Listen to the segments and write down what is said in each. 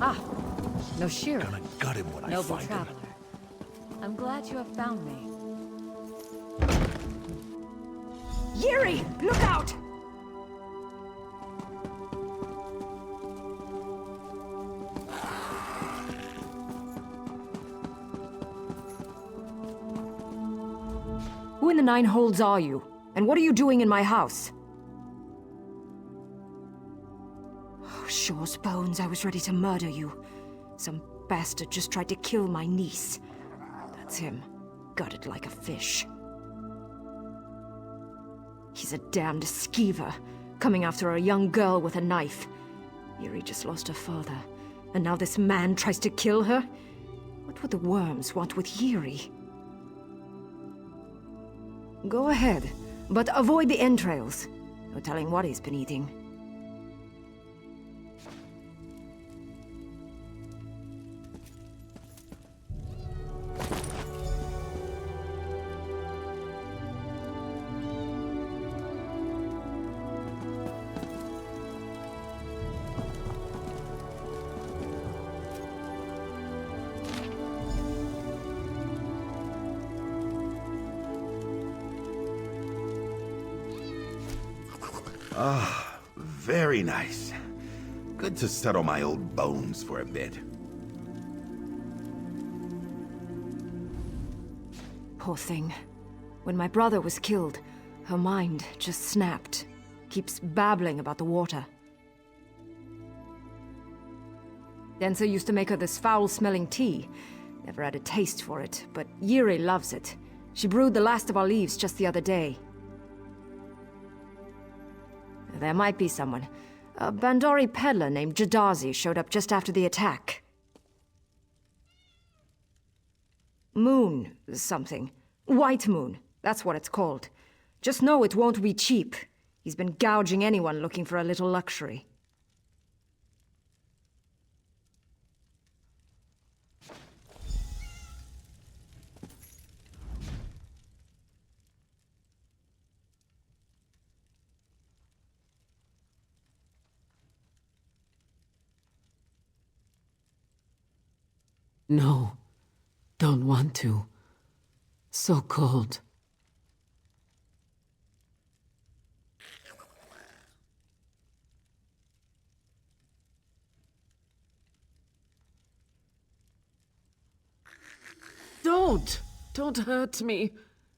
Ah, no Shira. Gonna gut him when I Noble find traveler. him. I'm glad you have found me. Yuri! Look out! Who in the Nine Holds are you? And what are you doing in my house? Oh, Shaw's bones, I was ready to murder you. Some bastard just tried to kill my niece. That's him. Gutted like a fish. He's a damned skeever, coming after a young girl with a knife. Yuri just lost her father, and now this man tries to kill her? What would the worms want with Yuri? Go ahead, but avoid the entrails. No telling what he's been eating. Ah, very nice. Good to settle my old bones for a bit. Poor thing. When my brother was killed, her mind just snapped. Keeps babbling about the water. Densa used to make her this foul-smelling tea. Never had a taste for it, but Yuri loves it. She brewed the last of our leaves just the other day. There might be someone. A Bandori peddler named Jadazi showed up just after the attack. Moon something. White Moon, that's what it's called. Just know it won't be cheap. He's been gouging anyone looking for a little luxury. No, don't want to. So cold. Don't! Don't hurt me.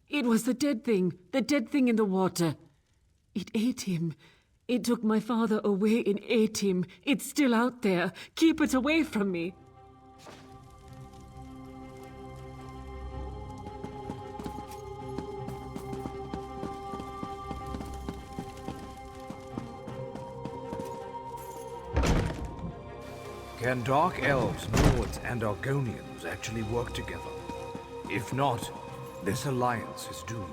It was the dead thing in the water. It ate him. It took my father away and ate him. It's still out there. Keep it away from me. Can Dark Elves, Nords, and Argonians actually work together? If not, this alliance is doomed.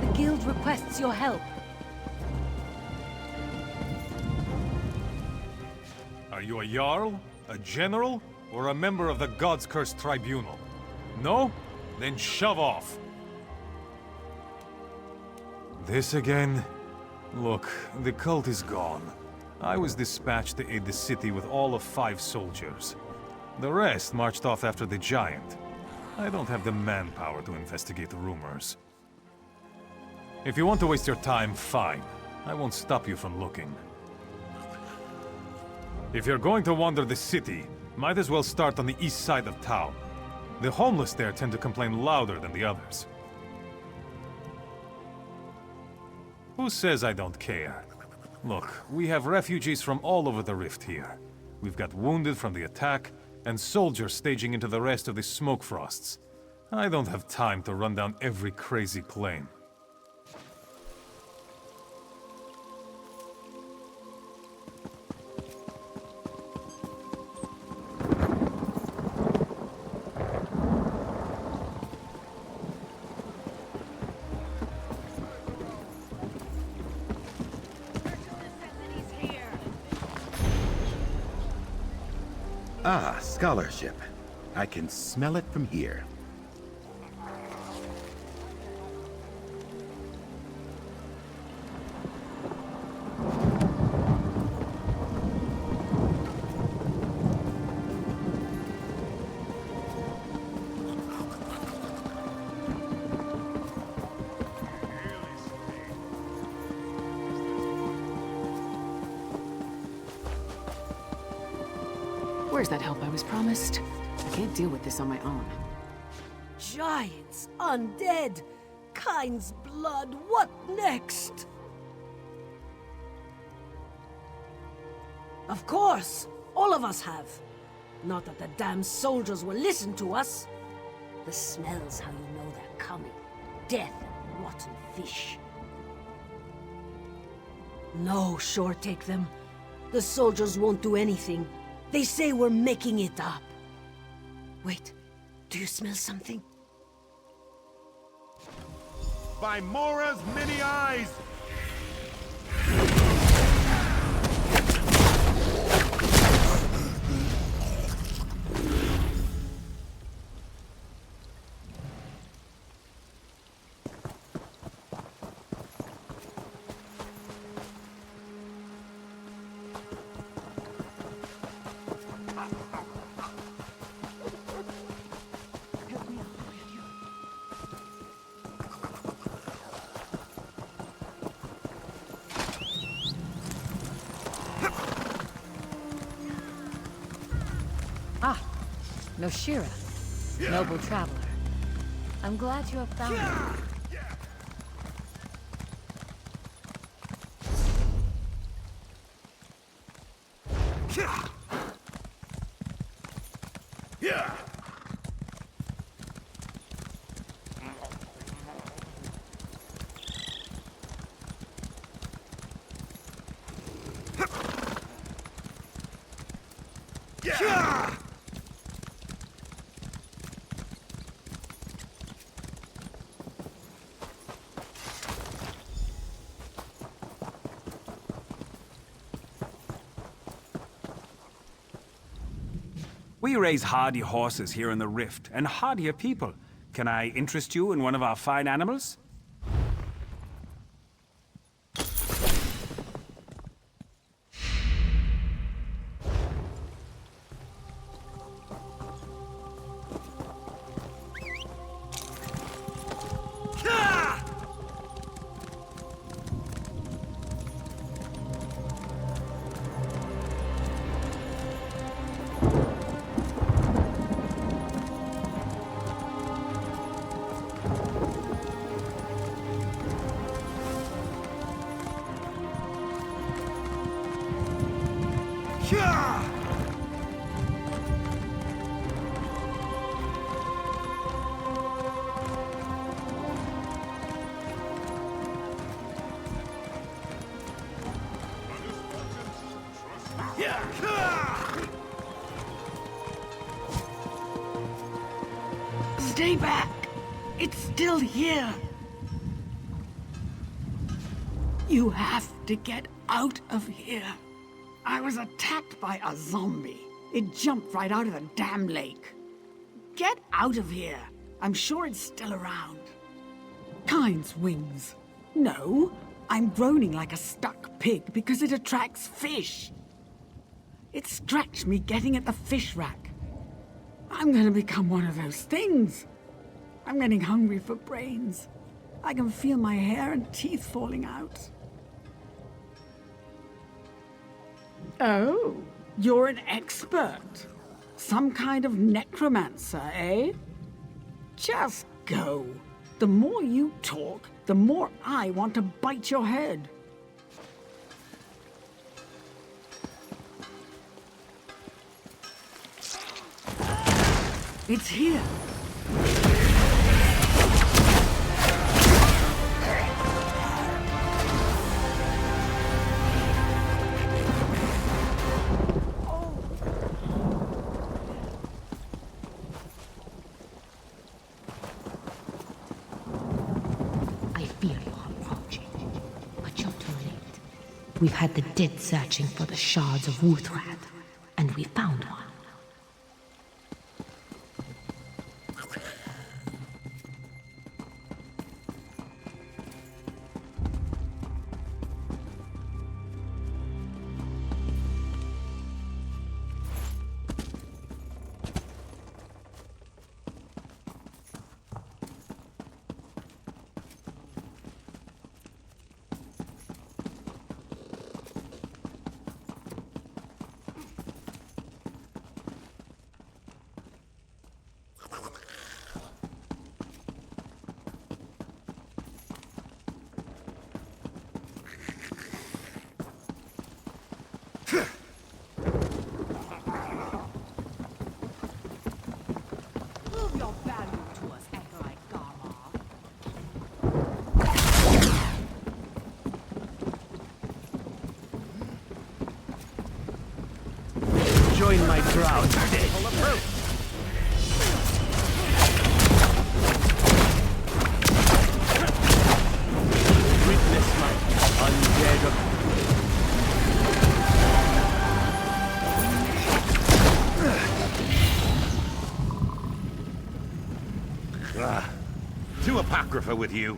The guild requests your help. Are you a Jarl, a general, or a member of the God's Cursed Tribunal? No? Then shove off! This again? Look, the cult is gone. I was dispatched to aid the city with all of 5 soldiers. The rest marched off after the giant. I don't have the manpower to investigate the rumors. If you want to waste your time, fine. I won't stop you from looking. If you're going to wander the city, might as well start on the east side of town. The homeless there tend to complain louder than the others. Who says I don't care? Look, we have refugees from all over the rift here. We've got wounded from the attack, and soldiers staging into the rest of the smoke frosts. I don't have time to run down every crazy plane. Ah, scholarship. I can smell it from here. Where's that help I was promised? I can't deal with this on my own. Giants, undead, Kind's blood, what next? Of course, all of us have. Not that the damn soldiers will listen to us. The smell's how you know they're coming. Death and rotten fish. No, sure take them. The soldiers won't do anything. They say we're making it up. Wait, do you smell something? By Mora's many eyes! Noshira, noble traveler. I'm glad you have found me. We raise hardy horses here in the Rift, and hardier people. Can I interest you in one of our fine animals? Stay back! It's still here! You have to get out of here. I was attacked by a zombie. It jumped right out of the damn lake. Get out of here. I'm sure it's still around. Kind's wings. No, I'm groaning like a stuck pig because it attracts fish. It scratched me getting at the fish rack. I'm gonna become one of those things. I'm getting hungry for brains. I can feel my hair and teeth falling out. Oh, you're an expert. Some kind of necromancer, eh? Just go. The more you talk, the more I want to bite your head. It's here. I fear you're approaching, but you're too late. We've had the dead searching for the shards of Wuthrath, and we found one. Prove your value to us, Ebonheart Pact. Join my crowd. Witness my undead. To Apocrypha with you.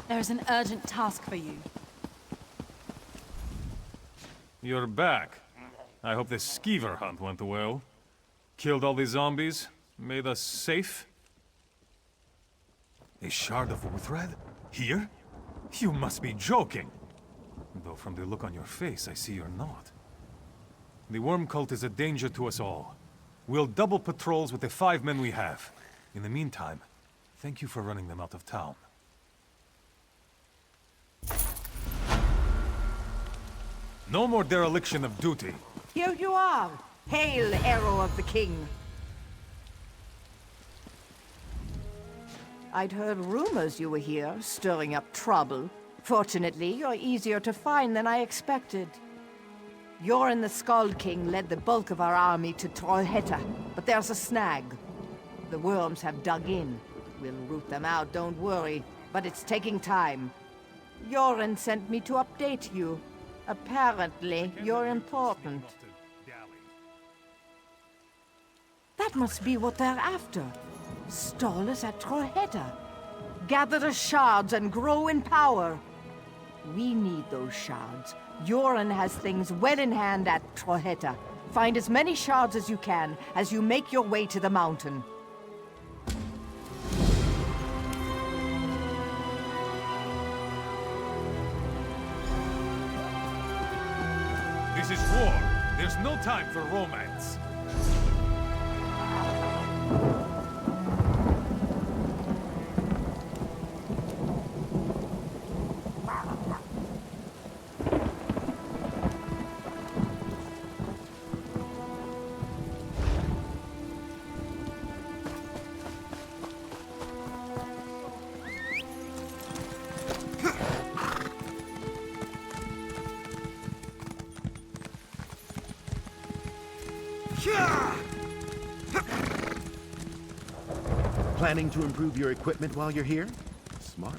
There's an urgent task for you. You're back. I hope the skeever hunt went well. Killed all the zombies? Made us safe? A shard of Wuthred? Here? You must be joking! Though from the look on your face, I see you're not. The worm cult is a danger to us all. We'll double patrols with the 5 men we have. In the meantime, thank you for running them out of town. No more dereliction of duty. Here you are. Hail, arrow of the king. I'd heard rumors you were here, stirring up trouble. Fortunately, you're easier to find than I expected. Yoren the Skald King led the bulk of our army to Trollhättan, but there's a snag. The worms have dug in. We'll root them out, don't worry, but it's taking time. Yoren sent me to update you. Apparently, you're important. That must be what they're after. Stall us at Trollhättan. Gather the shards and grow in power. We need those shards. Yoren has things well in hand at Trollhättan. Find as many shards as you can as you make your way to the mountain. This is war. There's no time for romance. Planning to improve your equipment while you're here? Smart.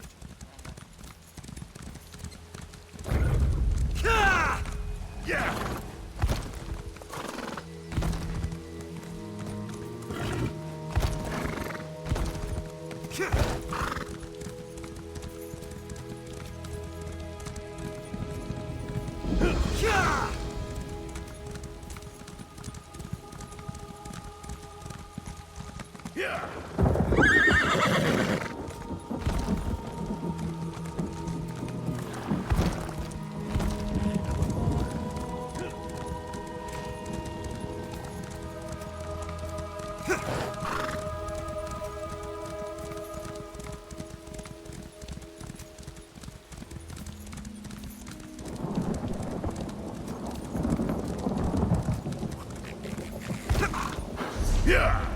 Yeah!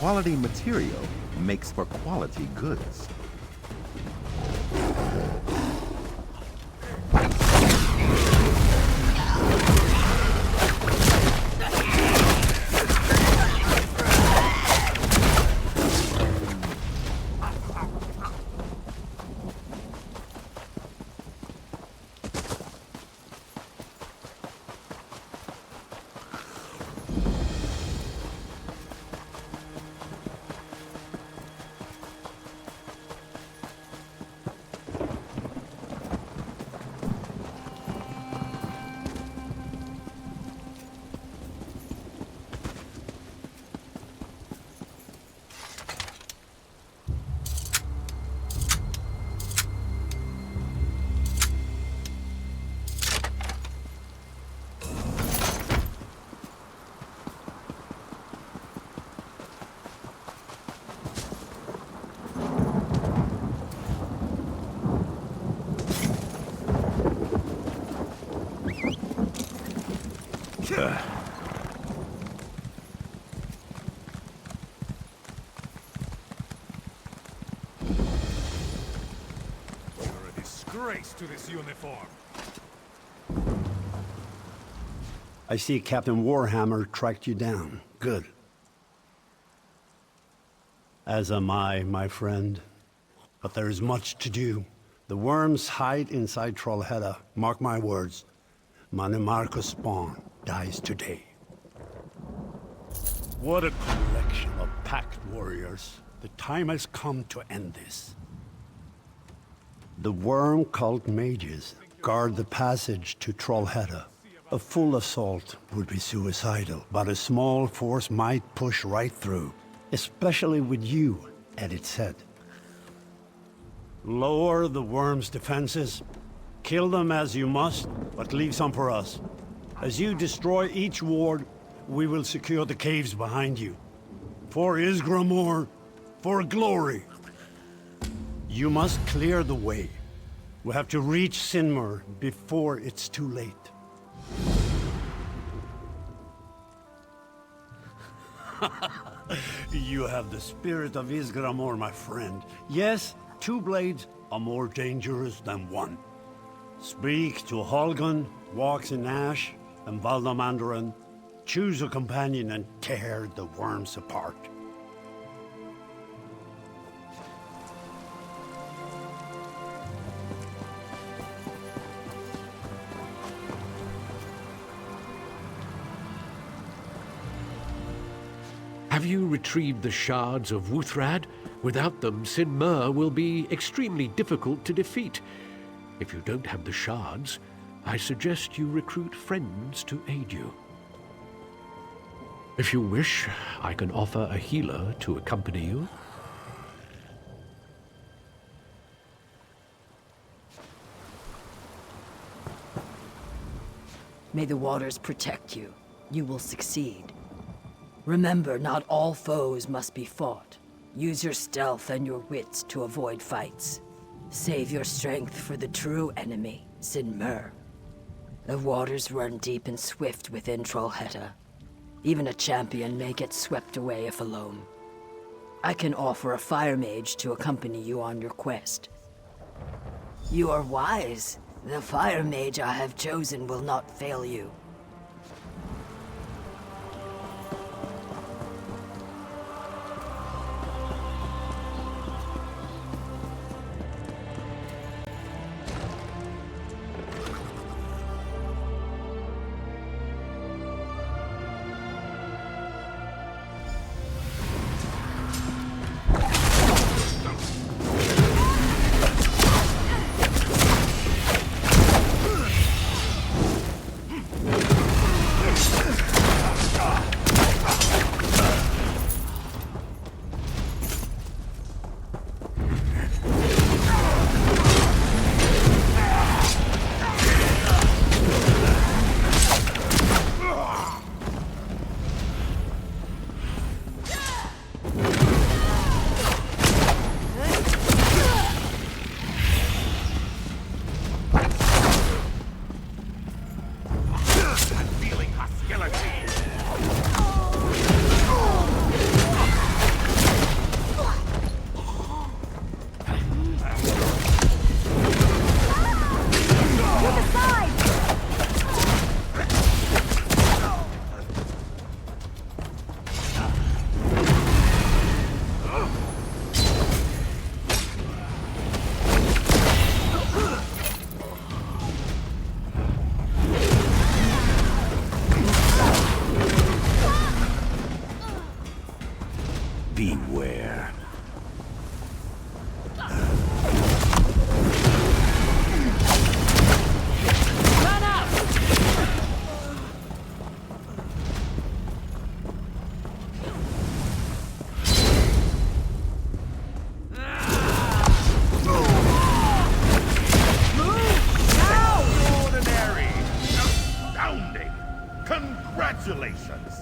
quality material makes for quality goods. Disgrace to this uniform. I see Captain Warhammer tracked you down. Good. As am I, my friend. But there is much to do. The worms hide inside Trollhättan. Mark my words. Manimarcus' spawn dies today. What a collection of packed warriors. The time has come to end this. The worm cult mages guard the passage to Trollhättan. A full assault would be suicidal, but a small force might push right through, especially with you at its head. Lower the worm's defenses. Kill them as you must, but leave some for us. As you destroy each ward, we will secure the caves behind you. For Isgramor, for glory. You must clear the way. We have to reach Sinmur before it's too late. You have the spirit of Isgramor, my friend. Yes, 2 blades are more dangerous than 1. Speak to Holgun, walks in ash, and Valdamandarin. Choose a companion and tear the worms apart. Have you retrieved the shards of Wuthrad? Without them, Sinmur will be extremely difficult to defeat. If you don't have the shards, I suggest you recruit friends to aid you. If you wish, I can offer a healer to accompany you. May the waters protect you. You will succeed. Remember, not all foes must be fought. Use your stealth and your wits to avoid fights. Save your strength for the true enemy, Sinmur. The waters run deep and swift within Trollhättan. Even a champion may get swept away if alone. I can offer a fire mage to accompany you on your quest. You are wise. The fire mage I have chosen will not fail you. Beware. Extraordinary! Astounding! Congratulations!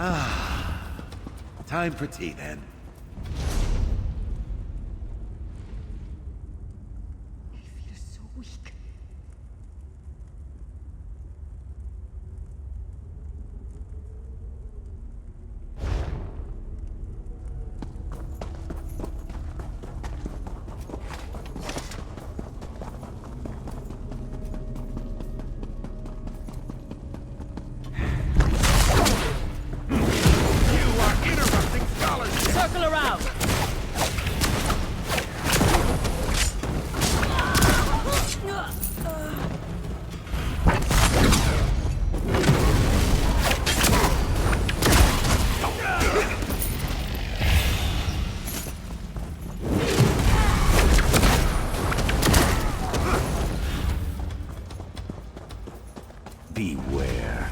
Time for tea, then. Circle around! Beware.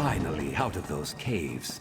Finally, out of those caves.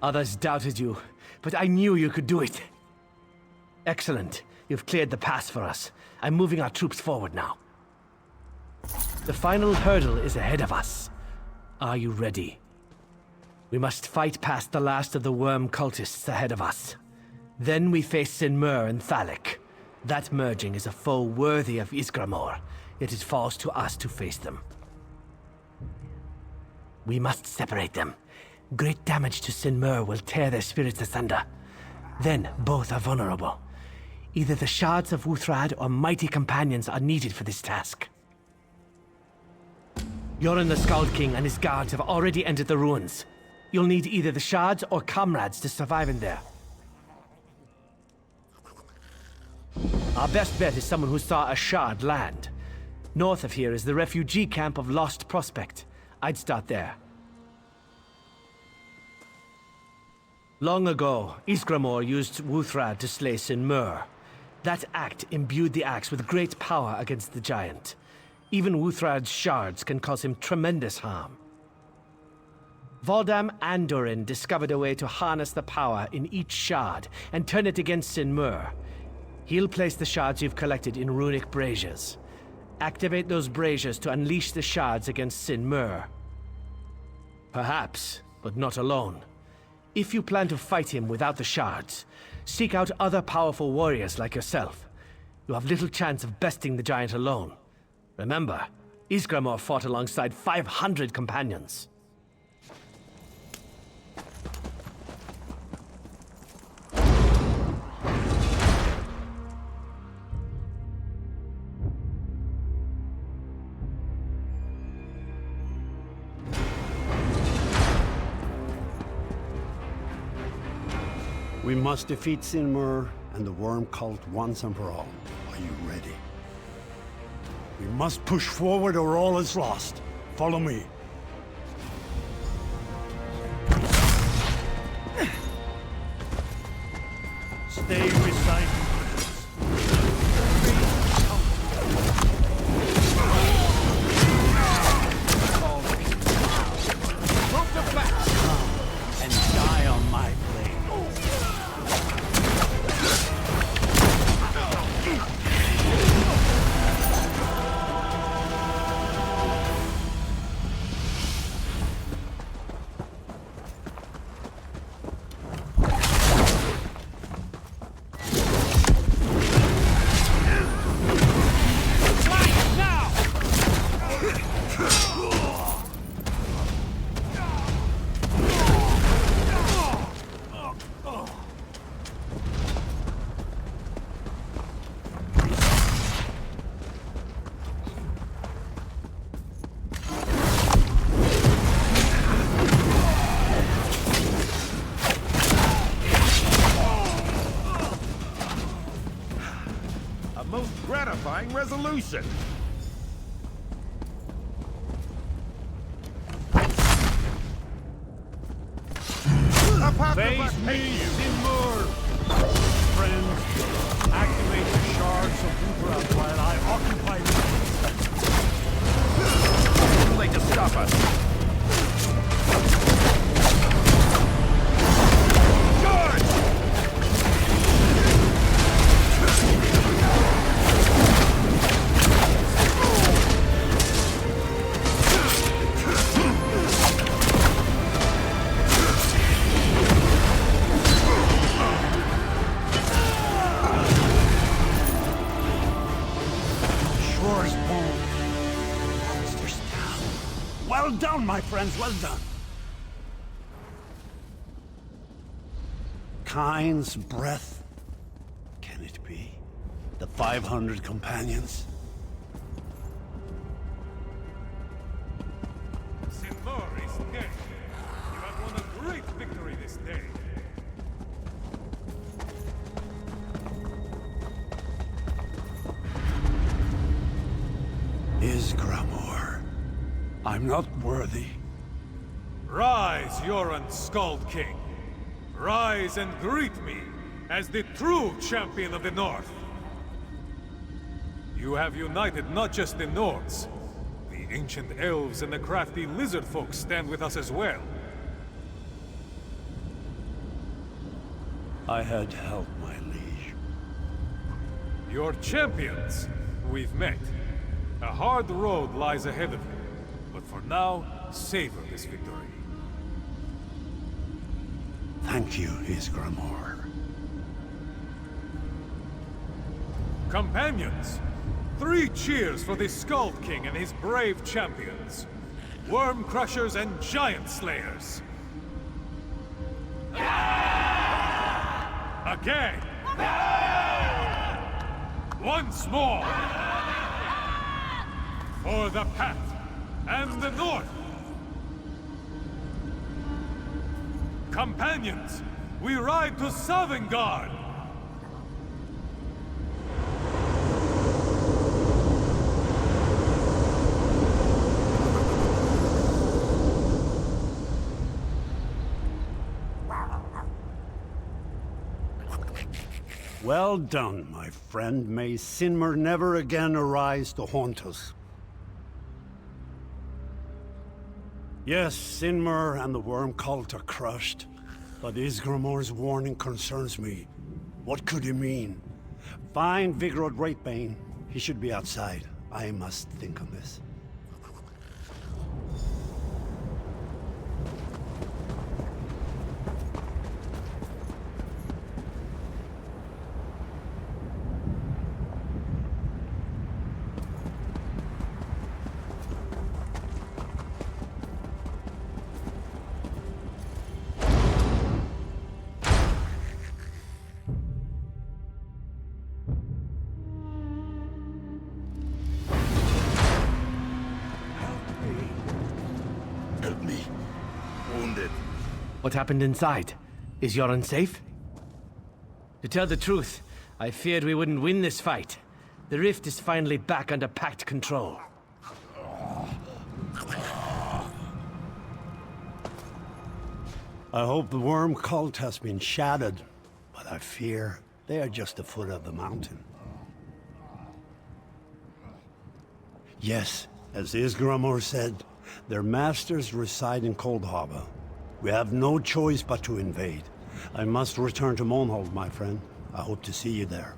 Others doubted you, but I knew you could do it. Excellent. You've cleared the pass for us. I'm moving our troops forward now. The final hurdle is ahead of us. Are you ready? We must fight past the last of the worm cultists ahead of us. Then we face Sinmur and Thalik. That merging is a foe worthy of Ysgramor. It falls to us to face them. We must separate them. Great damage to Sinmur will tear their spirits asunder. Then both are vulnerable. Either the shards of Wuthrad or mighty companions are needed for this task. Yoren the Skald King and his guards have already entered the ruins. You'll need either the shards or comrades to survive in there. Our best bet is someone who saw a shard land. North of here is the refugee camp of Lost Prospect. I'd start there. Long ago, Ysgramor used Wuthrad to slay Sinmur. That act imbued the axe with great power against the giant. Even Wuthrad's shards can cause him tremendous harm. Voldam Andorin discovered a way to harness the power in each shard and turn it against Sinmur. He'll place the shards you've collected in runic braziers. Activate those braziers to unleash the shards against Sinmur. Perhaps, but not alone. If you plan to fight him without the shards, seek out other powerful warriors like yourself. You have little chance of besting the giant alone. Remember, Ysgramor fought alongside 500 companions. We must defeat Sinmur and the worm cult once and for all. Are you ready? We must push forward or all is lost. Follow me. Stay beside me. Move to back and die on my blade. Resolution. Face me, Sinmur! Friends, activate the shards of Wuthrad while I occupy the... Too late to stop us. Well done, my friends, well done. Kind's breath. Can it be? The 500 companions? Sinmur is dead. You have won a great victory this day. Ysgramor. I'm not worthy. Rise, Yoren Skald King. Rise and greet me as the true champion of the North. You have united not just the Nords. The ancient elves and the crafty lizard folk stand with us as well. I had help, my liege. Your champions! We've met. A hard road lies ahead of you. But for now, savor this victory. Thank you, Isgramor. Companions! 3 cheers for the Skull King and his brave champions. Worm Crushers and Giant Slayers. Again! Once more! For the Pact and the North! Companions, we ride to Sovngarde! Well done, my friend. May Sinmur never again arise to haunt us. Yes, Sinmur and the Worm Cult are crushed, but Isgramor's warning concerns me. What could he mean? Find Vigorod Greatbane. He should be outside. I must think on this. What happened inside? Is Yoren safe? To tell the truth, I feared we wouldn't win this fight. The rift is finally back under Pact control. I hope the Worm Cult has been shattered, but I fear they are just the foot of the mountain. Yes, as Isgramor said, their masters reside in Coldharbour. We have no choice but to invade. I must return to Monhold, my friend. I hope to see you there.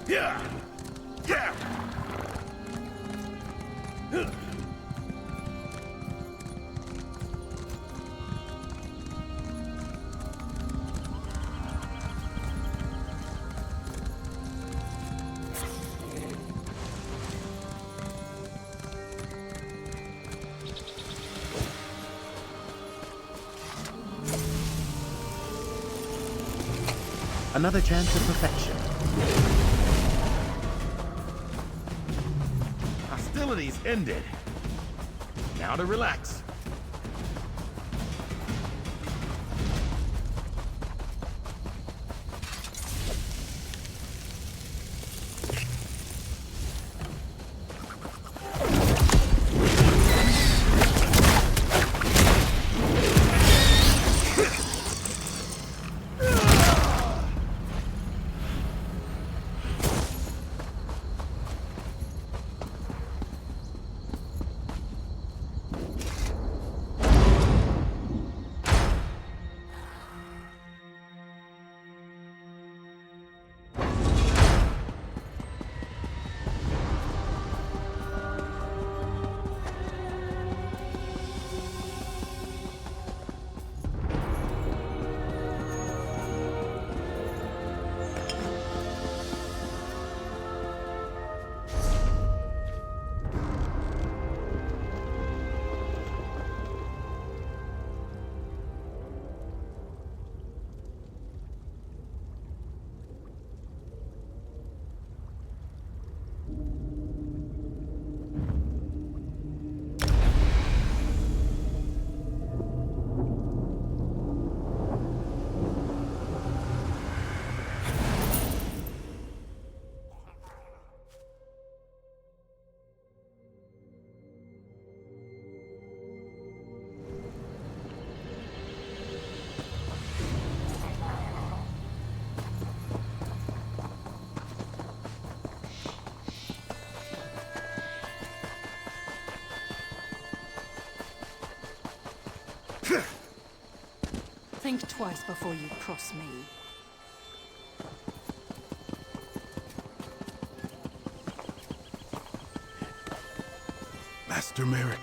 Yeah! Yeah! Another chance of perfection. Hostilities ended. Now to relax. Think twice before you cross me. Master Merrick,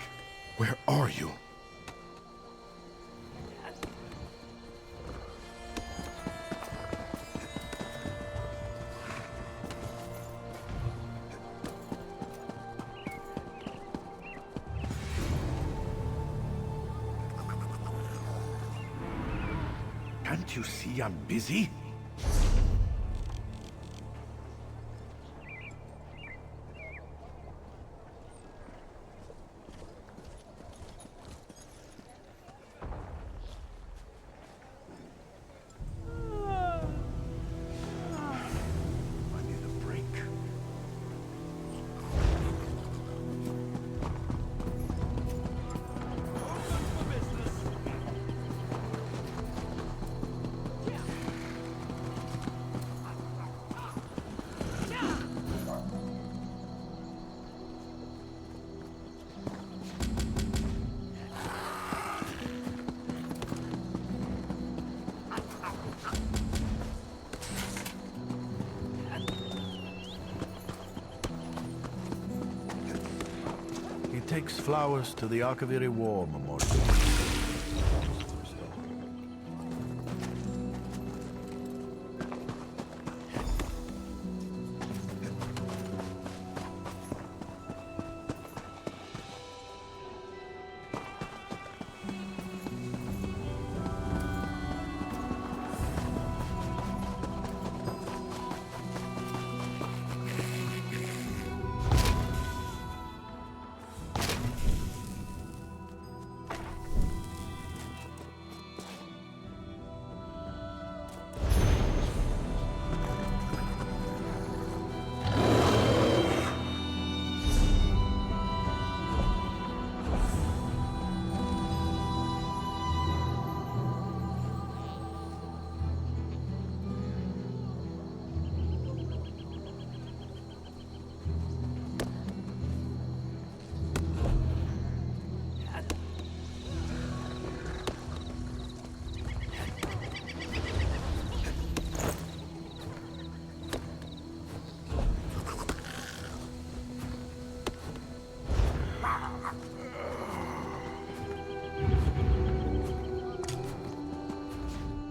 where are you? Can't you see I'm busy? Takes flowers to the Archivary War Memorial.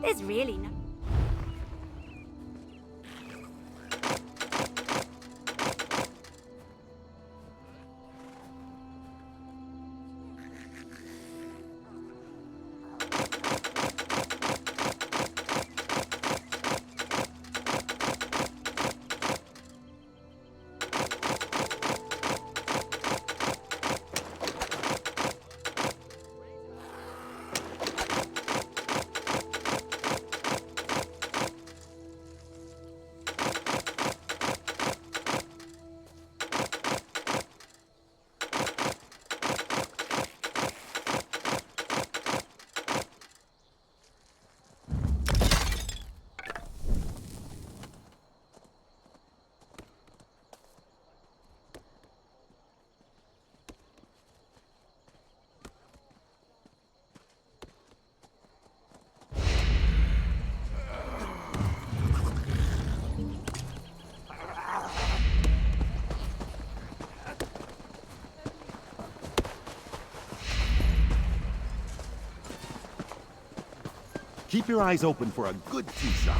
There's really no... Keep your eyes open for a good tea shop.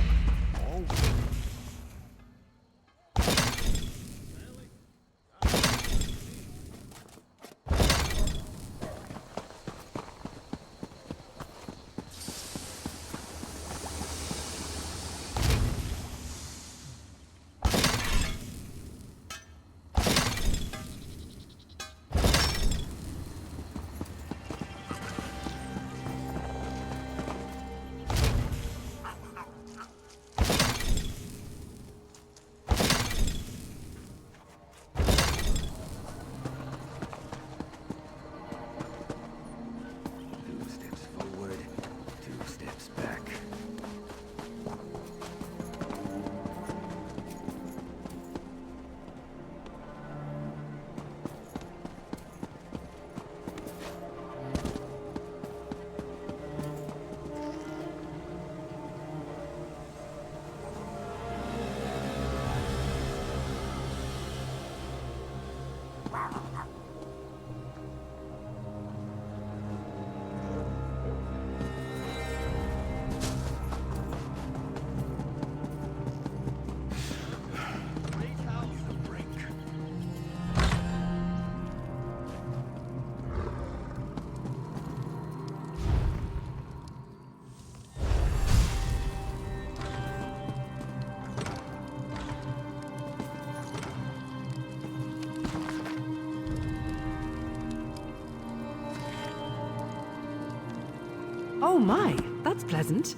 Oh my, that's pleasant.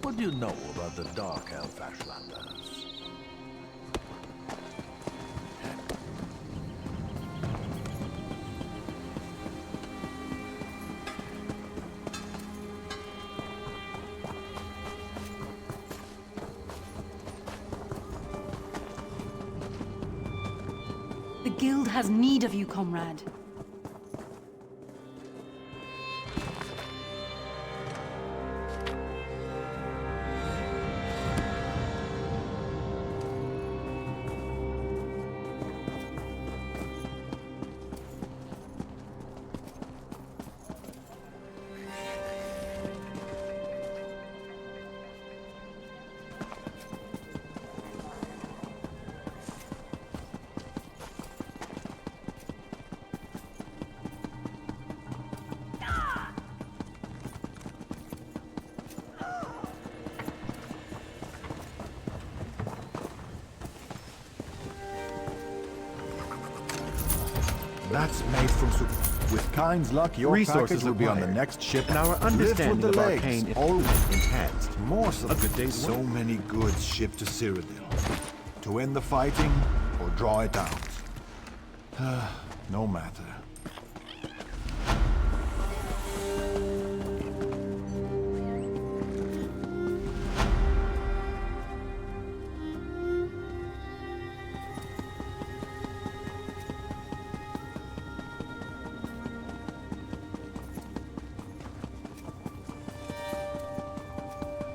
What do you know about the Dark Elf Ashlanders? The guild has need of you, comrade. That's made from with Kind's luck, your resources will be on the next ship, and our understanding of arcane is always enhanced. More so good days. So many goods shipped to Cyrodiil. To end the fighting or draw it out. No matter.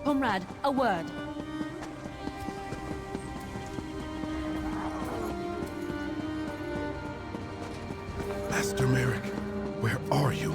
Comrade, a word. Master Merrick, where are you?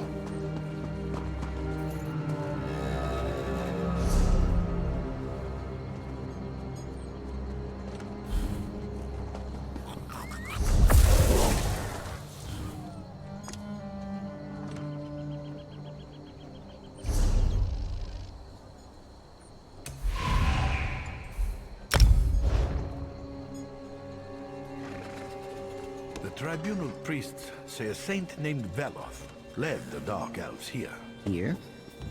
Tribunal priests say a saint named Veloth led the Dark Elves here. Here?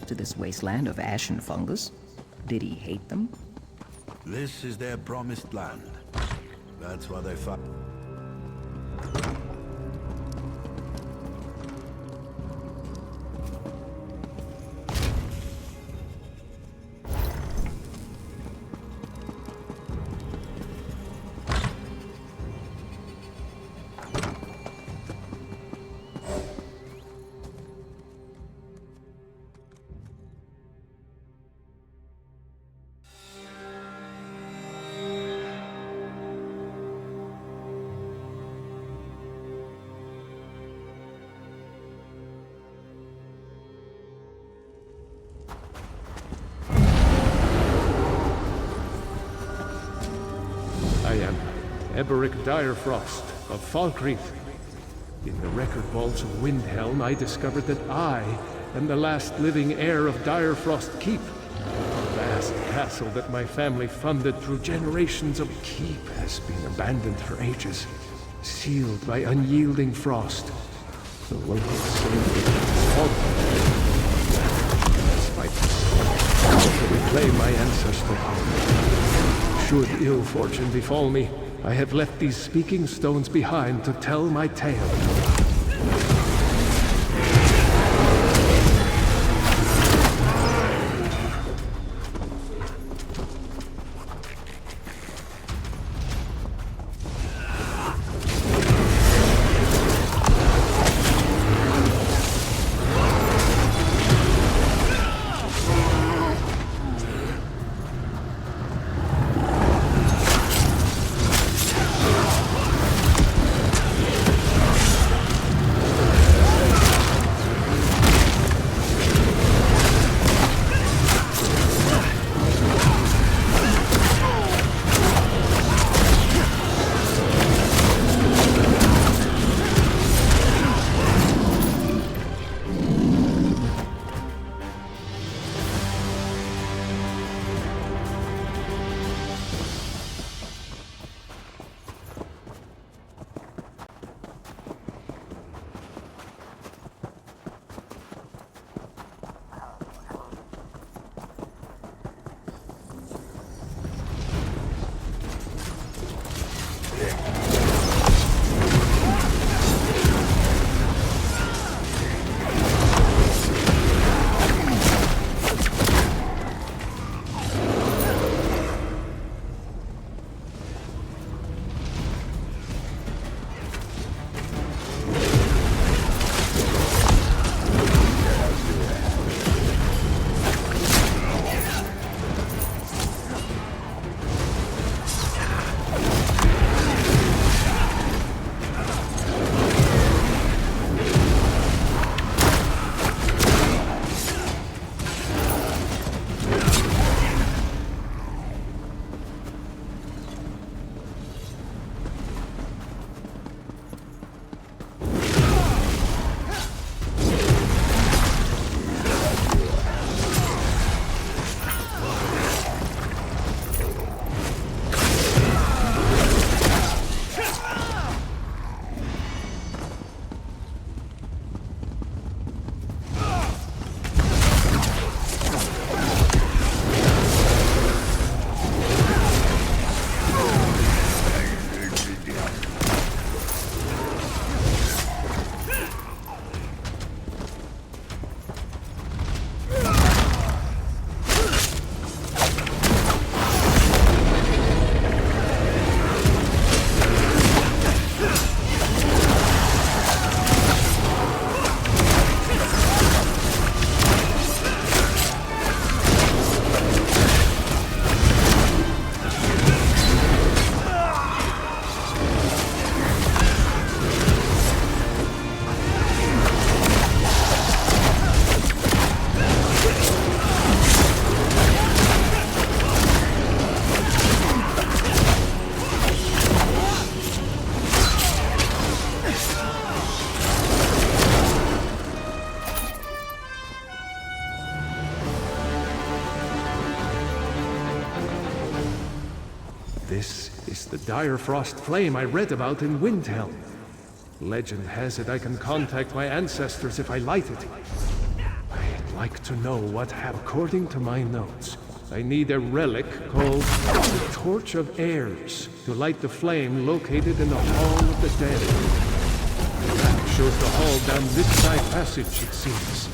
To this wasteland of ash and fungus? Did he hate them? This is their promised land. That's why they fought. Eboric Direfrost of Falkreath. In the record vaults of Windhelm, I discovered that I am the last living heir of Direfrost Keep. A vast castle that my family funded through generations of keep has been abandoned for ages, sealed by unyielding frost. The locals say to reclaim my ancestor. Should ill fortune befall me, I have left these speaking stones behind to tell my tale. This is the dire frost flame I read about in Windhelm. Legend has it I can contact my ancestors if I light it. I'd like to know what happened. According to my notes, I need a relic called the Torch of Heirs to light the flame located in the Hall of the Dead. The map shows the hall down this side passage, it seems.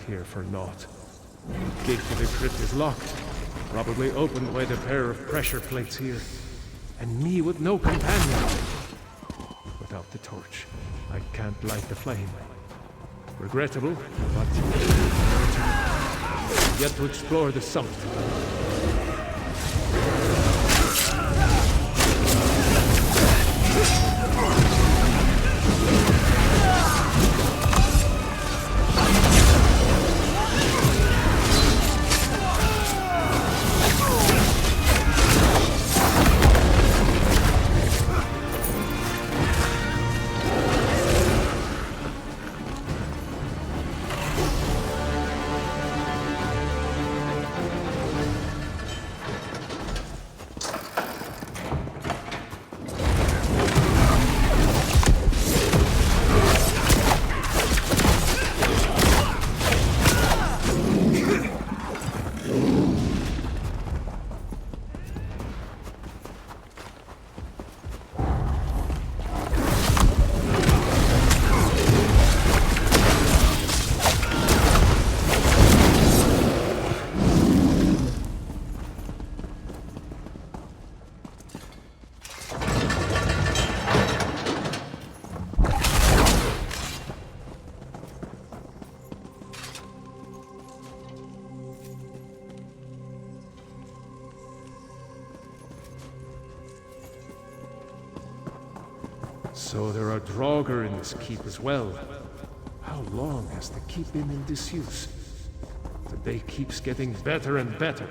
Here for naught. Gate to the crypt is locked, probably opened by the pair of pressure plates here. And me with no companion. Without the torch, I can't light the flame. Regrettable, but yet to explore the summit. So there are Draugr in this keep as well. How long has the keep been in disuse? The day keeps getting better and better.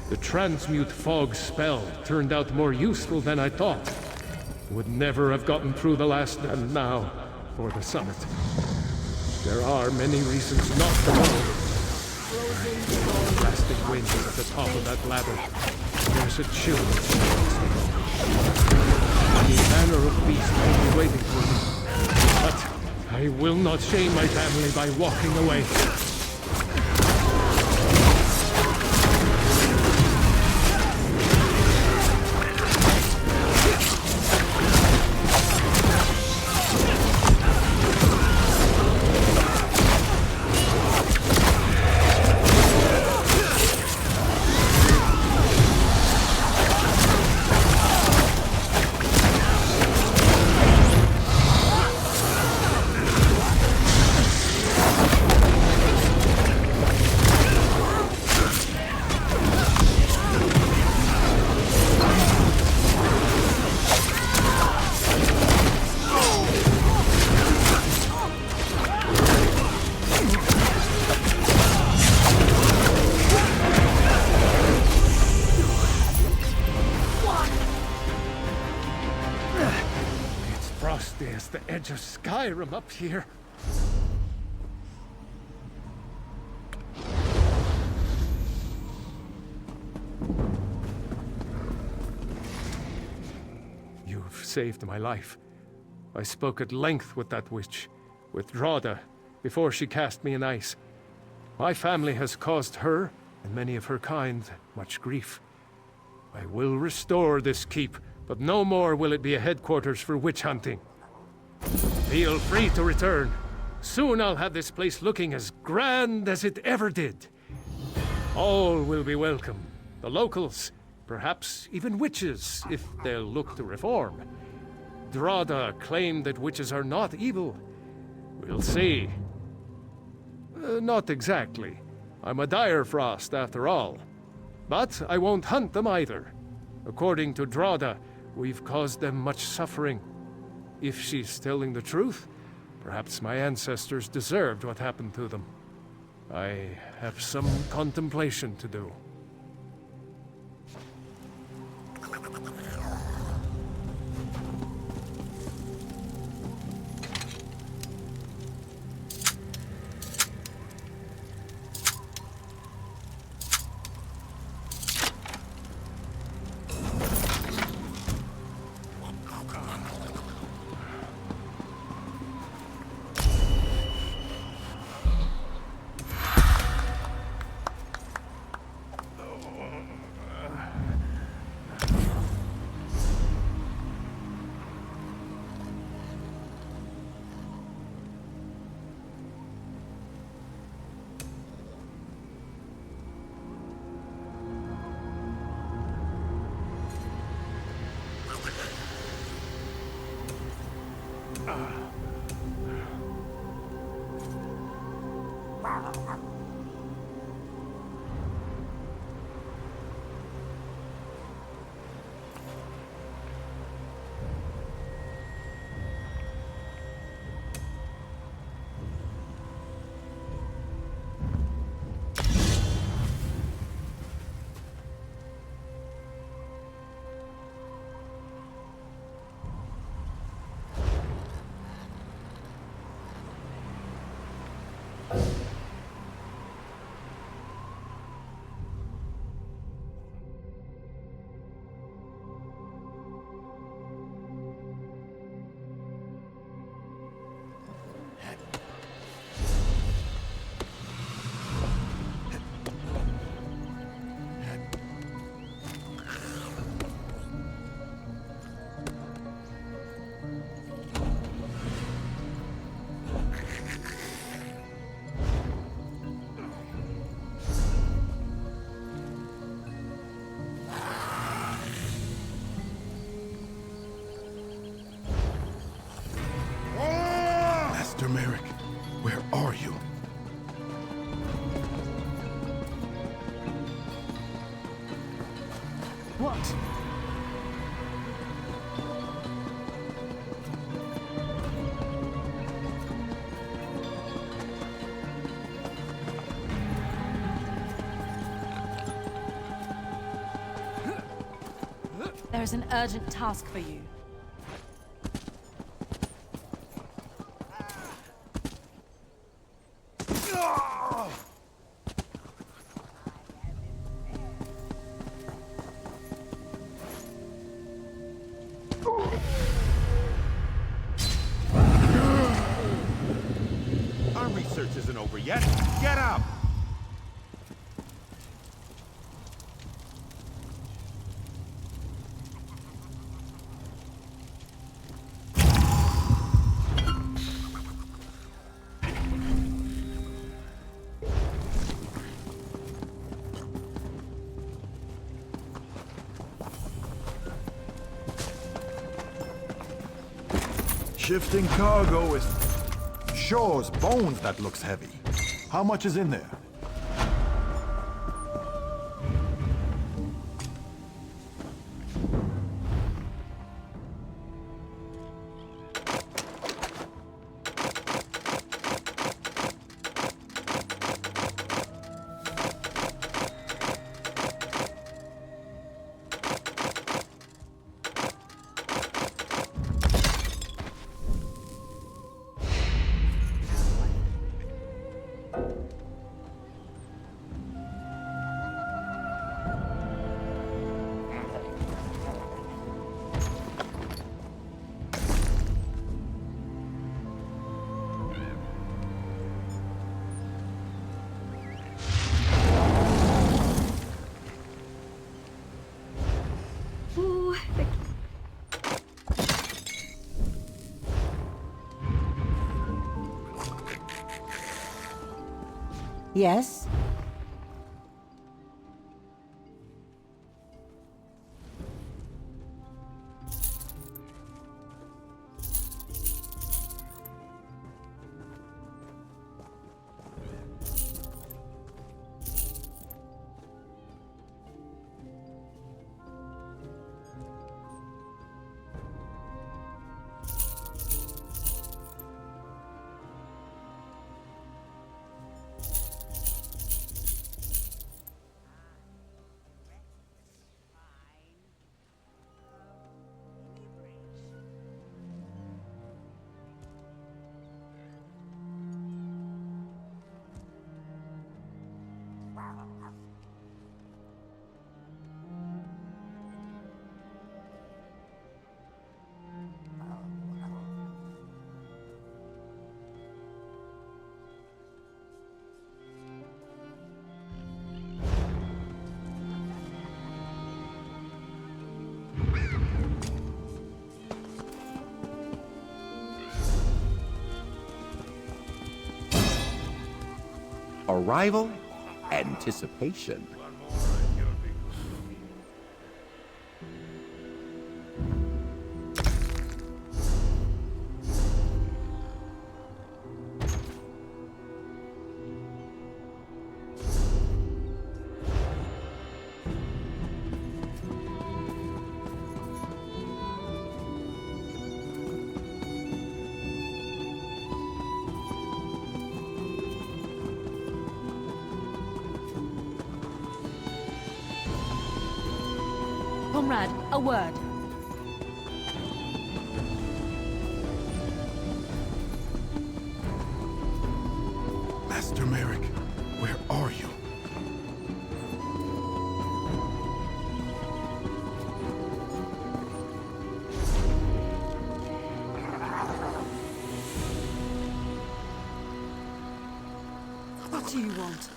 The transmute fog spell turned out more useful than I thought. Would never have gotten through the last, and now, for the summit. There are many reasons not to know. Blasting wind at the top of that ladder. There's a chill. Any manner of beast may be waiting for me. But I will not shame my family by walking away. There's the edge of Skyrim up here. You've saved my life. I spoke at length with that witch, with Drada, before she cast me in ice. My family has caused her, and many of her kind, much grief. I will restore this keep, but no more will it be a headquarters for witch hunting. Feel free to return. Soon I'll have this place looking as grand as it ever did. All will be welcome. The locals, perhaps even witches, if they'll look to reform. Drada claimed that witches are not evil. We'll see. Not exactly. I'm a dire frost, after all. But I won't hunt them either. According to Drada, we've caused them much suffering. If she's telling the truth, perhaps my ancestors deserved what happened to them. I have some contemplation to do. Merrick, where are you? What? There's an urgent task for you. Our research isn't over yet. Get out! Shifting cargo is... Shaw's bones, that looks heavy. How much is in there? Yes? Arrival, anticipation. Comrade, a word. Master Merrick, where are you? What do you want?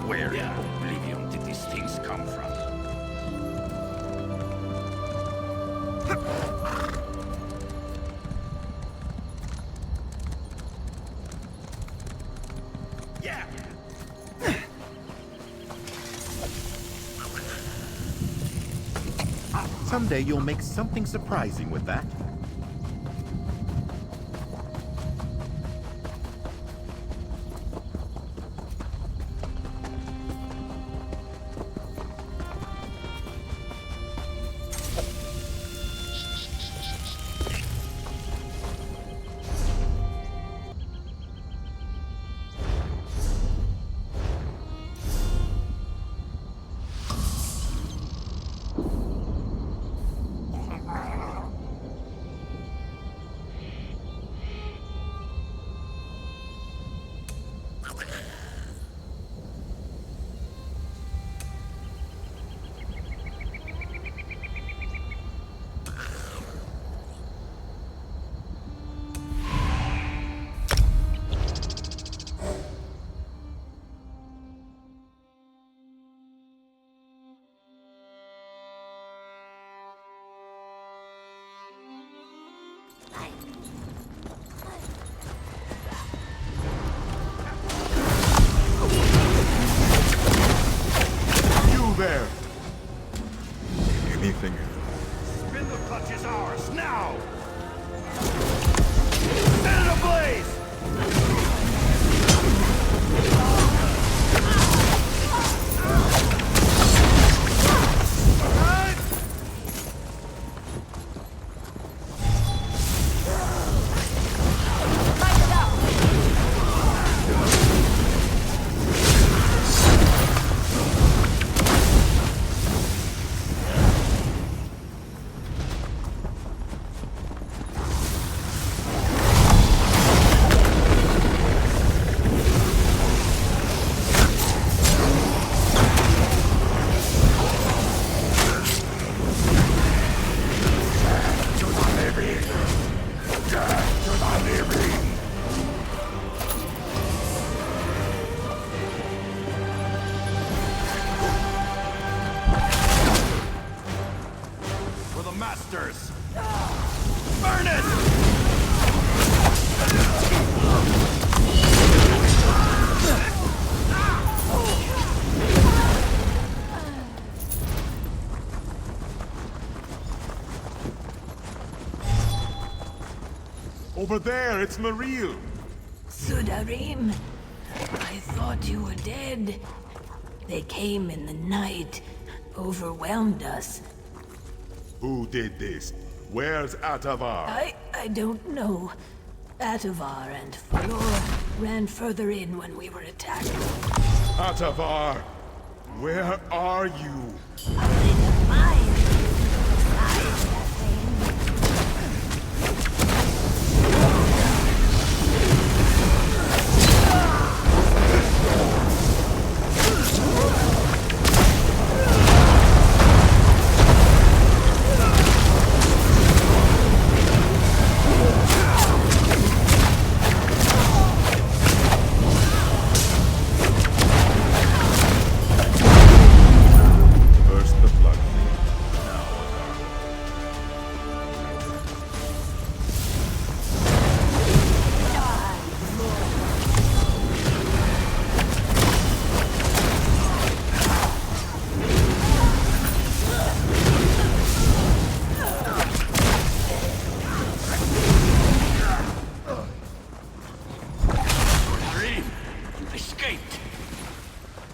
Where in oblivion did these things come from? Someday you'll make something surprising with that. There! Anything. Spin the clutch is ours, now! Set it ablaze! Masters! Burn it! Over there, it's Maril. Sudarim, I thought you were dead. They came in the night, overwhelmed us. Who did this? Where's Atavar? I don't know. Atavar and Flora ran further in when we were attacked. Atavar! Where are you?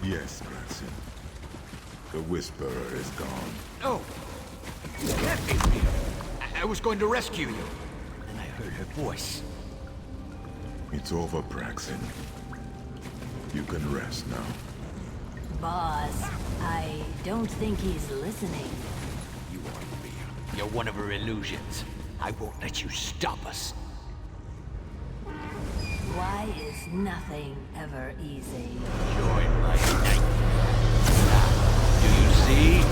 Yes, grandson. The Whisperer is gone. Oh! That is me. I was going to rescue you. Then I heard her voice. It's over, Braxton. You can rest now. Boss, I don't think he's listening. You aren't real. You're one of her illusions. I won't let you stop us. Why is nothing ever easy? Join my nightmare. Do you see?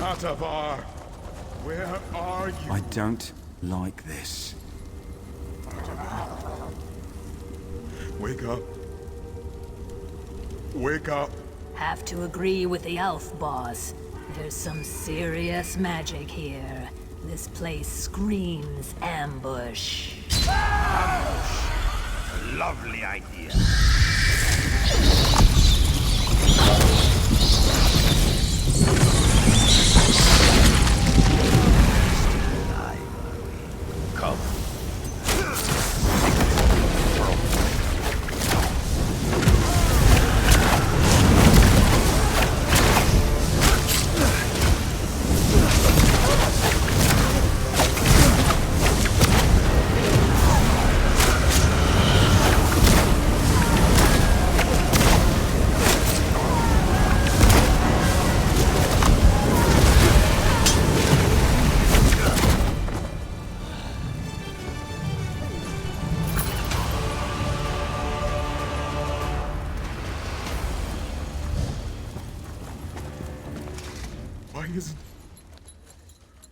Katavar, where are you? I don't like this. Wake up. Wake up. Have to agree with the elf boss. There's some serious magic here. This place screams ambush. Ambush. A lovely idea. Come.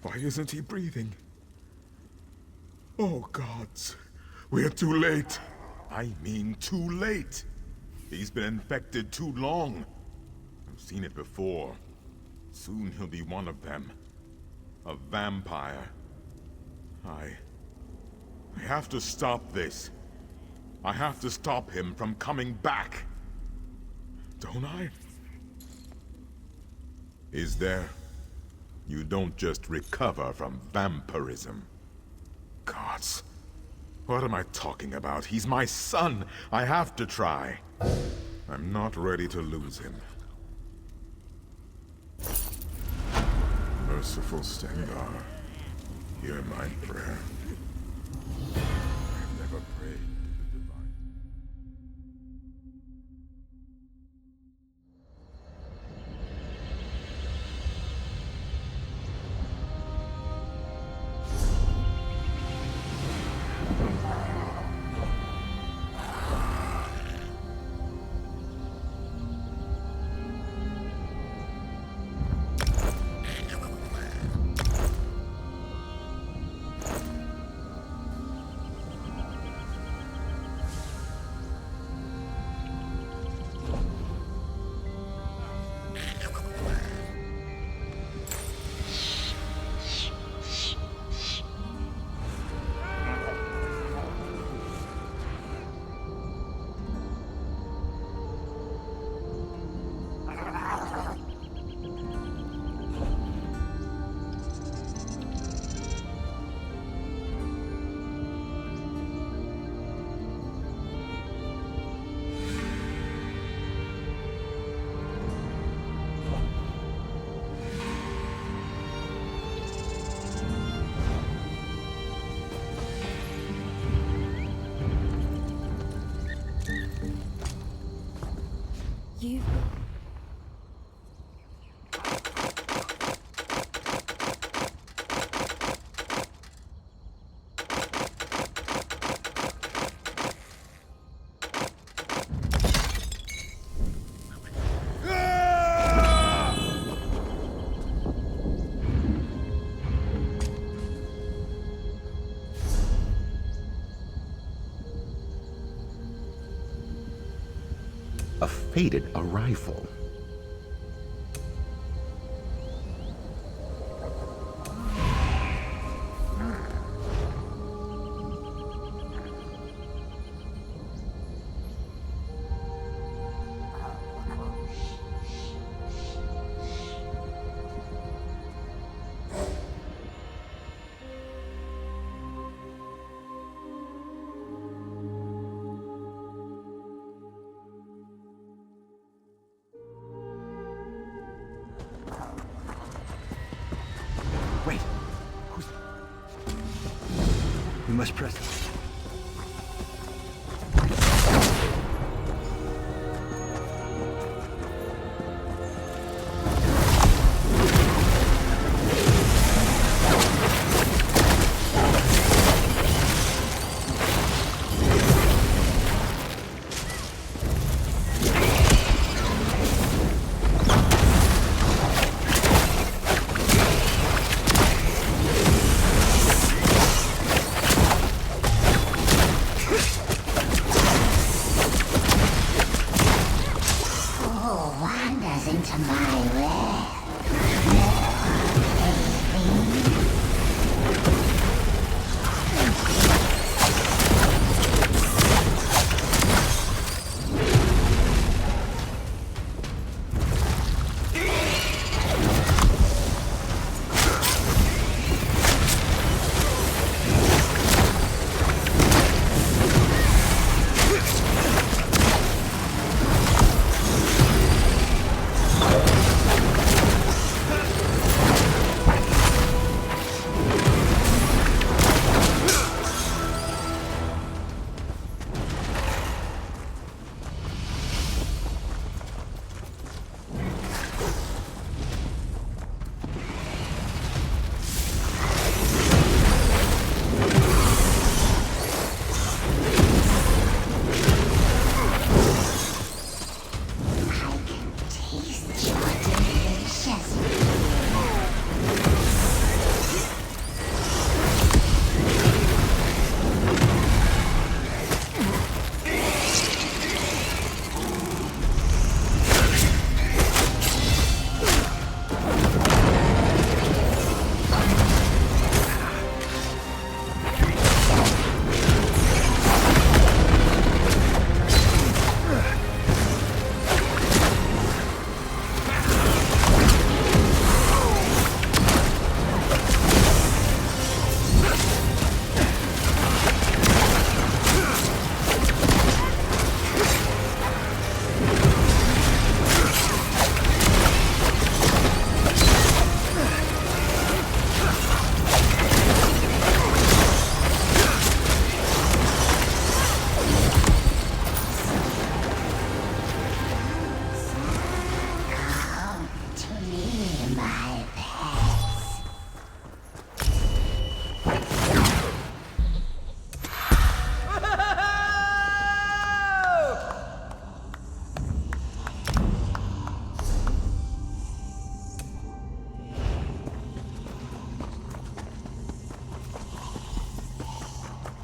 Why isn't he breathing? Oh, gods. We're too late. I mean too late. He's been infected too long. I've seen it before. Soon he'll be one of them. A vampire. I have to stop this. I have to stop him from coming back. Don't I? Is there? You don't just recover from vampirism. Gods. What am I talking about? He's my son. I have to try. I'm not ready to lose him. Merciful Stengar, hear my prayer. I've never prayed to the divine. You... A fated arrival. Wait. Who's... We must press it. Listen to my will.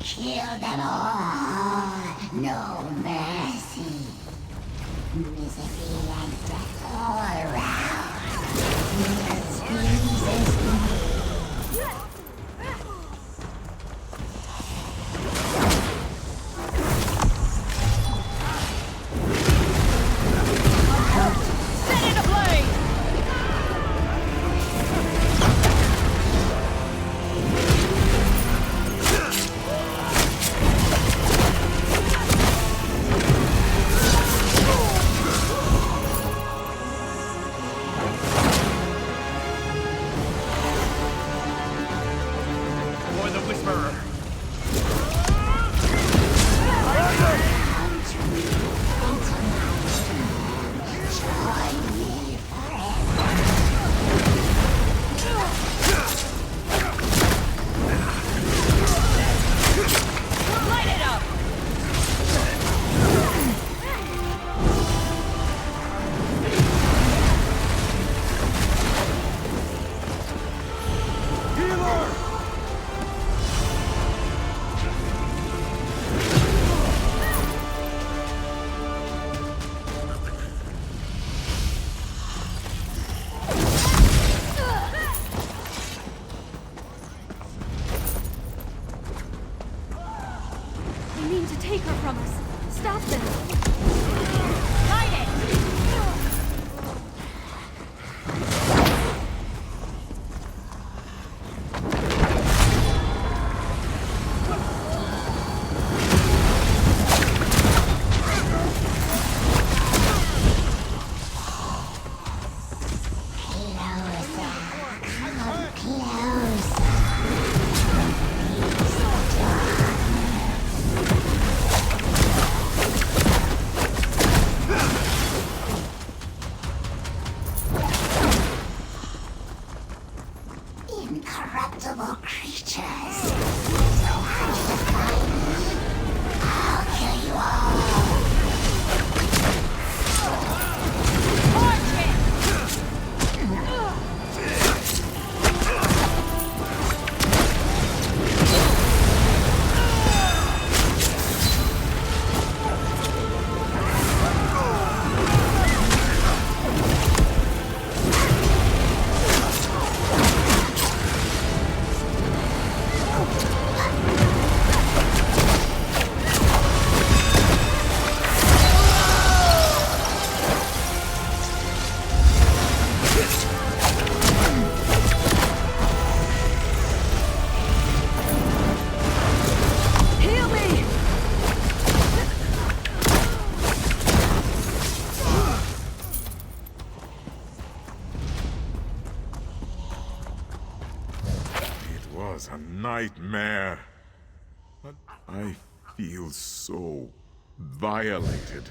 Kill them all. No mercy. Misery and death all around. Resist me. was a nightmare. But I feel so violated.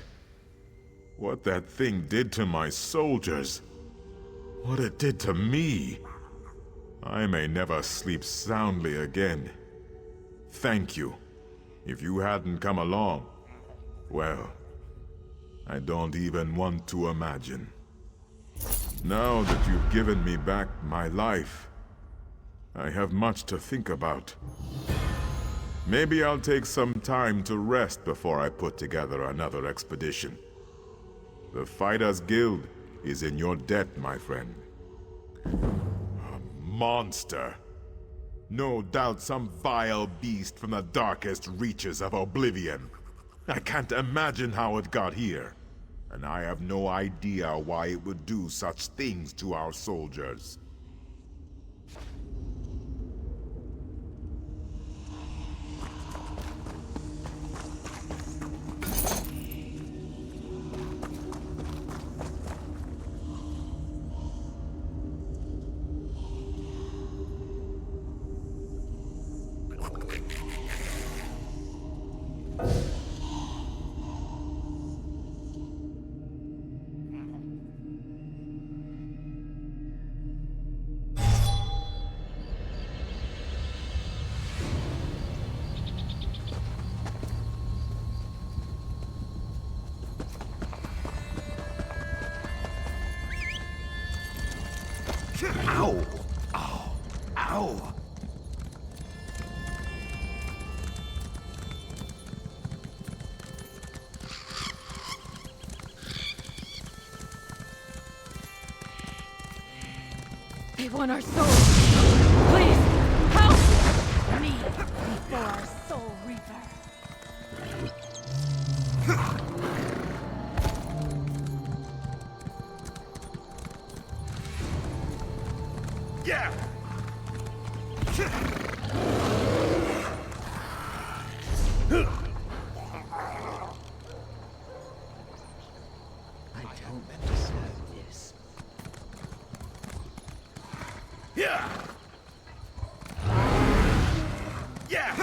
What that thing did to my soldiers, what it did to me. I may never sleep soundly again. Thank you. If you hadn't come along, well, I don't even want to imagine. Now that you've given me back my life, I have much to think about. Maybe I'll take some time to rest before I put together another expedition. The Fighters Guild is in your debt, my friend. A monster. No doubt some vile beast from the darkest reaches of Oblivion. I can't imagine how it got here. And I have no idea why it would do such things to our soldiers. Ow! Ow! Ow! They want our souls. Please, help me before our soul reaper. Yeah! I don't deserve this. Yeah! Yeah!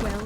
Well,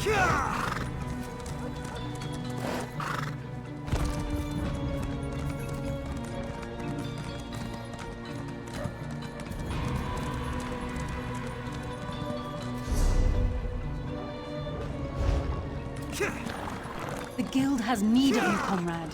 The guild has need of you, comrade.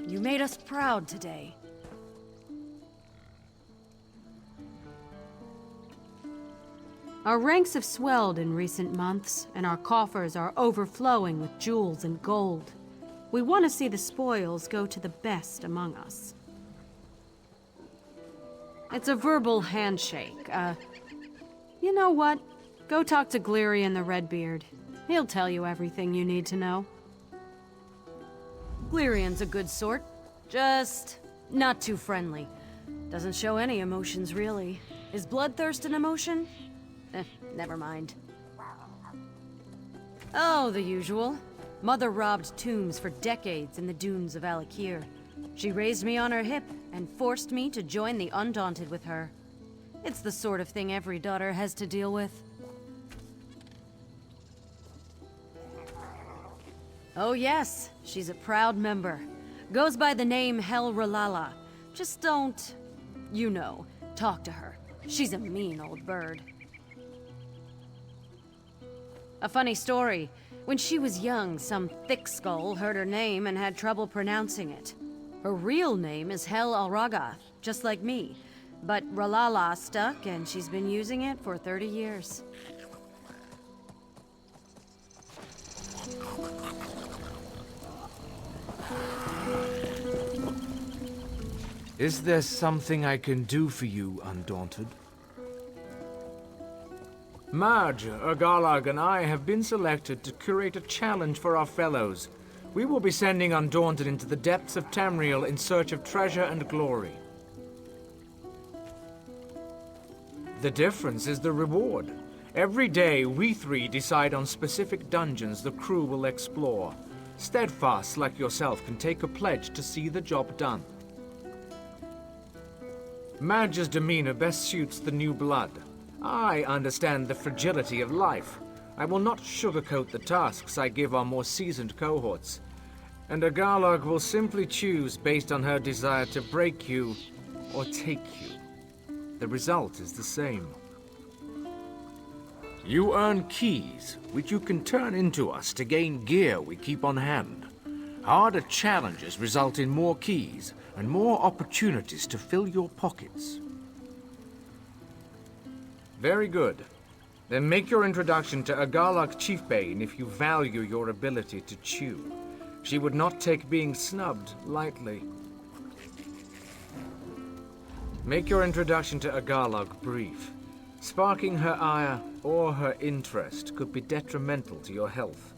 You made us proud today. Our ranks have swelled in recent months, and our coffers are overflowing with jewels and gold. We want to see the spoils go to the best among us. It's a verbal handshake. You know what? Go talk to Glirian the Redbeard. He'll tell you everything you need to know. Glirian's a good sort. Just not too friendly. Doesn't show any emotions, really. Is bloodthirst an emotion? Never mind. Oh, the usual. Mother robbed tombs for decades in the dunes of Alakir. She raised me on her hip and forced me to join the Undaunted with her. It's the sort of thing every daughter has to deal with. Oh yes, she's a proud member. Goes by the name Hel Ralala. Just don't, you know, talk to her. She's a mean old bird. A funny story. When she was young, some thick skull heard her name and had trouble pronouncing it. Her real name is Hel Alragath, just like me. But Ralala stuck, and she's been using it for 30 years. Is there something I can do for you, Undaunted? Marge, Urgalag, and I have been selected to curate a challenge for our fellows. We will be sending Undaunted into the depths of Tamriel in search of treasure and glory. The difference is the reward. Every day, we three decide on specific dungeons the crew will explore. Steadfast like yourself can take a pledge to see the job done. Madge's demeanor best suits the new blood. I understand the fragility of life. I will not sugarcoat the tasks I give our more seasoned cohorts. And Urgalag will simply choose based on her desire to break you or take you. The result is the same. You earn keys, which you can turn into us to gain gear we keep on hand. Harder challenges result in more keys and more opportunities to fill your pockets. Very good. Then make your introduction to Urgalag Chiefbane if you value your ability to chew. She would not take being snubbed lightly. Make your introduction to Urgalag brief. Sparking her ire or her interest could be detrimental to your health.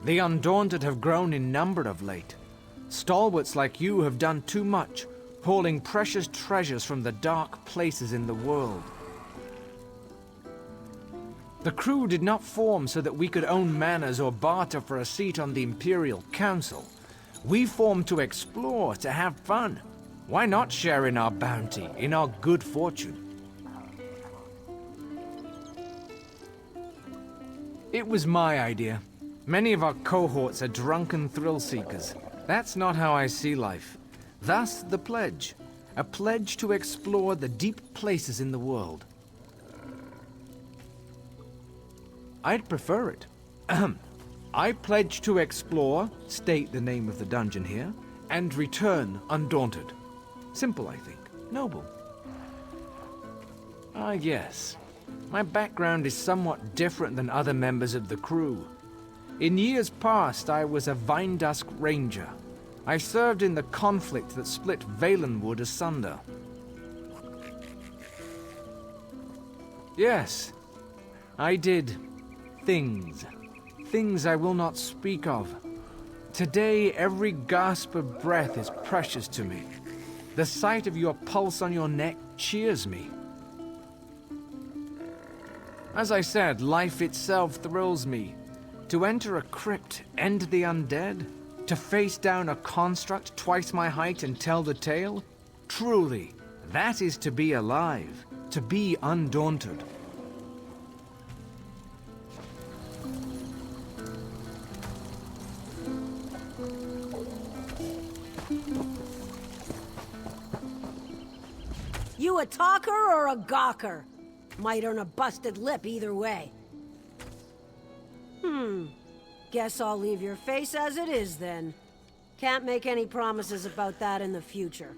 The Undaunted have grown in number of late. Stalwarts like you have done too much, hauling precious treasures from the dark places in the world. The crew did not form so that we could own manors or barter for a seat on the Imperial Council. We formed to explore, to have fun. Why not share in our bounty, in our good fortune? It was my idea. Many of our cohorts are drunken thrill-seekers. That's not how I see life. Thus, the pledge. A pledge to explore the deep places in the world. I'd prefer it. I pledge to explore, state the name of the dungeon here, and return undaunted. Simple, I think. Noble. Ah, yes. My background is somewhat different than other members of the crew. In years past, I was a Vindusk Ranger. I served in the conflict that split Valenwood asunder. Yes, I did things. Things I will not speak of. Today, every gasp of breath is precious to me. The sight of your pulse on your neck cheers me. As I said, life itself thrills me. To enter a crypt, end the undead? To face down a construct twice my height and tell the tale? Truly, that is to be alive, to be undaunted. You a talker or a gawker? Might earn a busted lip either way. Guess I'll leave your face as it is then. Can't make any promises about that in the future.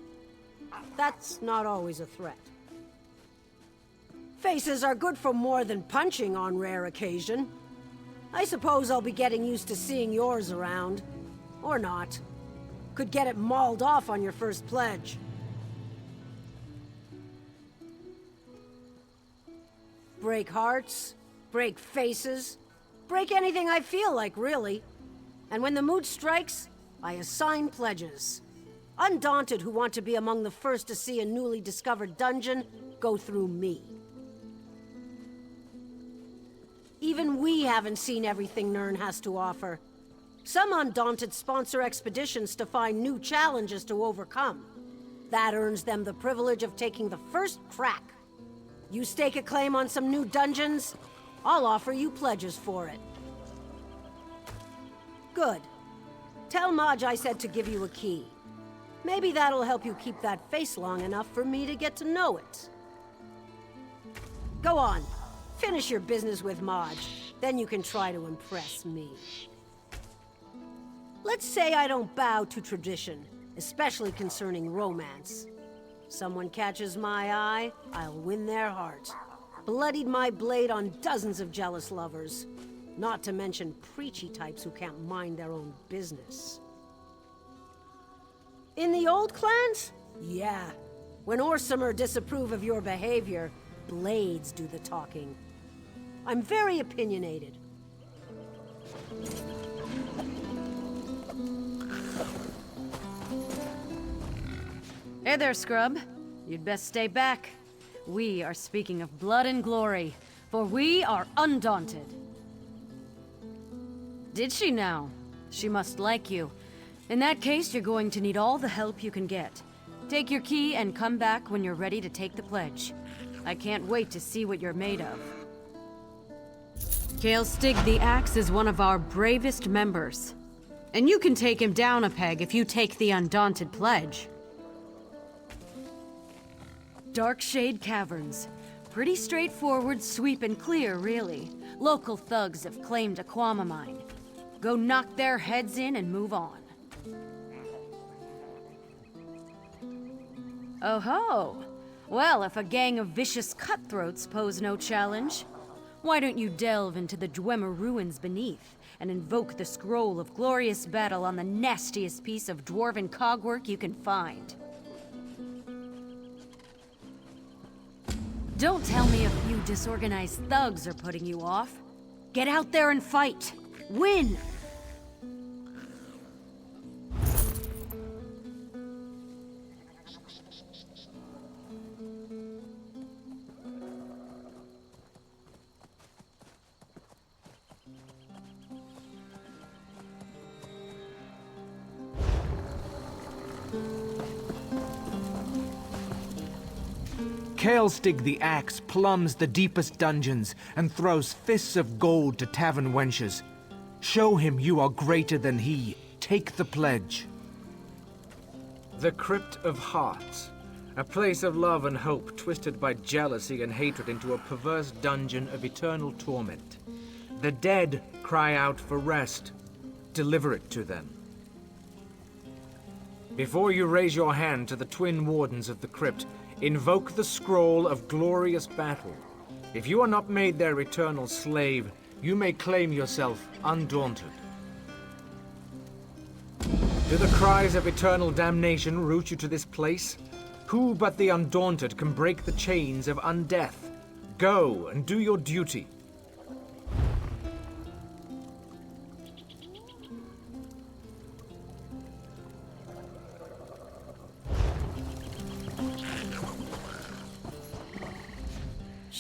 That's not always a threat. Faces are good for more than punching on rare occasion. I suppose I'll be getting used to seeing yours around. Or not. Could get it mauled off on your first pledge. Break hearts, break faces, break anything I feel like, really. And when the mood strikes, I assign pledges. Undaunted who want to be among the first to see a newly discovered dungeon go through me. Even we haven't seen everything Nirn has to offer. Some Undaunted sponsor expeditions to find new challenges to overcome. That earns them the privilege of taking the first crack. You stake a claim on some new dungeons, I'll offer you pledges for it. Good. Tell Maj I said to give you a key. Maybe that'll help you keep that face long enough for me to get to know it. Go on. Finish your business with Maj. Then you can try to impress me. Let's say I don't bow to tradition, especially concerning romance. Someone catches my eye, I'll win their heart. Bloodied my blade on dozens of jealous lovers. Not to mention preachy types who can't mind their own business. In the old clans? Yeah. When Orsimer disapprove of your behavior, blades do the talking. I'm very opinionated. Hey there, scrub. You'd best stay back. We are speaking of blood and glory, for we are undaunted. Did she now? She must like you. In that case, you're going to need all the help you can get. Take your key and come back when you're ready to take the pledge. I can't wait to see what you're made of. Kaelstig the Axe is one of our bravest members. And you can take him down a peg if you take the Undaunted pledge. Darkshade Caverns. Pretty straightforward, sweep and clear, really. Local thugs have claimed a qualm of mine. Go knock their heads in and move on. Oh ho! Well, if a gang of vicious cutthroats pose no challenge, why don't you delve into the Dwemer ruins beneath and invoke the scroll of glorious battle on the nastiest piece of dwarven cogwork you can find? Don't tell me a few disorganized thugs are putting you off. Get out there and fight. Win! Kaelstig the Axe plumbs the deepest dungeons and throws fists of gold to tavern wenches. Show him you are greater than he. Take the pledge. The Crypt of Hearts. A place of love and hope twisted by jealousy and hatred into a perverse dungeon of eternal torment. The dead cry out for rest. Deliver it to them. Before you raise your hand to the twin wardens of the crypt, invoke the scroll of glorious battle. If you are not made their eternal slave, you may claim yourself undaunted. Do the cries of eternal damnation root you to this place? Who but the undaunted can break the chains of undeath? Go and do your duty.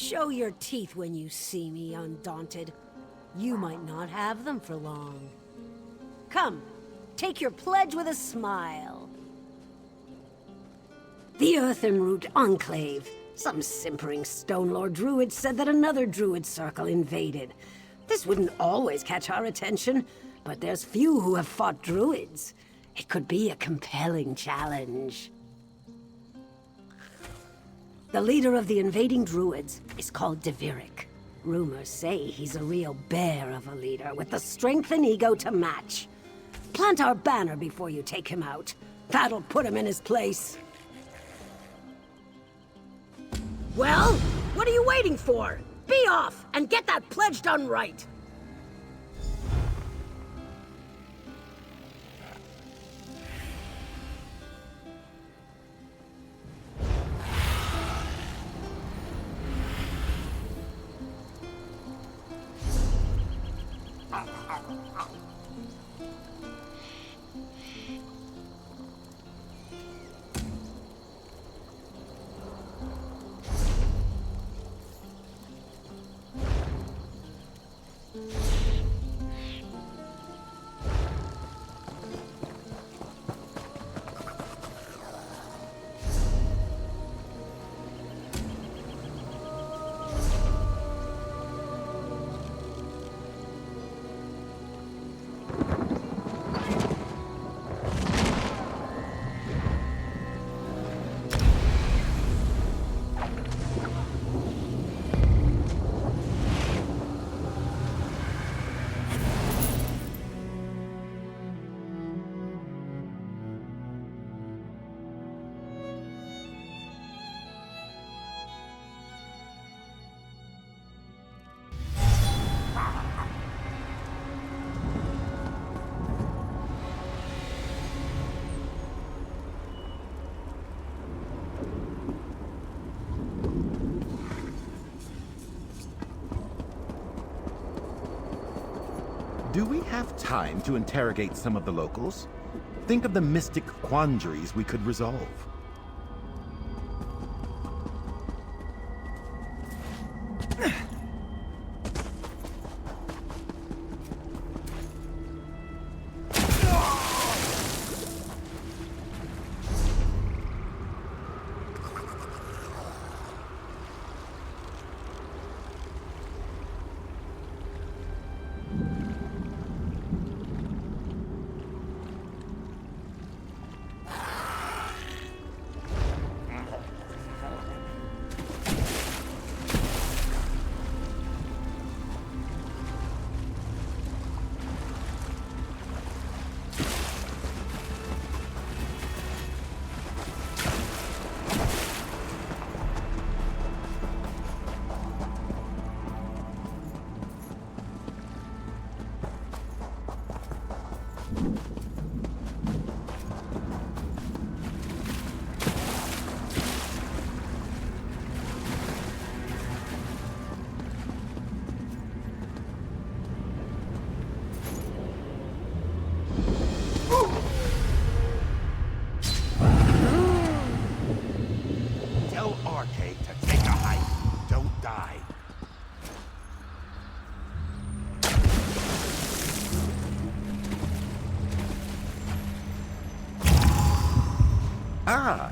Show your teeth when you see me, Undaunted. You might not have them for long. Come, take your pledge with a smile. The Earthenroot Enclave. Some simpering Stone Lord druid said that another druid circle invaded. This wouldn't always catch our attention, but there's few who have fought druids. It could be a compelling challenge. The leader of the invading druids is called Deviric. Rumors say he's a real bear of a leader with the strength and ego to match. Plant our banner before you take him out. That'll put him in his place. Well, what are you waiting for? Be off and get that pledge done right. Do we have time to interrogate some of the locals? Think of the mystic quandaries we could resolve. Ah!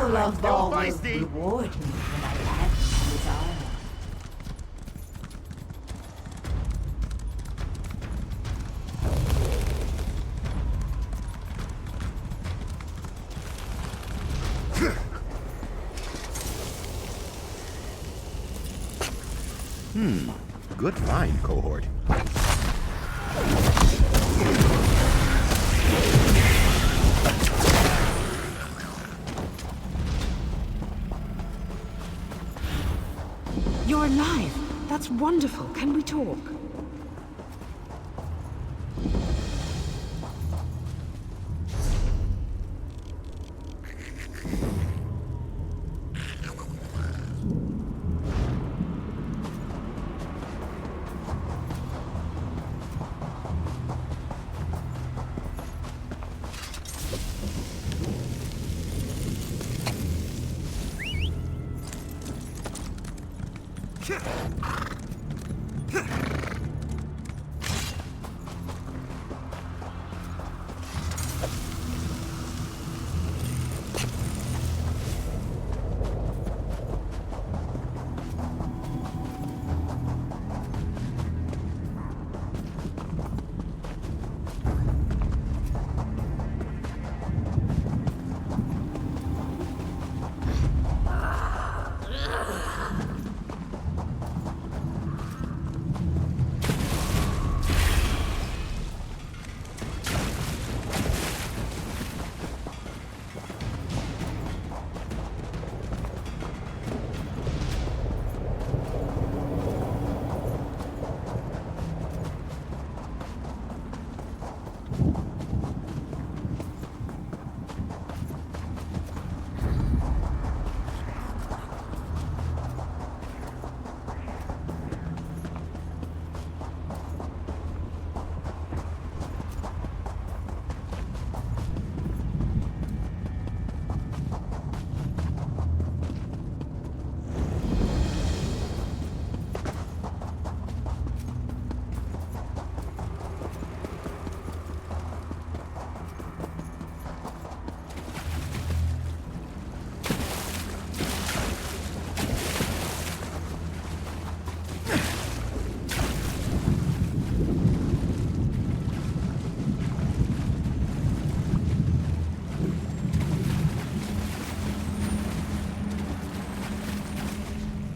Molag Bal will reward me when I land on his island. Good find, cohort. You're alive. That's wonderful. Can we talk?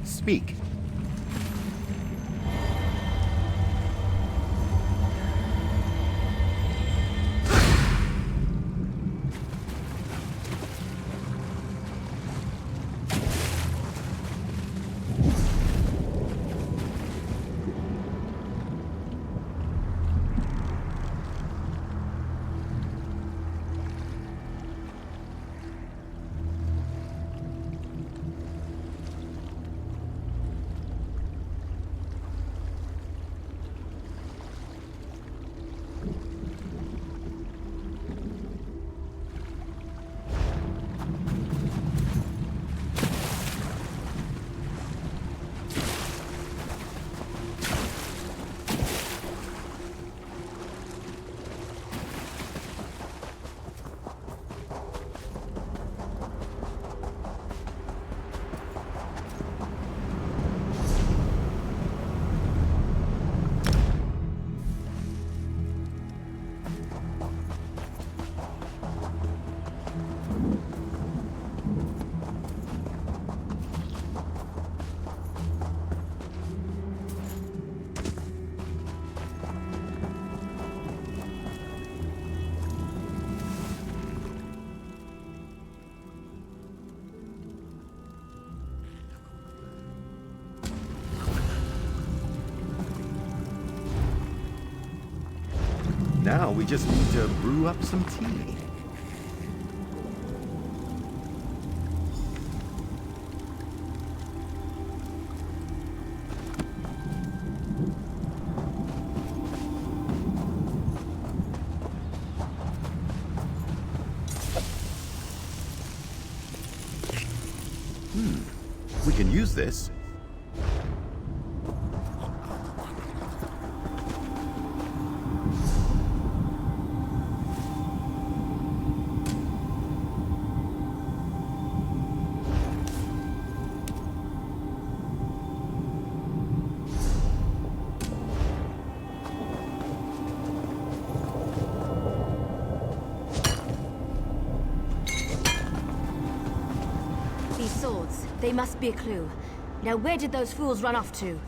Speak. Now we just need to brew up some tea. We can use this. They must be a clue. Now where did those fools run off to?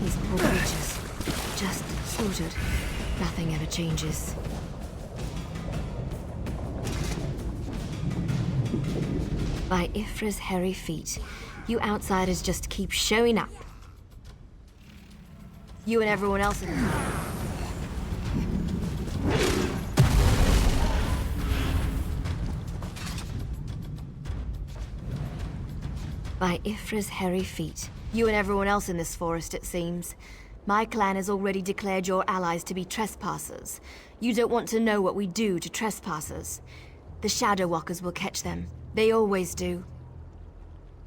These poor creatures. Just slaughtered. Nothing ever changes. By Ifra's hairy feet, you outsiders just keep showing up. You and everyone else in the... By Ifra's hairy feet. You and everyone else in this forest, it seems. My clan has already declared your allies to be trespassers. You don't want to know what we do to trespassers. The Shadow Walkers will catch them. They always do.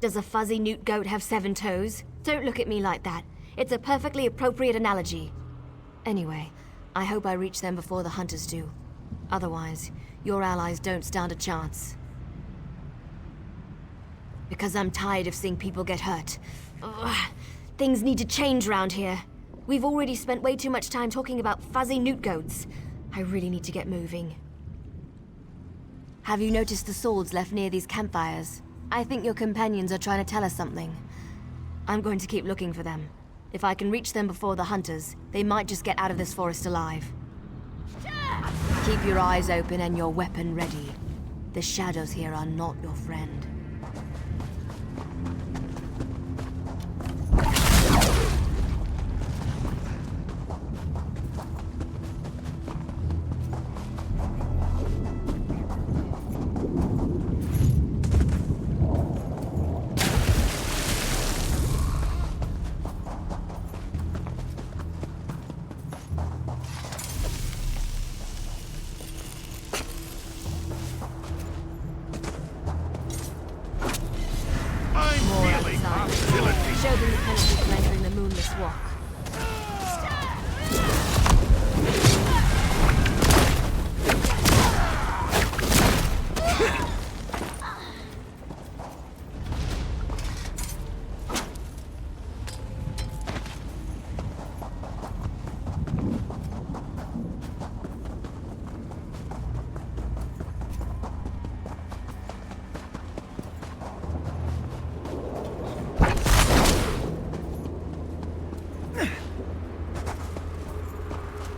Does a fuzzy newt goat have 7 toes? Don't look at me like that. It's a perfectly appropriate analogy. Anyway, I hope I reach them before the hunters do. Otherwise, your allies don't stand a chance. Because I'm tired of seeing people get hurt. Ugh. Things need to change around here. We've already spent way too much time talking about fuzzy newt goats. I really need to get moving. Have you noticed the swords left near these campfires? I think your companions are trying to tell us something. I'm going to keep looking for them. If I can reach them before the hunters, they might just get out of this forest alive. Keep your eyes open and your weapon ready. The shadows here are not your friend. Show them the penalty for entering the Moonless Walk.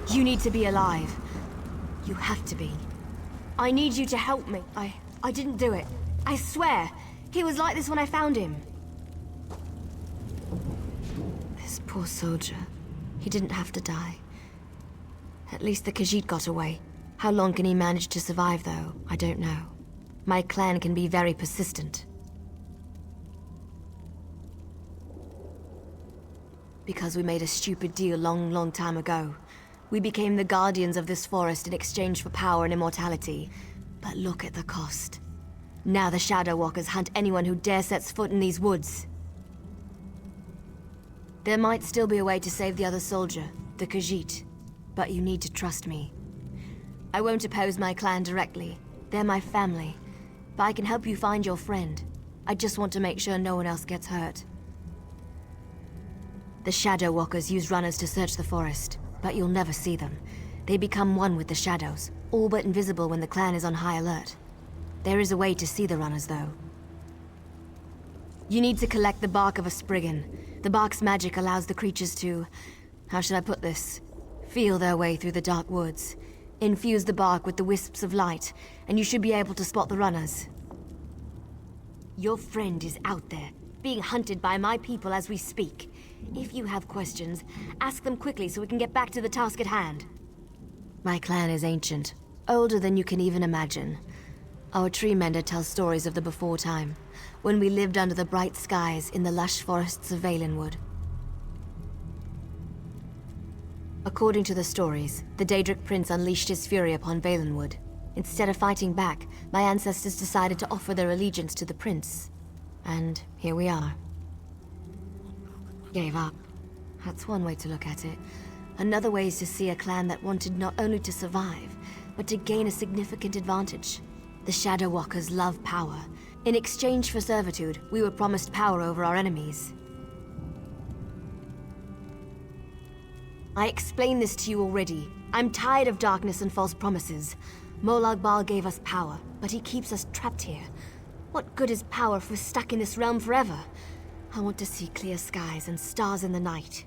You need to be alive. You have to be. I need you to help me. I didn't do it. I swear. He was like this when I found him. This poor soldier. He didn't have to die. At least the Khajiit got away. How long can he manage to survive, though? I don't know. My clan can be very persistent. Because we made a stupid deal long time ago. We became the guardians of this forest in exchange for power and immortality. But look at the cost. Now the Shadow Walkers hunt anyone who dare sets foot in these woods. There might still be a way to save the other soldier, the Khajiit. But you need to trust me. I won't oppose my clan directly. They're my family. But I can help you find your friend. I just want to make sure no one else gets hurt. The Shadow Walkers use runners to search the forest. But you'll never see them. They become one with the shadows, all but invisible when the clan is on high alert. There is a way to see the runners, though. You need to collect the bark of a Spriggan. The bark's magic allows the creatures to... how should I put this? Feel their way through the dark woods. Infuse the bark with the wisps of light, and you should be able to spot the runners. Your friend is out there, being hunted by my people as we speak. If you have questions, ask them quickly so we can get back to the task at hand. My clan is ancient, older than you can even imagine. Our tree mender tells stories of the before time, when we lived under the bright skies in the lush forests of Valenwood. According to the stories, the Daedric Prince unleashed his fury upon Valenwood. Instead of fighting back, my ancestors decided to offer their allegiance to the prince. And here we are. Gave up. That's one way to look at it. Another way is to see a clan that wanted not only to survive, but to gain a significant advantage. The Shadow Walkers love power. In exchange for servitude, we were promised power over our enemies. I explained this to you already. I'm tired of darkness and false promises. Molag Bal gave us power, but he keeps us trapped here. What good is power if we're stuck in this realm forever? I want to see clear skies and stars in the night.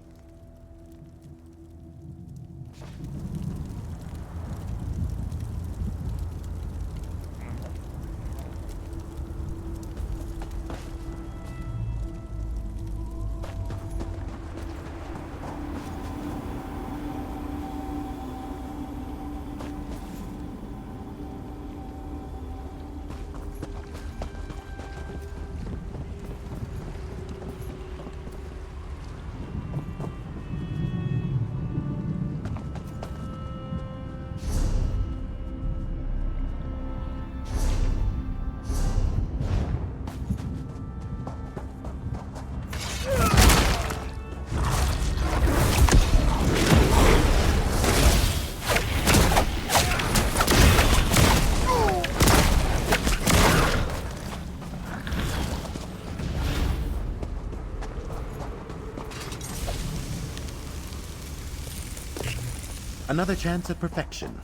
Another chance at perfection.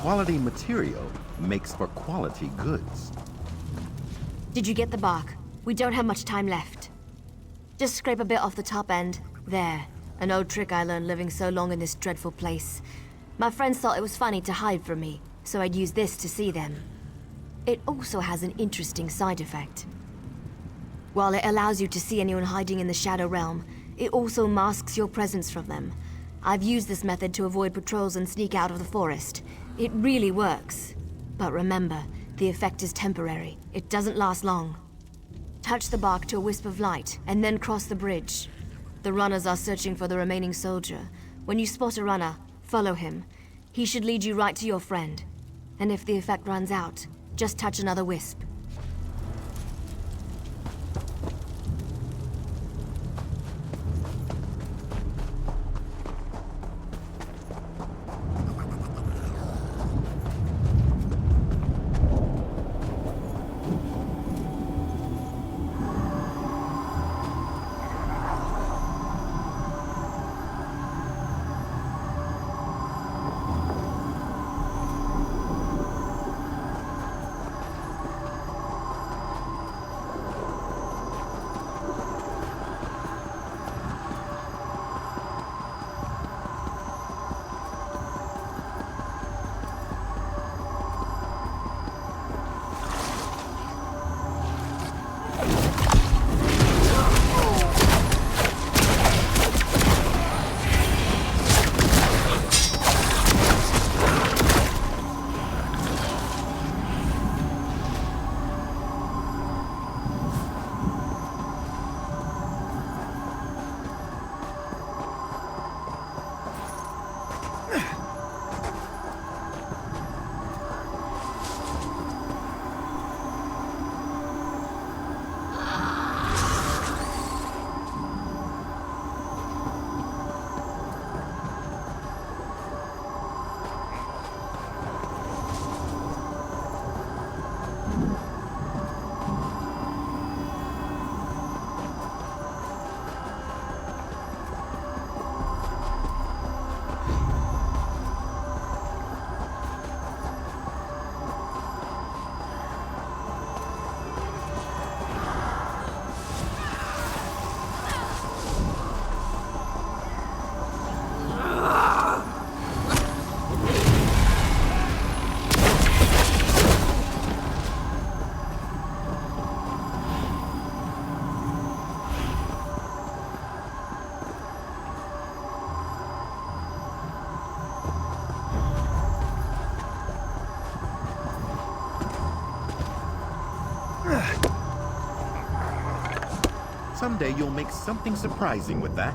Quality material makes for quality goods. Did you get the bark? We don't have much time left. Just scrape a bit off the top end. There. An old trick I learned living so long in this dreadful place. My friends thought it was funny to hide from me, so I'd use this to see them. It also has an interesting side effect. While it allows you to see anyone hiding in the Shadow Realm, it also masks your presence from them. I've used this method to avoid patrols and sneak out of the forest. It really works. But remember, the effect is temporary. It doesn't last long. Touch the bark to a wisp of light, and then cross the bridge. The runners are searching for the remaining soldier. When you spot a runner, follow him. He should lead you right to your friend. And if the effect runs out, just touch another wisp. someday you'll make something surprising with that.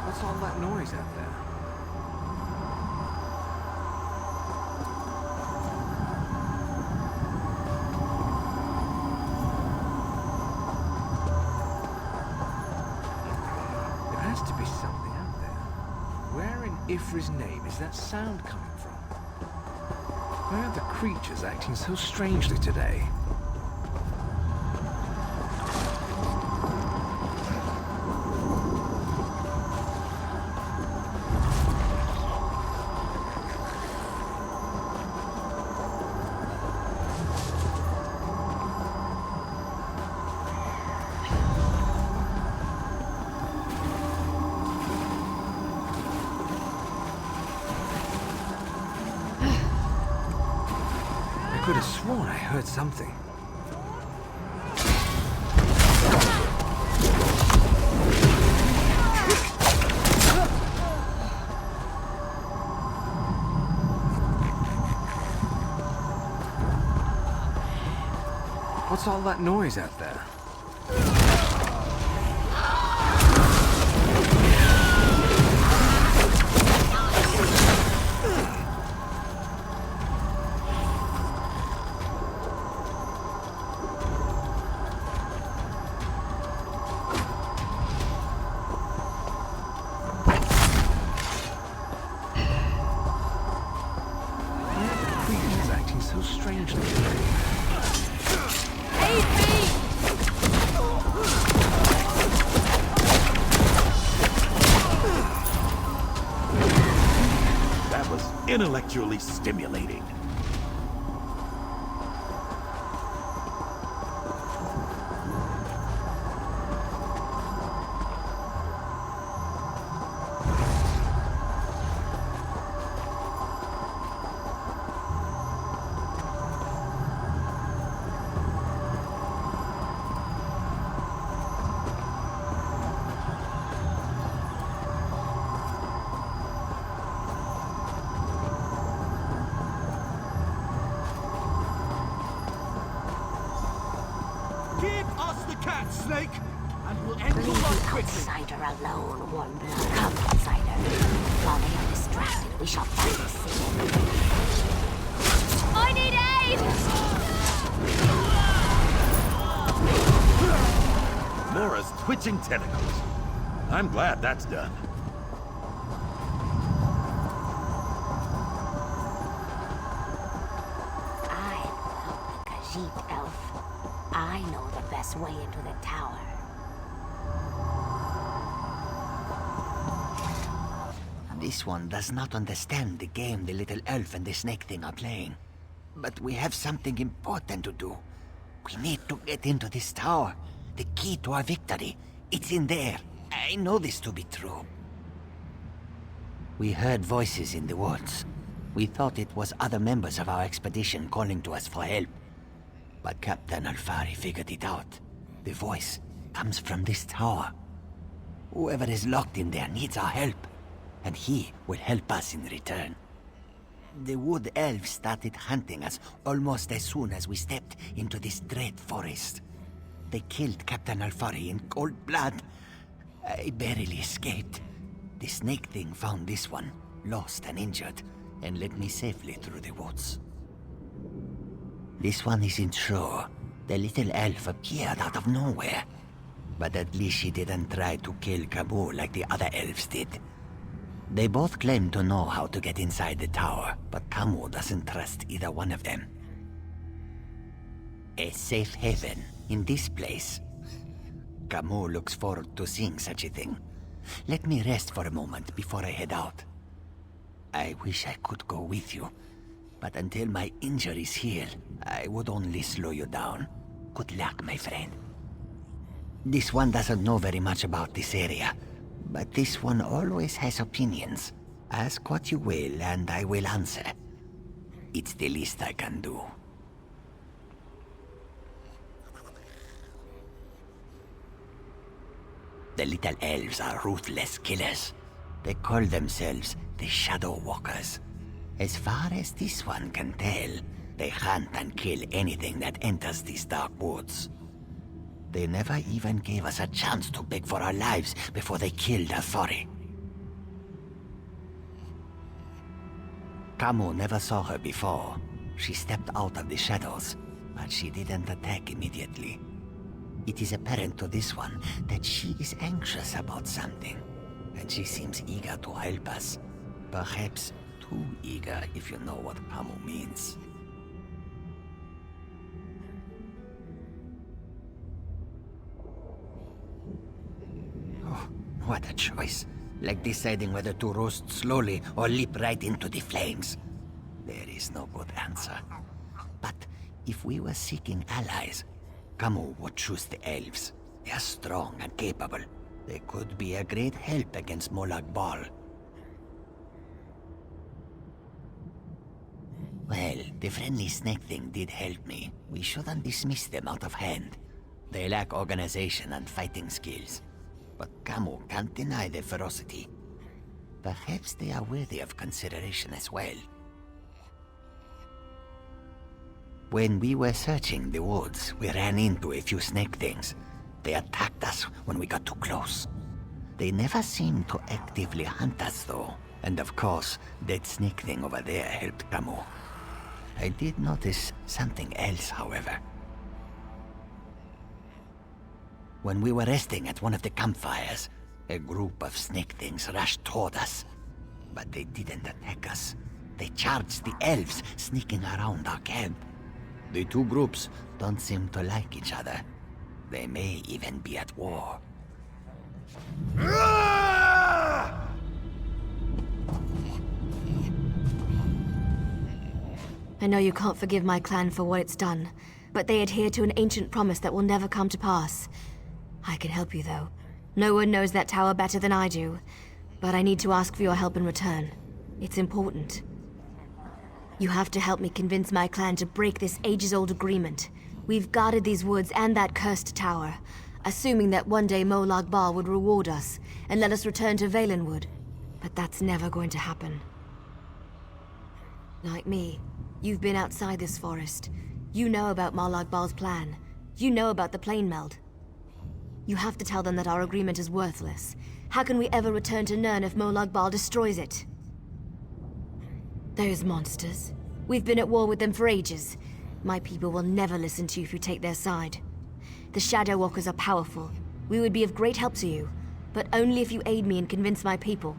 What's all that noise out there? There has to be something out there. Where in Ifri's name is that sound coming from? Why are the creatures acting so strangely today? I could have sworn I heard something. What's all that noise out there? Intellectually stimulating. Snake, and we'll end your life quickly. Outsider alone, one blood. Come, outsider. While they are distracted, we shall find a city. I need aid! Mora's twitching tentacles. I'm glad that's done. I'm the Khajiit elf. I know the best way into the tower. This one does not understand the game the little elf and the snake thing are playing. But we have something important to do. We need to get into this tower. The key to our victory. It's in there. I know this to be true. We heard voices in the woods. We thought it was other members of our expedition calling to us for help. But Captain Alfari figured it out. The voice comes from this tower. Whoever is locked in there needs our help, and he will help us in return. The wood elves started hunting us almost as soon as we stepped into this dread forest. They killed Captain Alfari in cold blood. I barely escaped. The snake thing found this one, lost and injured, and led me safely through the woods. This one isn't sure. The little elf appeared out of nowhere. But at least she didn't try to kill Camus like the other elves did. They both claim to know how to get inside the tower, but Camus doesn't trust either one of them. A safe haven in this place. Camus looks forward to seeing such a thing. Let me rest for a moment before I head out. I wish I could go with you, but until my injuries heal, I would only slow you down. Good luck, my friend. This one doesn't know very much about this area, but this one always has opinions. Ask what you will, and I will answer. It's the least I can do. The little elves are ruthless killers. They call themselves the Shadow Walkers. As far as this one can tell, they hunt and kill anything that enters these dark woods. They never even gave us a chance to beg for our lives before they killed Alfari. Camus never saw her before. She stepped out of the shadows, but she didn't attack immediately. It is apparent to this one that she is anxious about something, and she seems eager to help us. Perhaps too eager, if you know what Camus means. Oh, what a choice. Like deciding whether to roast slowly or leap right into the flames. There is no good answer. But if we were seeking allies, Camus would choose the elves. They are strong and capable. They could be a great help against Molag Bal. Well, the friendly snake thing did help me. We shouldn't dismiss them out of hand. They lack organization and fighting skills. But Camus can't deny their ferocity. Perhaps they are worthy of consideration as well. When we were searching the woods, we ran into a few snake things. They attacked us when we got too close. They never seemed to actively hunt us, though. And of course, that snake thing over there helped Camus. I did notice something else, however. When we were resting at one of the campfires, a group of snake things rushed toward us. But they didn't attack us. They charged the elves sneaking around our camp. The two groups don't seem to like each other. They may even be at war. I know you can't forgive my clan for what it's done, but they adhere to an ancient promise that will never come to pass. I can help you, though. No one knows that tower better than I do, but I need to ask for your help in return. It's important. You have to help me convince my clan to break this ages-old agreement. We've guarded these woods and that cursed tower, assuming that one day Molag Bal would reward us and let us return to Valenwood. But that's never going to happen. Like me, you've been outside this forest. You know about Molag Bal's plan. You know about the Planemeld. You have to tell them that our agreement is worthless. How can we ever return to Nirn if Molag Bal destroys it? Those monsters. We've been at war with them for ages. My people will never listen to you if you take their side. The Shadow Walkers are powerful. We would be of great help to you, but only if you aid me and convince my people.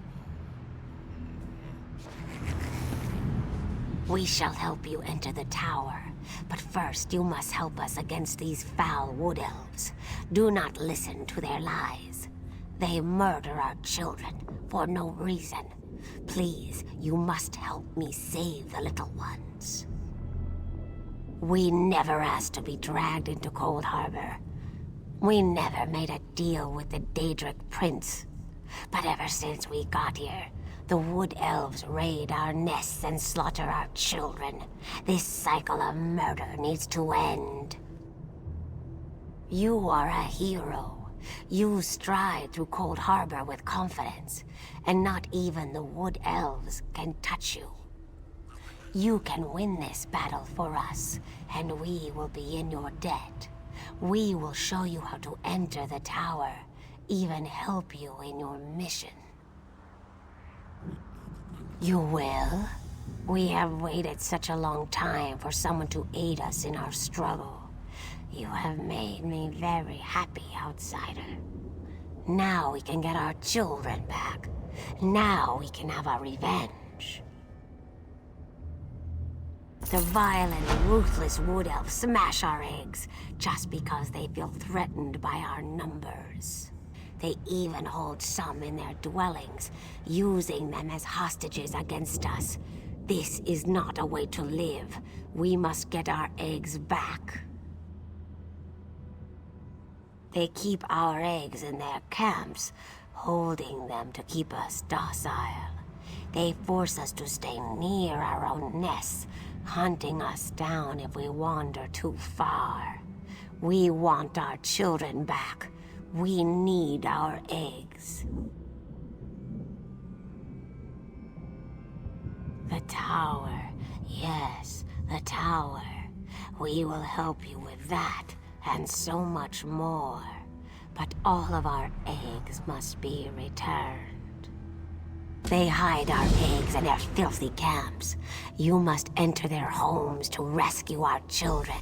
We shall help you enter the tower, but first you must help us against these foul wood elves. Do not listen to their lies. They murder our children for no reason. Please, you must help me save the little ones. We never asked to be dragged into Coldharbour. We never made a deal with the Daedric Prince. But ever since we got here, The wood elves raid our nests and slaughter our children. This cycle of murder needs to end. You are a hero. You stride through Coldharbour with confidence, and not even the wood elves can touch you. You can win this battle for us, and we will be in your debt. We will show you how to enter the tower, even help you in your mission. You will? We have waited such a long time for someone to aid us in our struggle. You have made me very happy, outsider. Now we can get our children back. Now we can have our revenge. The vile and ruthless wood elves smash our eggs just because they feel threatened by our numbers. They even hold some in their dwellings, using them as hostages against us. This is not a way to live. We must get our eggs back. They keep our eggs in their camps, holding them to keep us docile. They force us to stay near our own nests, hunting us down if we wander too far. We want our children back. We need our eggs. The tower. Yes, the tower. We will help you with that, and so much more. But all of our eggs must be returned. They hide our eggs in their filthy camps. You must enter their homes to rescue our children,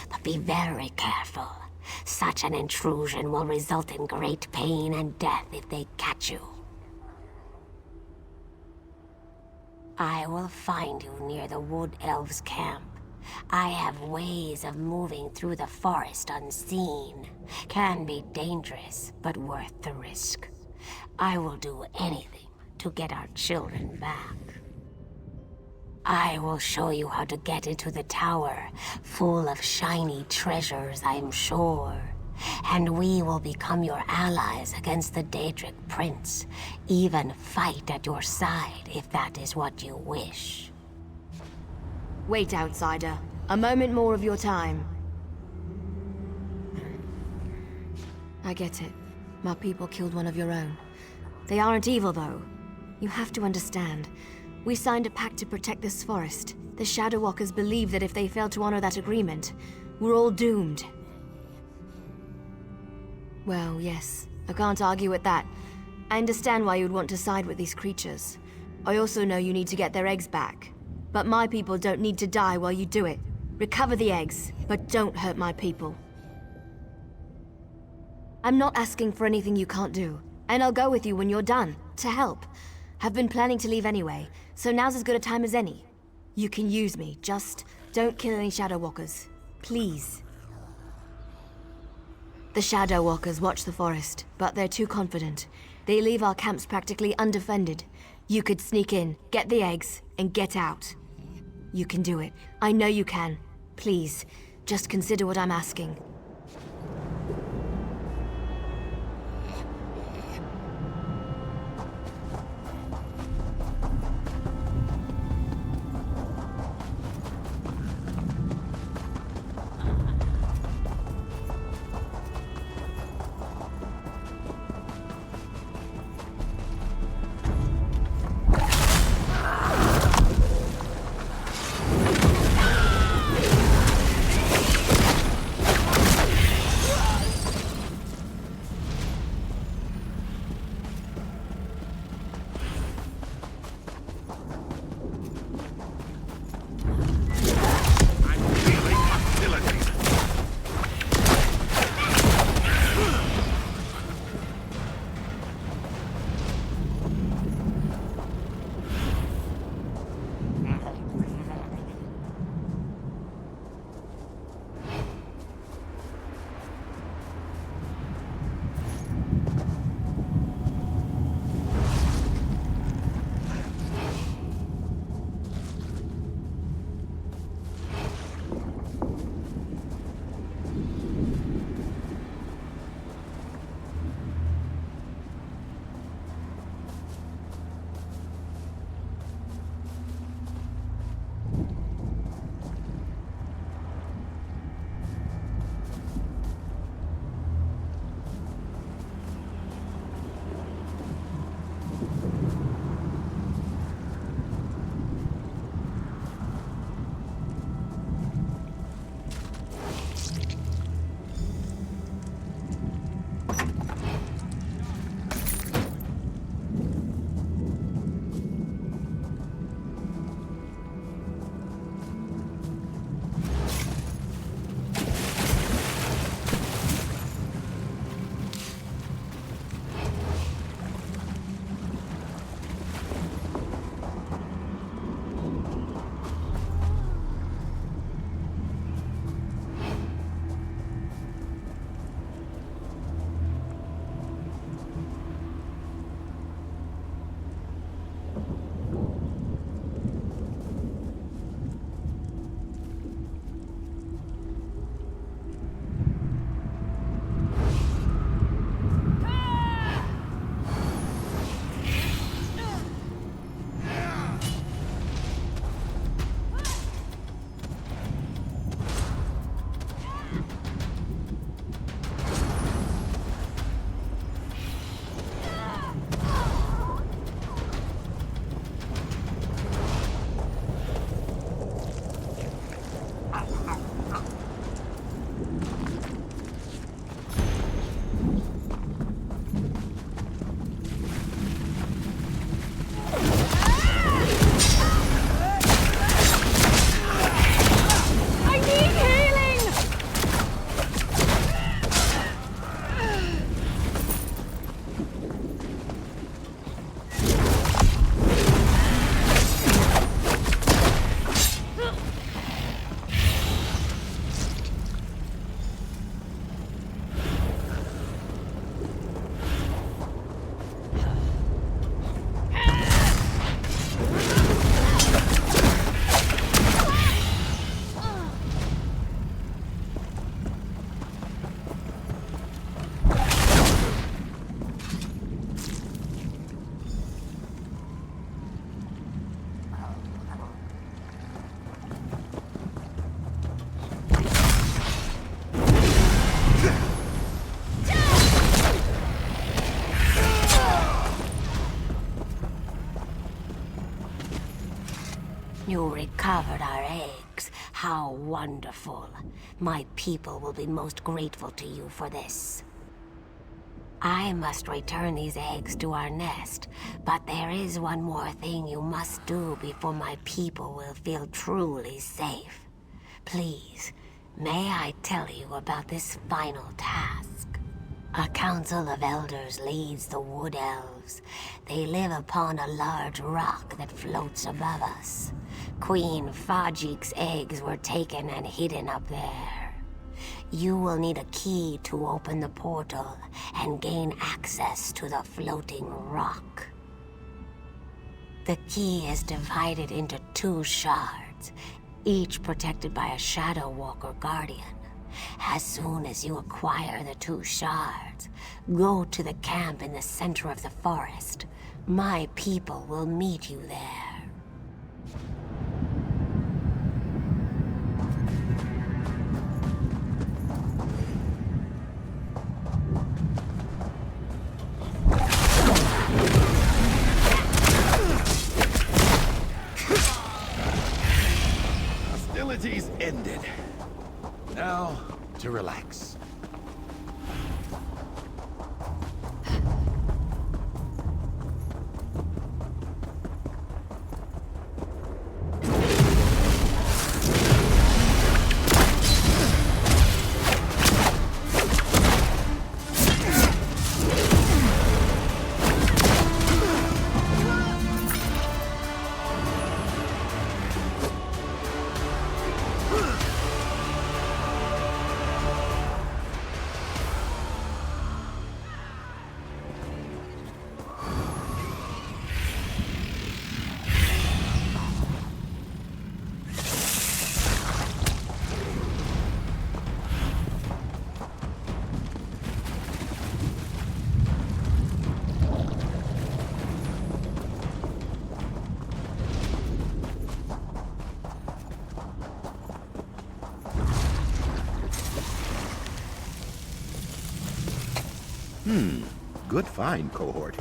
but be very careful. Such an intrusion will result in great pain and death if they catch you. I will find you near the Wood Elves' camp. I have ways of moving through the forest unseen. Can be dangerous, but worth the risk. I will do anything to get our children back. I will show you how to get into the tower, full of shiny treasures, I'm sure. And we will become your allies against the Daedric Prince. Even fight at your side if that is what you wish. Wait, outsider. A moment more of your time. I get it. My people killed one of your own. They aren't evil, though. You have to understand. We signed a pact to protect this forest. The Shadow Walkers believe that if they fail to honor that agreement, we're all doomed. Well, yes. I can't argue with that. I understand why you'd want to side with these creatures. I also know you need to get their eggs back. But my people don't need to die while you do it. Recover the eggs, but don't hurt my people. I'm not asking for anything you can't do, and I'll go with you when you're done, to help. I've been planning to leave anyway, so now's as good a time as any. You can use me, just don't kill any Shadow Walkers. Please. The Shadow Walkers watch the forest, but they're too confident. They leave our camps practically undefended. You could sneak in, get the eggs, and get out. You can do it. I know you can. Please, just consider what I'm asking. You recovered our eggs. How wonderful. My people will be most grateful to you for this. I must return these eggs to our nest, but there is one more thing you must do before my people will feel truly safe. Please, may I tell you about this final task? A council of elders leads the Wood Elves. They live upon a large rock that floats above us. Queen Fajik's eggs were taken and hidden up there. You will need a key to open the portal and gain access to the floating rock. The key is divided into 2 shards, each protected by a Shadow Walker Guardian. As soon as you acquire the 2 shards, go to the camp in the center of the forest. My people will meet you there. Hostilities ended. Now, to relax. Good find, cohort.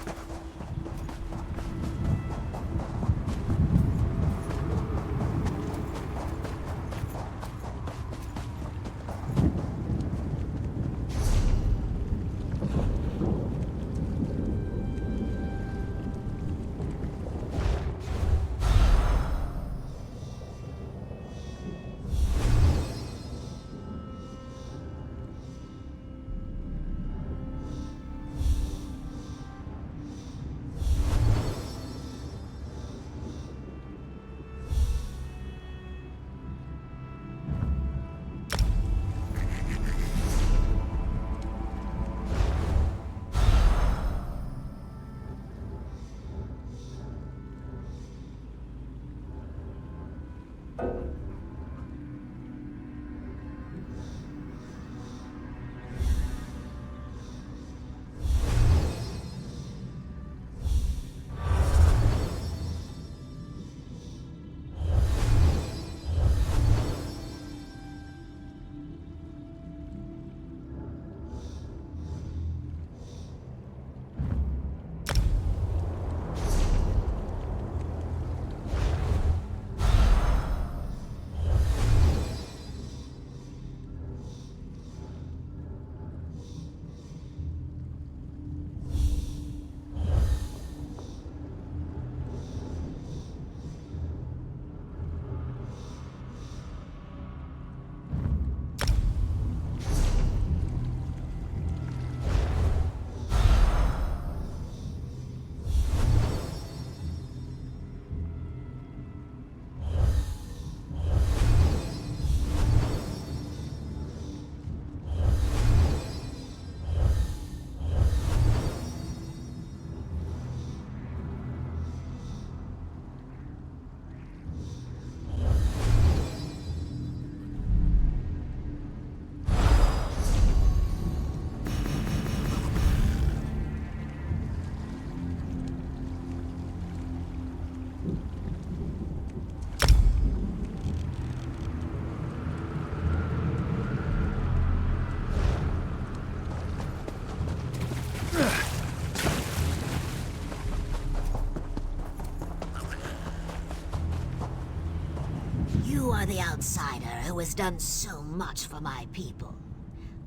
are the outsider who has done so much for my people.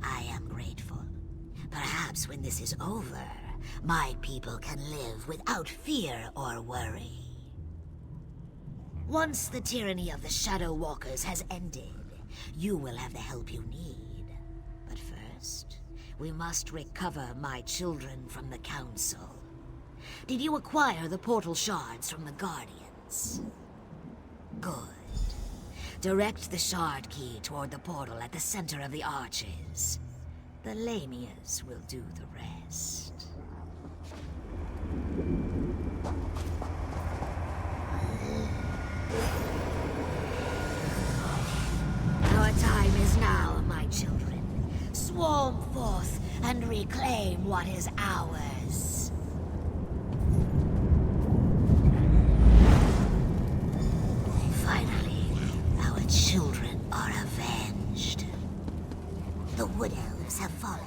I am grateful. Perhaps when this is over, my people can live without fear or worry. Once the tyranny of the Shadow Walkers has ended, you will have the help you need. But first, we must recover my children from the Council. Did you acquire the portal shards from the Guardians? Good. Direct the shard key toward the portal at the center of the arches. The Lamias will do the rest. Our time is now, my children. Swarm forth and reclaim what is ours. Finally, our children are avenged. The Wood Elves have fallen.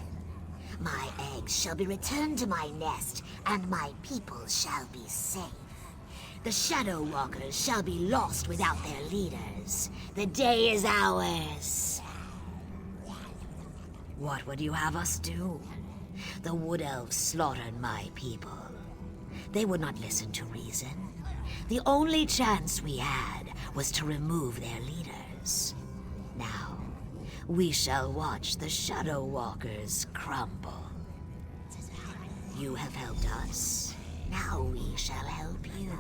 My eggs shall be returned to my nest, and my people shall be safe. The Shadow Walkers shall be lost without their leaders. The day is ours. What would you have us do? The Wood Elves slaughtered my people. They would not listen to reason. The only chance we had was to remove their leaders. Now, we shall watch the Shadow Walkers crumble. You have helped us. Now we shall help you.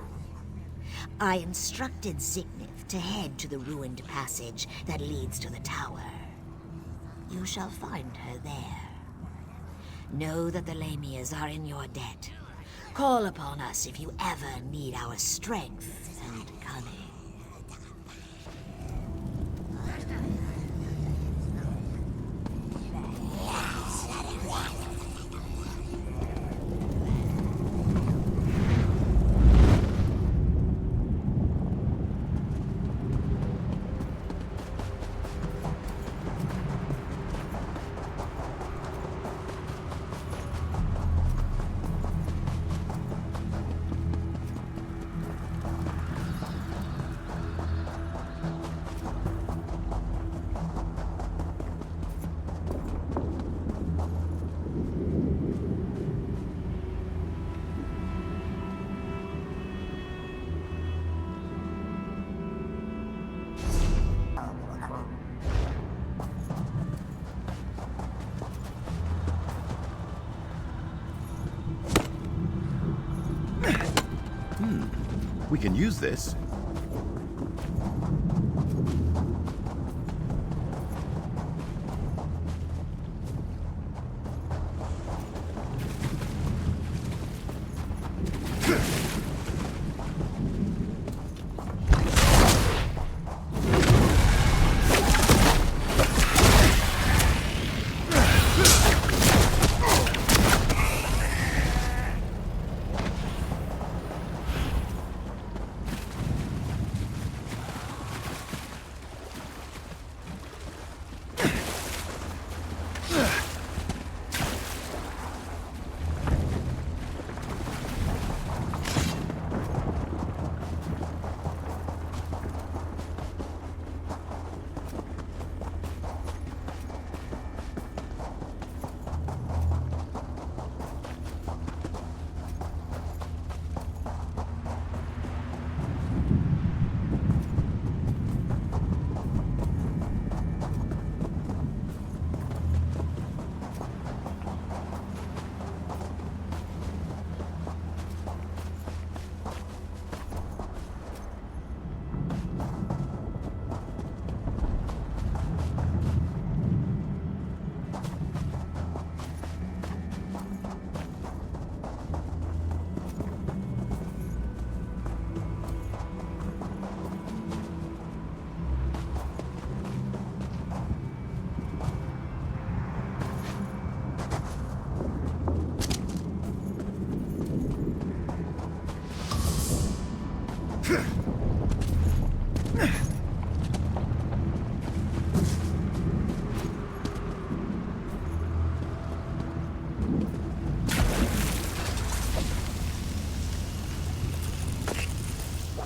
I instructed Zignith to head to the ruined passage that leads to the tower. You shall find her there. Know that the Lamias are in your debt. Call upon us if you ever need our strength and cunning. We can use this.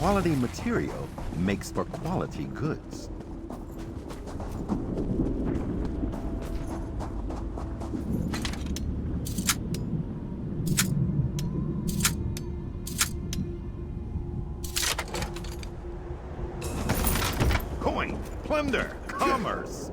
quality material makes for quality goods. Coin, plunder, commerce.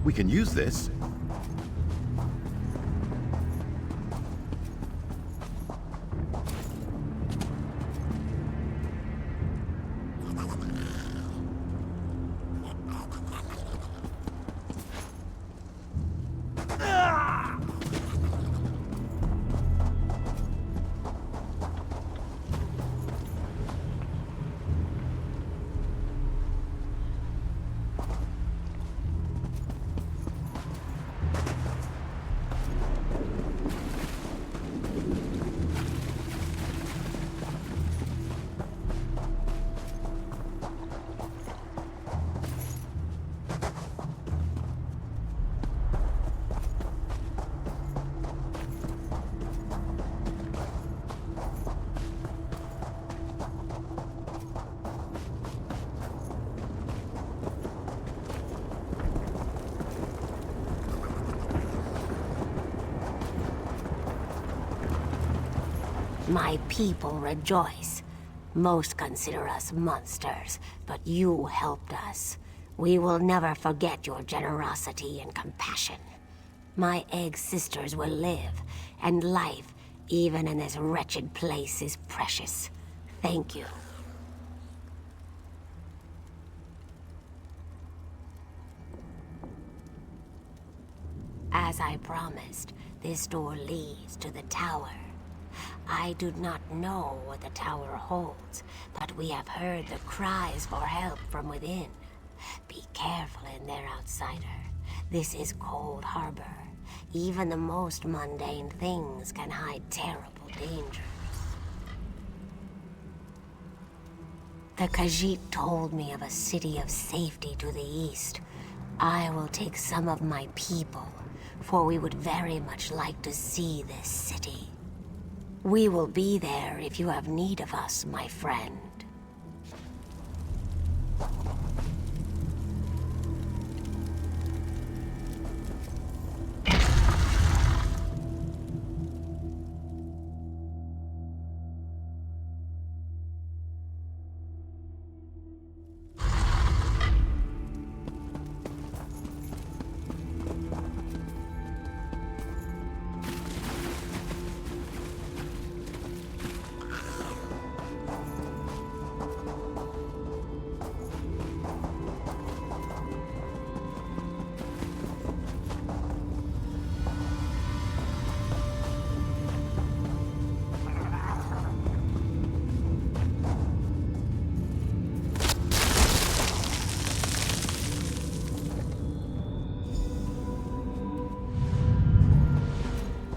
We can use this. My people rejoice. Most consider us monsters, but you helped us. We will never forget your generosity and compassion. My egg sisters will live, and life, even in this wretched place, is precious. Thank you. As I promised, this door leads to the tower. I do not know what the tower holds, but we have heard the cries for help from within. Be careful in there, outsider. This is Coldharbour. Even the most mundane things can hide terrible dangers. The Khajiit told me of a city of safety to the east. I will take some of my people, for we would very much like to see this city. We will be there if you have need of us, my friend.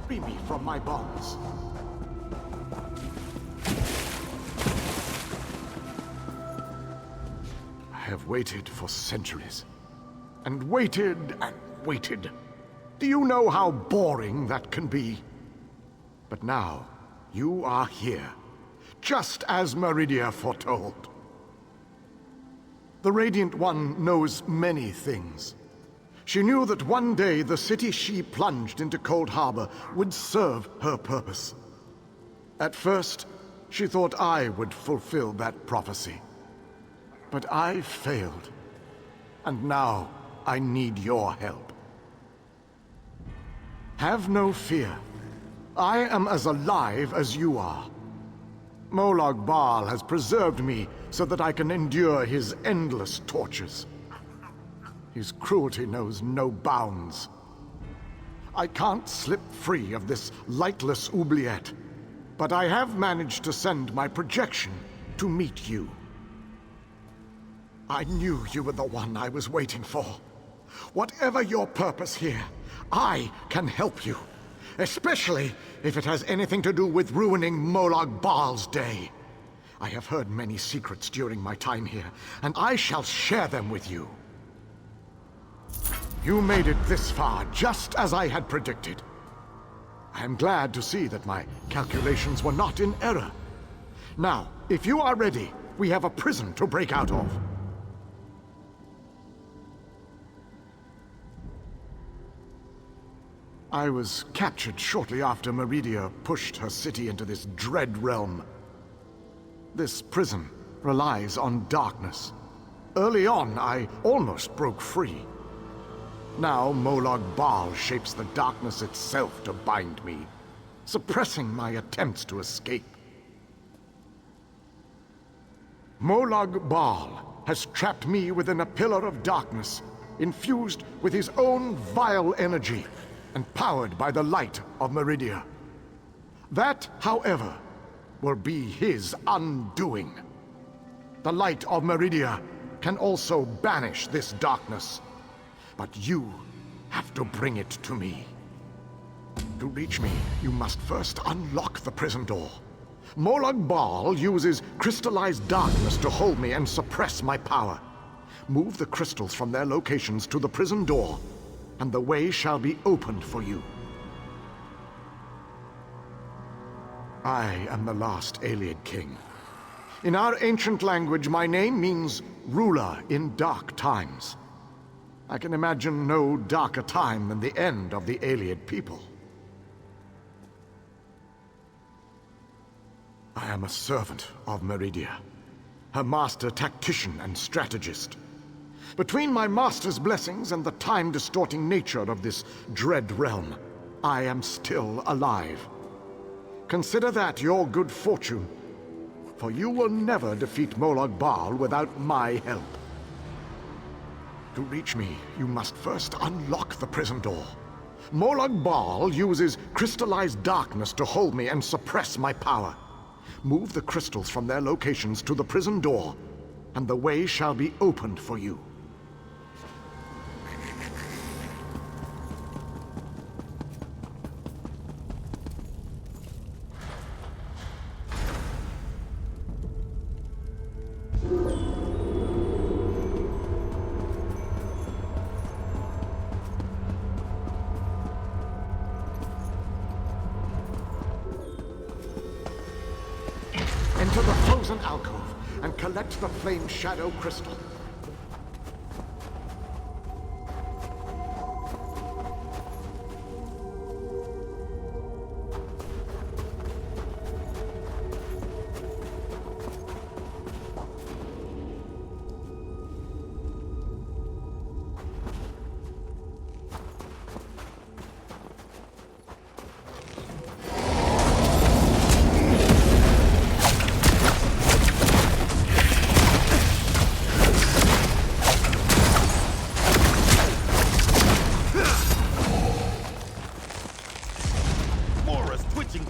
Free me from my bonds. I have waited for centuries. And waited and waited. Do you know how boring that can be? But now, you are here. Just as Meridia foretold. The Radiant One knows many things. She knew that one day the city she plunged into Coldharbour would serve her purpose. At first, she thought I would fulfill that prophecy. But I failed. And now, I need your help. Have no fear. I am as alive as you are. Molag Bal has preserved me so that I can endure his endless tortures. His cruelty knows no bounds. I can't slip free of this lightless oubliette, but I have managed to send my projection to meet you. I knew you were the one I was waiting for. Whatever your purpose here, I can help you. Especially if it has anything to do with ruining Molag Bal's day. I have heard many secrets during my time here, and I shall share them with you. You made it this far, just as I had predicted. I am glad to see that my calculations were not in error. Now, if you are ready, we have a prison to break out of. I was captured shortly after Meridia pushed her city into this dread realm. This prison relies on darkness. Early on, I almost broke free. Now Molag Bal shapes the darkness itself to bind me, suppressing my attempts to escape. Molag Bal has trapped me within a pillar of darkness, infused with his own vile energy, and powered by the light of Meridia. That, however, will be his undoing. The light of Meridia can also banish this darkness. But you have to bring it to me. To reach me, you must first unlock the prison door. Molag Bal uses crystallized darkness to hold me and suppress my power. Move the crystals from their locations to the prison door, and the way shall be opened for you. I am the last Ayleid king. In our ancient language, my name means ruler in dark times. I can imagine no darker time than the end of the Ayleid people. I am a servant of Meridia, her master tactician and strategist. Between my master's blessings and the time-distorting nature of this dread realm, I am still alive. Consider that your good fortune, for you will never defeat Molag Bal without my help. To reach me, you must first unlock the prison door. Molag Bal uses crystallized darkness to hold me and suppress my power. Move the crystals from their locations to the prison door, and the way shall be opened for you. Enter the frozen alcove and collect the flame shadow crystal.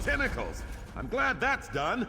Tentacles. I'm glad that's done.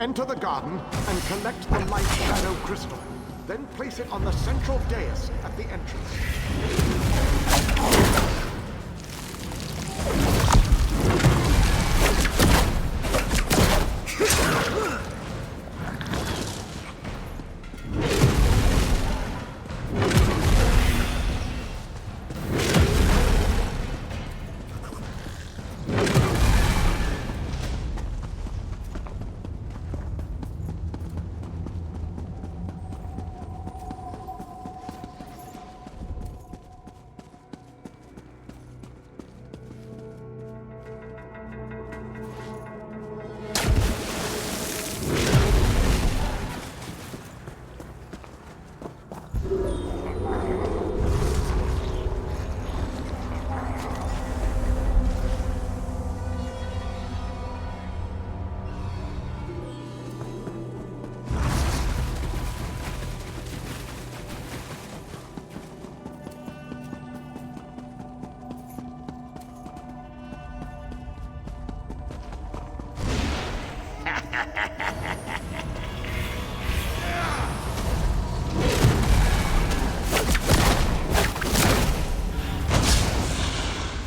Enter the garden and collect the light shadow crystal. Then place it on the central dais at the entrance.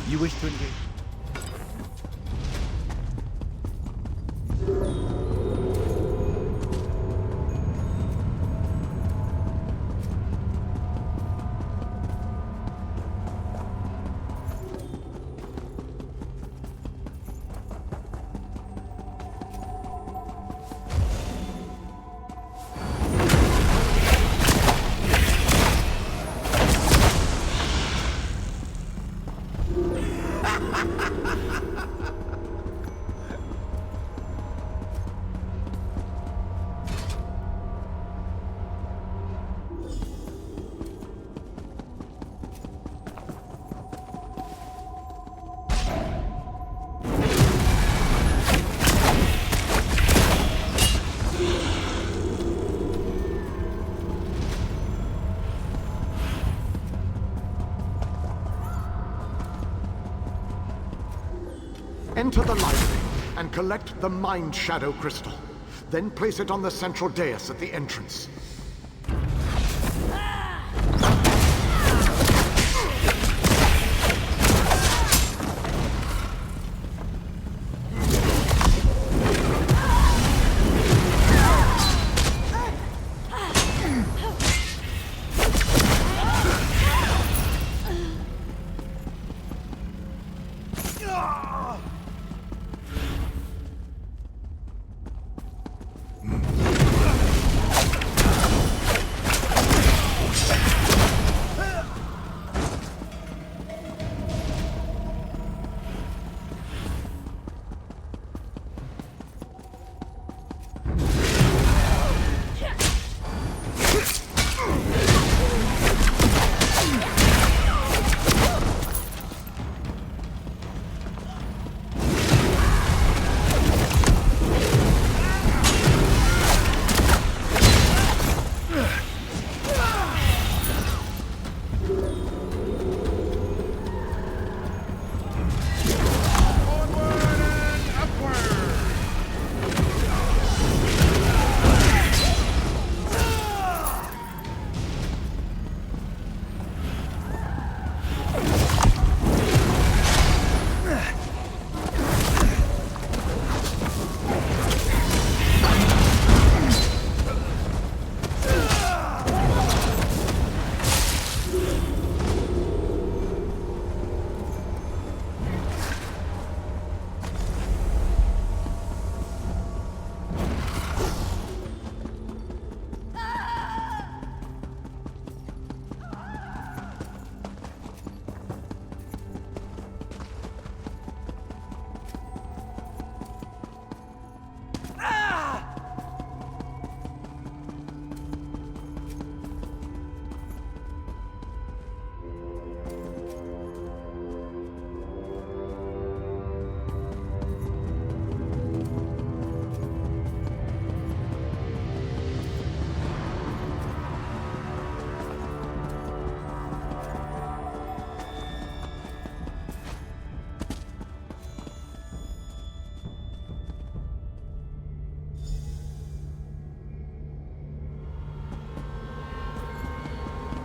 You wish to engage? Enter the library and collect the Mind Shadow Crystal. Then place it on the central dais at the entrance.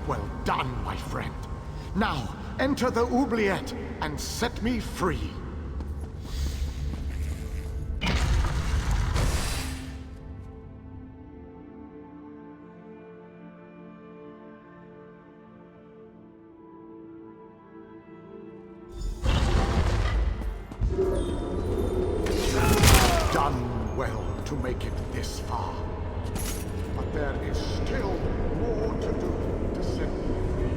Well done, my friend. Now, enter the oubliette and set me free. Done well to make it this far. But there is still more to do to set me free.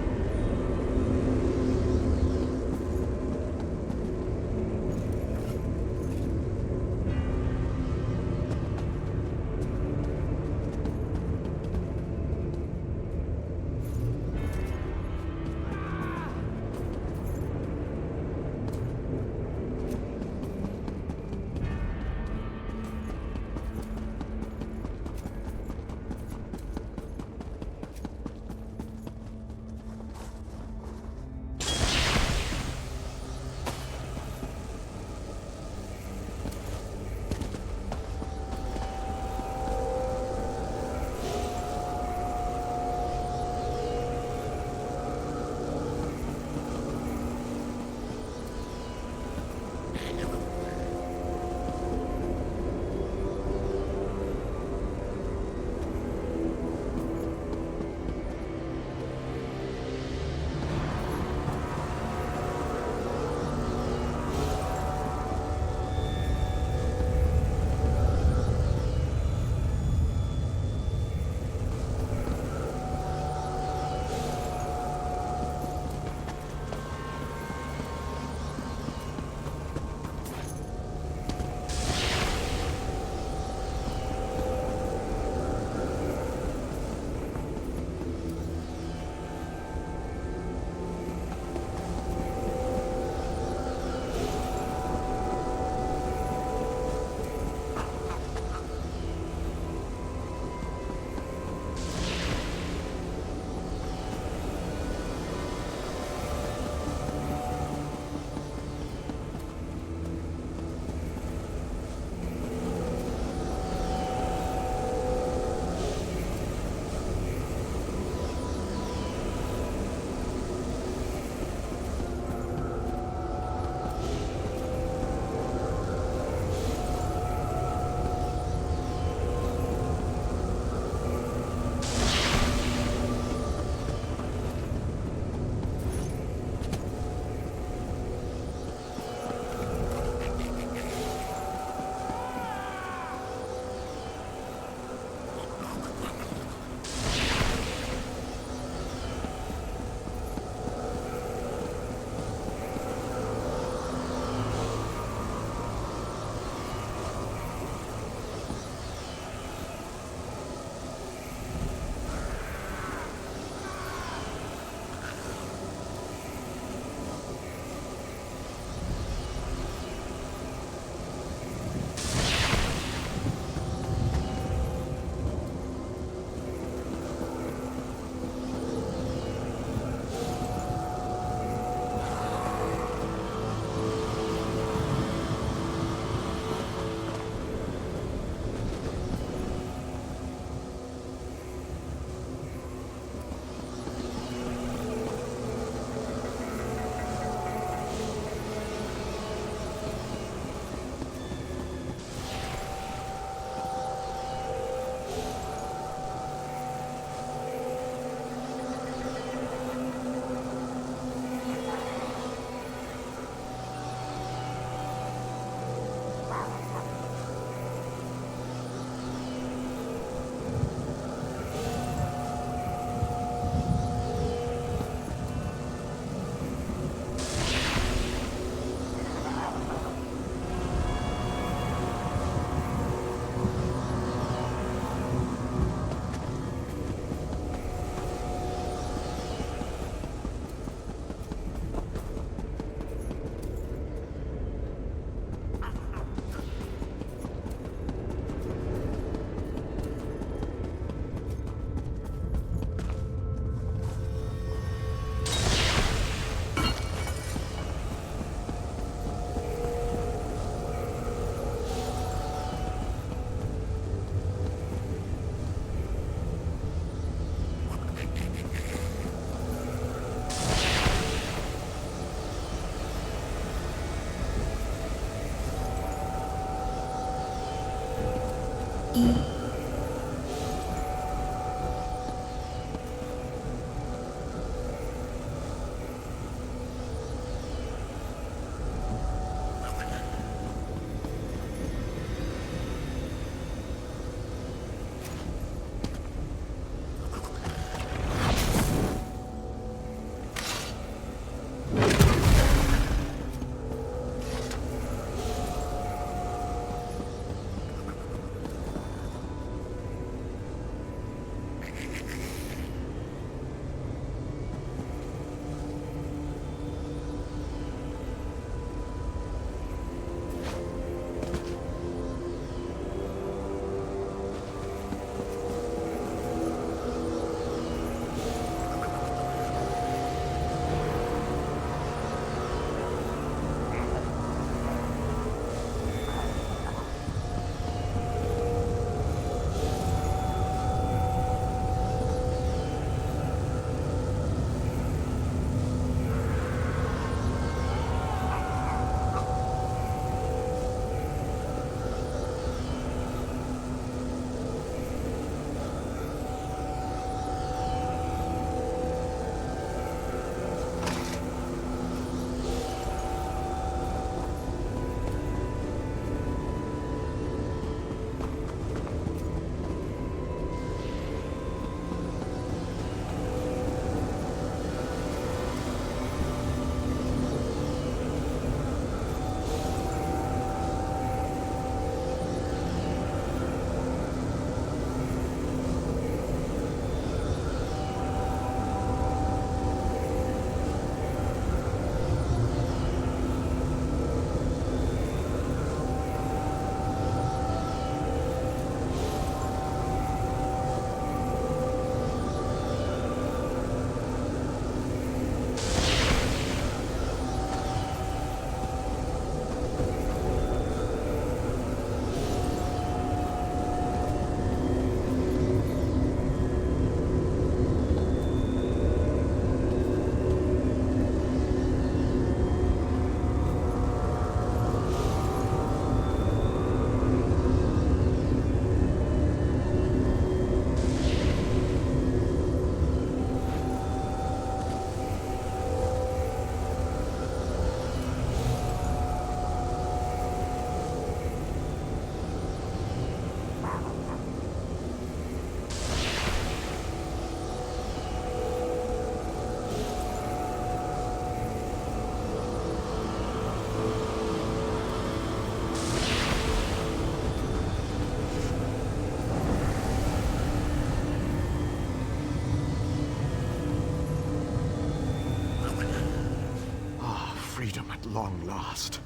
Freedom at long last.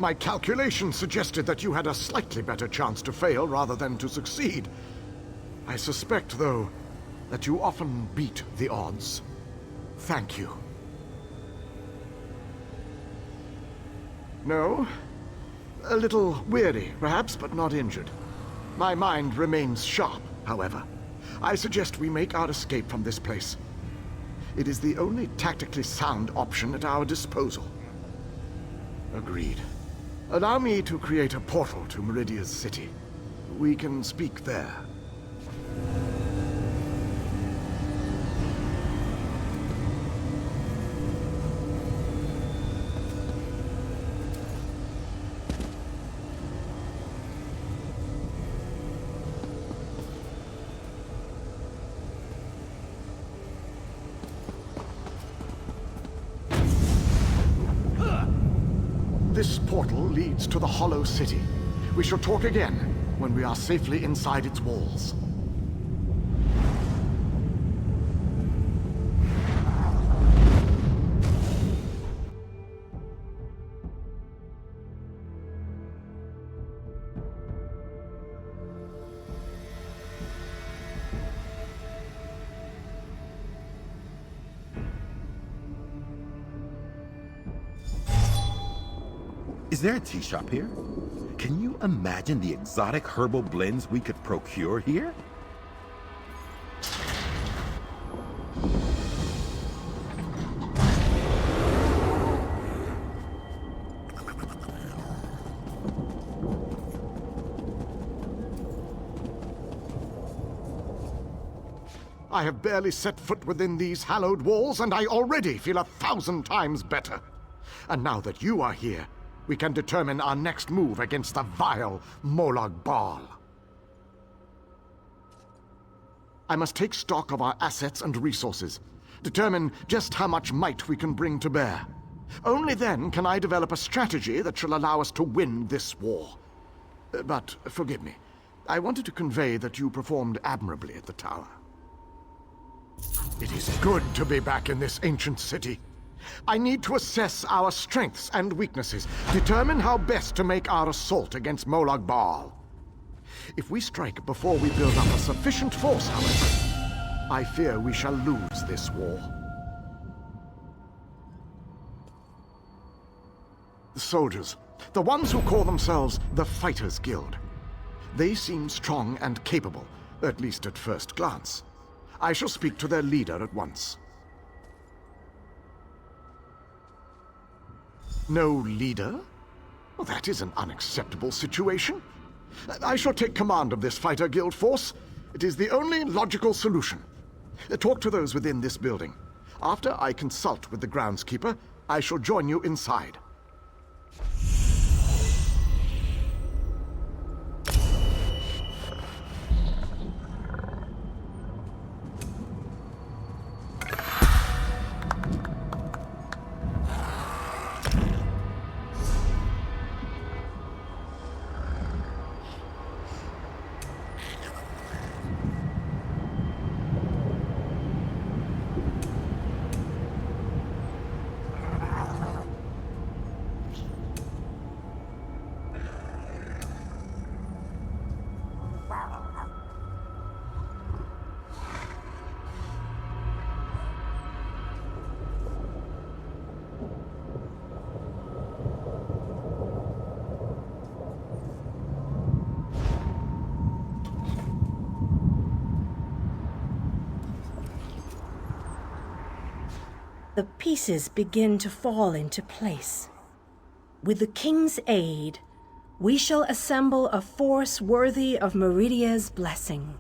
My calculations suggested that you had a slightly better chance to fail rather than to succeed. I suspect, though, that you often beat the odds. Thank you. No? A little weary, perhaps, but not injured. My mind remains sharp, however. I suggest we make our escape from this place. It is the only tactically sound option at our disposal. Agreed. Allow me to create a portal to Meridia's city. We can speak there. This portal leads to the Hollow City. We shall talk again when we are safely inside its walls. Is there a tea shop here? Can you imagine the exotic herbal blends we could procure here? I have barely set foot within these hallowed walls, and I already feel 1,000 times better. And now that you are here, we can determine our next move against the vile Molag Bal. I must take stock of our assets and resources, determine just how much might we can bring to bear. Only then can I develop a strategy that shall allow us to win this war. But forgive me, I wanted to convey that you performed admirably at the tower. It is good to be back in this ancient city. I need to assess our strengths and weaknesses, determine how best to make our assault against Molag Bal. If we strike before we build up a sufficient force, however, I fear we shall lose this war. The soldiers, the ones who call themselves the Fighters Guild. They seem strong and capable, at least at first glance. I shall speak to their leader at once. No leader? Well, that is an unacceptable situation. I shall take command of this fighter guild force. It is the only logical solution. Talk to those within this building. After I consult with the groundskeeper, I shall join you inside. The pieces begin to fall into place. With the King's aid, we shall assemble a force worthy of Meridia's blessing.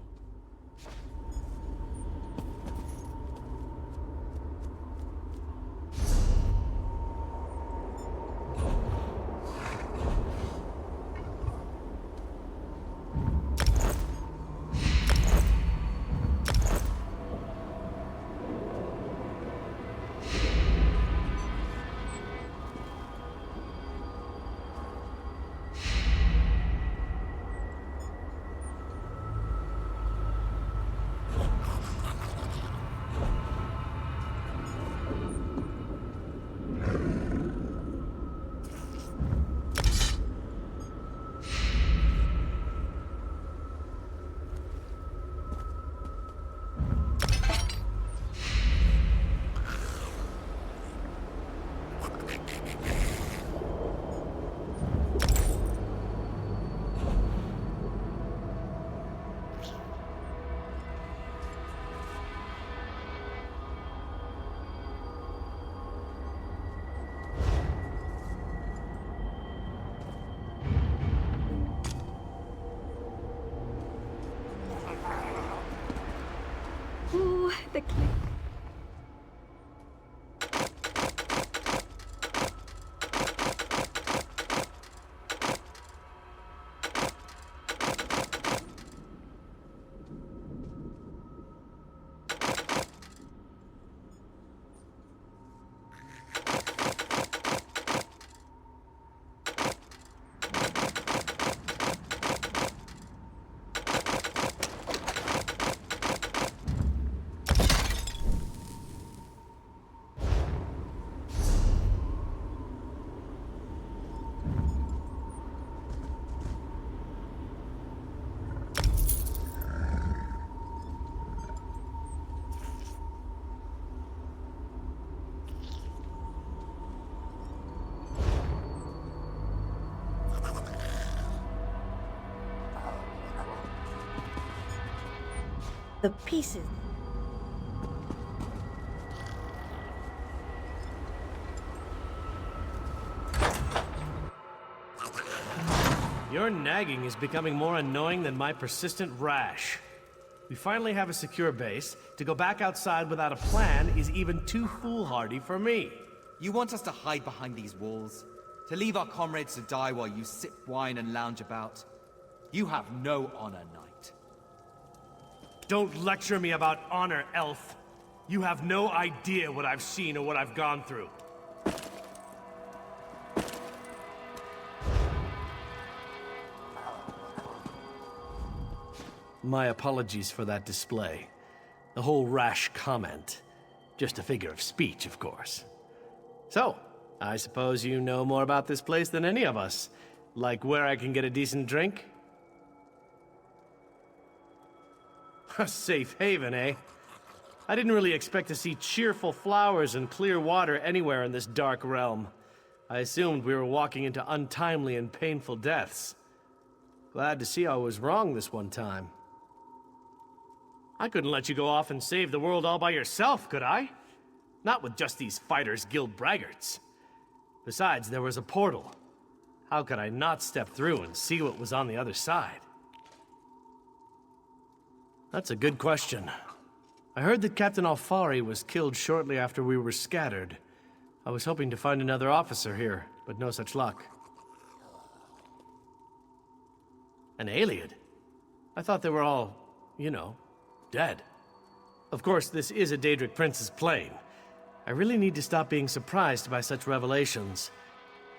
Ooh, the click. The pieces. Your nagging is becoming more annoying than my persistent rash. We finally have a secure base. To go back outside without a plan is even too foolhardy for me. You want us to hide behind these walls? To leave our comrades to die while you sip wine and lounge about? You have no honor, knight. Don't lecture me about honor, elf. You have no idea what I've seen or what I've gone through. My apologies for that display. The whole rash comment. Just a figure of speech, of course. So, I suppose you know more about this place than any of us. Like where I can get a decent drink? A safe haven, eh? I didn't really expect to see cheerful flowers and clear water anywhere in this dark realm. I assumed we were walking into untimely and painful deaths. Glad to see I was wrong this one time. I couldn't let you go off and save the world all by yourself, could I? Not with just these Fighters Guild braggarts. Besides, there was a portal. How could I not step through and see what was on the other side? That's a good question. I heard that Captain Alfari was killed shortly after we were scattered. I was hoping to find another officer here, but no such luck. An Ayleid? I thought they were all, you know, dead. Of course, this is a Daedric Prince's plane. I really need to stop being surprised by such revelations.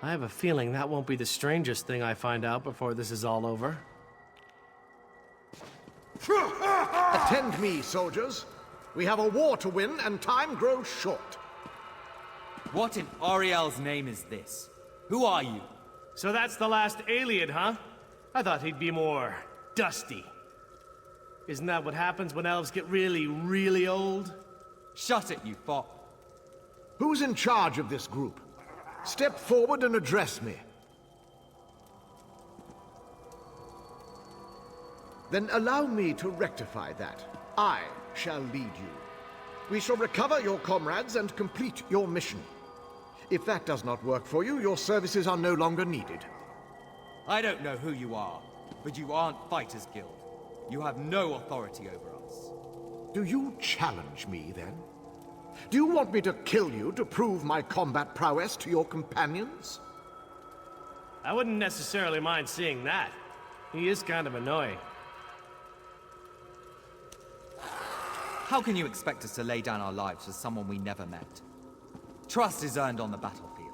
I have a feeling that won't be the strangest thing I find out before this is all over. Attend me, soldiers. We have a war to win, and time grows short. What in Ariel's name is this? Who are you? So that's the last Ayleid, huh? I thought he'd be more dusty. Isn't that what happens when elves get really, really old? Shut it, you fop. Who's in charge of this group? Step forward and address me. Then allow me to rectify that. I shall lead you. We shall recover your comrades and complete your mission. If that does not work for you, your services are no longer needed. I don't know who you are, but you aren't Fighters Guild. You have no authority over us. Do you challenge me, then? Do you want me to kill you to prove my combat prowess to your companions? I wouldn't necessarily mind seeing that. He is kind of annoying. How can you expect us to lay down our lives for someone we never met? Trust is earned on the battlefield.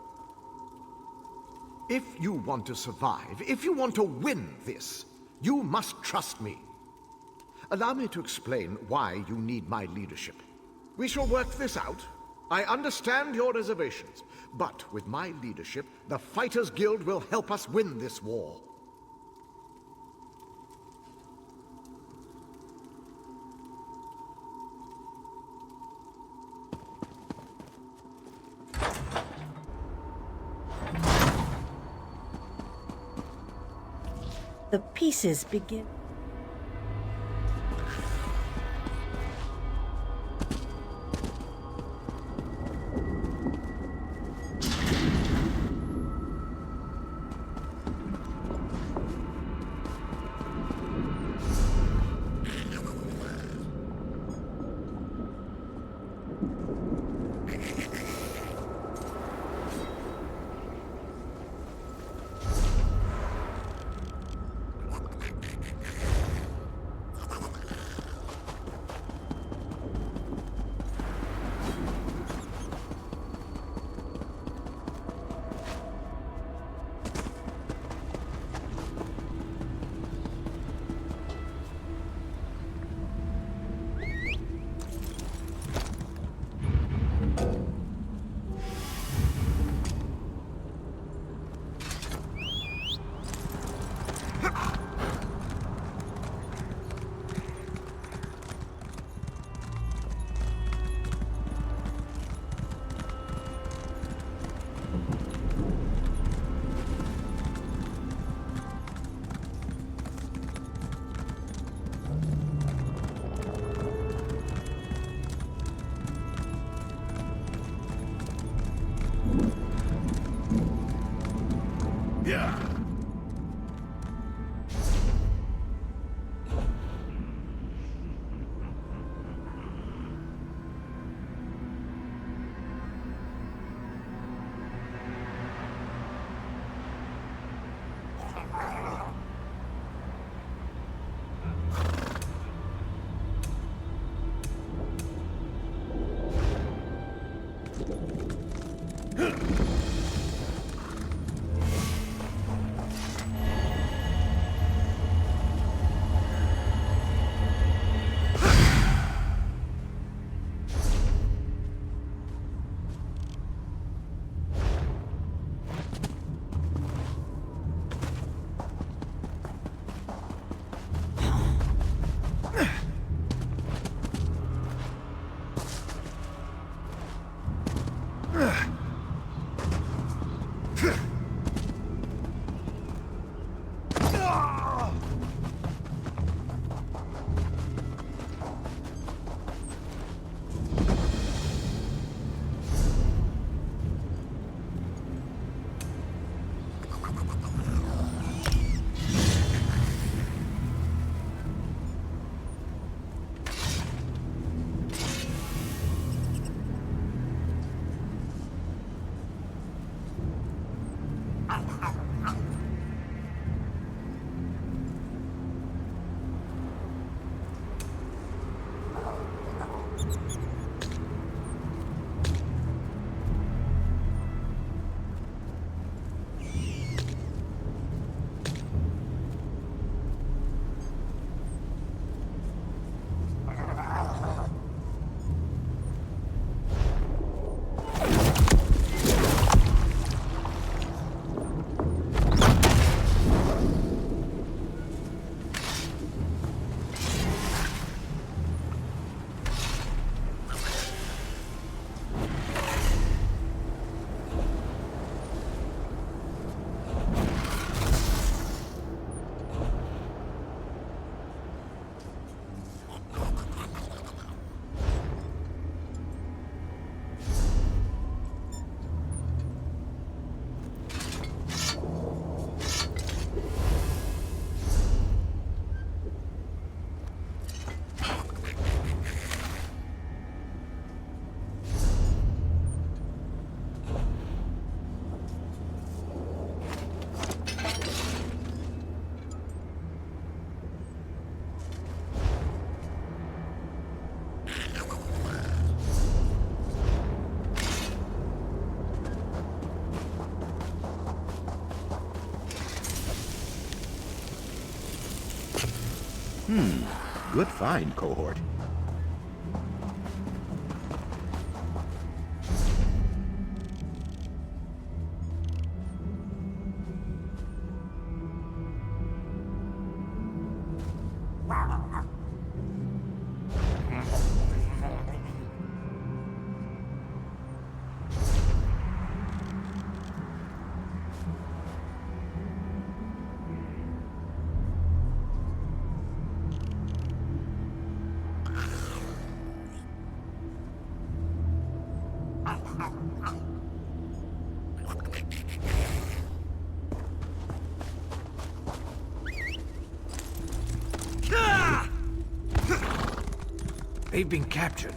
If you want to survive, if you want to win this, you must trust me. Allow me to explain why you need my leadership. We shall work this out. I understand your reservations, but with my leadership, the Fighters Guild will help us win this war. The pieces begin. Good find, cohort. They've been captured.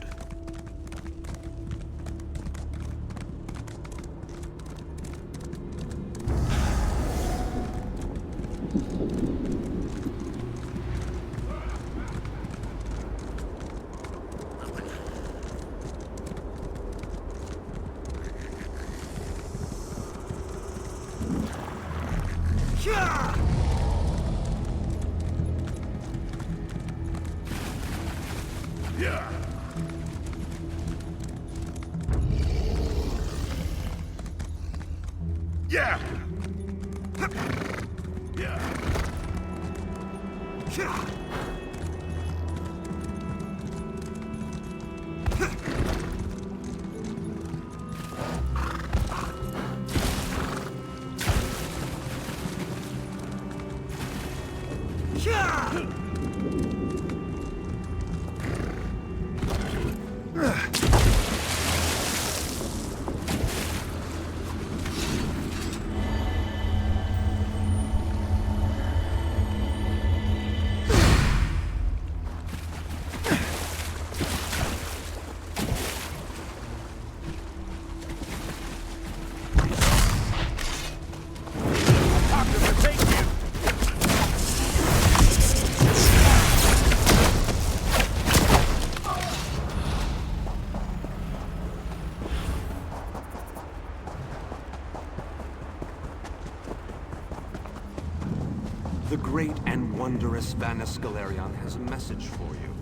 The great and wondrous Vanis Galerion has a message for you.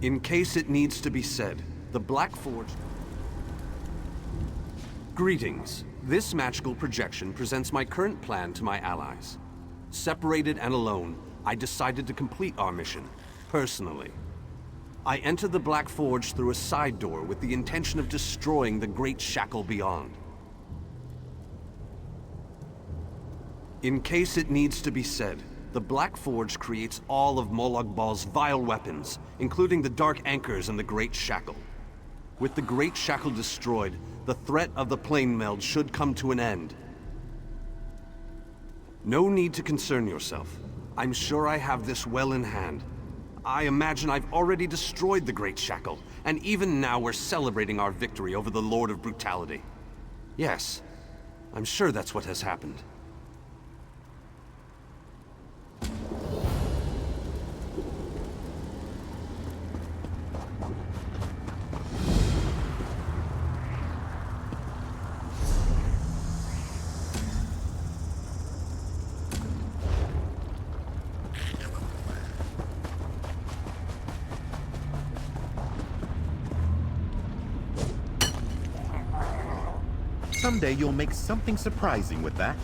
In case it needs to be said, the Black Forge... Greetings. This magical projection presents my current plan to my allies. Separated and alone, I decided to complete our mission, personally. I entered the Black Forge through a side door with the intention of destroying the Great Shackle beyond. In case it needs to be said, the Black Forge creates all of Molag Bal's vile weapons, including the Dark Anchors and the Great Shackle. With the Great Shackle destroyed, the threat of the Planemeld should come to an end. No need to concern yourself. I'm sure I have this well in hand. I imagine I've already destroyed the Great Shackle, and even now we're celebrating our victory over the Lord of Brutality. Yes, I'm sure that's what has happened. Someday you'll make something surprising with that.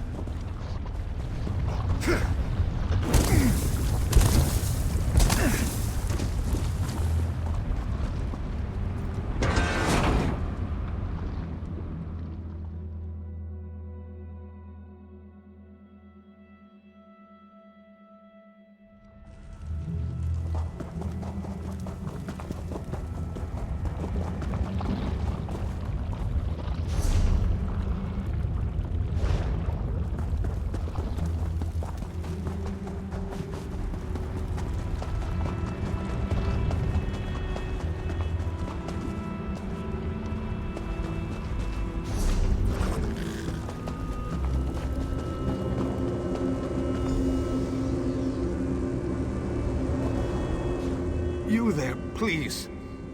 You there, please.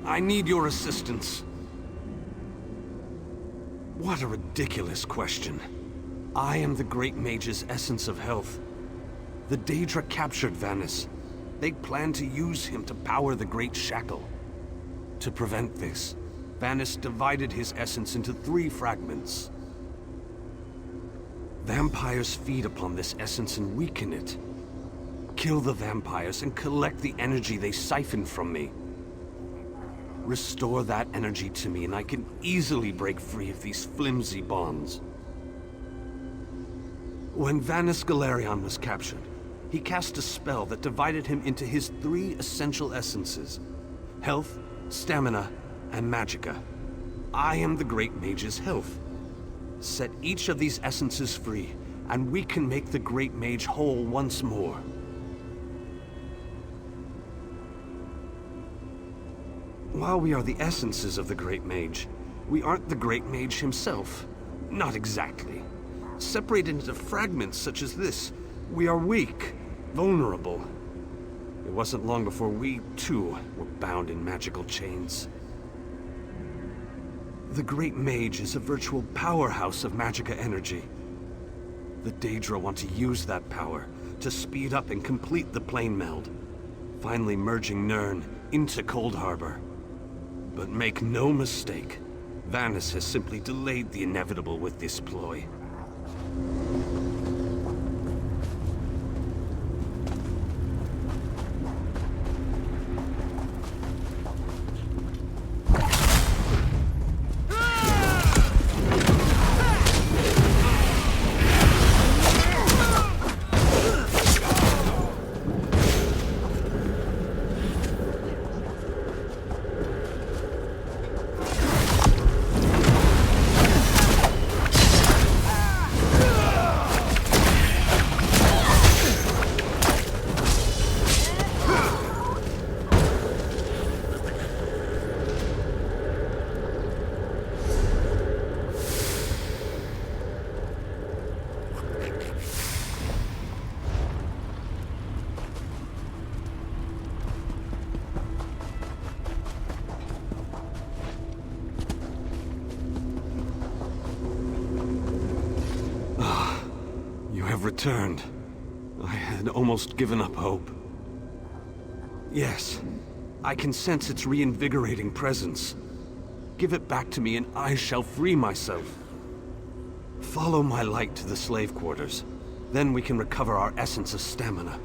I need your assistance. What a ridiculous question. I am the Great Mage's essence of health. The Daedra captured Vanis. They plan to use him to power the Great Shackle. To prevent this, Vanis divided his essence into 3 fragments. Vampires feed upon this essence and weaken it. Kill the vampires and collect the energy they siphon from me. Restore that energy to me and I can easily break free of these flimsy bonds. When Vanis Galerion was captured, he cast a spell that divided him into his 3 essential essences: health, stamina, and magicka. I am the Great Mage's health. Set each of these essences free, and we can make the Great Mage whole once more. While we are the essences of the Great Mage, we aren't the Great Mage himself. Not exactly. Separated into fragments such as this, we are weak, vulnerable. It wasn't long before we, too, were bound in magical chains. The Great Mage is a virtual powerhouse of magicka energy. The Daedra want to use that power to speed up and complete the Planemeld, finally merging Nirn into Coldharbour. But make no mistake, Vanis has simply delayed the inevitable with this ploy. Returned. I had almost given up hope. Yes, I can sense its reinvigorating presence. Give it back to me and I shall free myself. Follow my light to the slave quarters. Then we can recover our essence of stamina.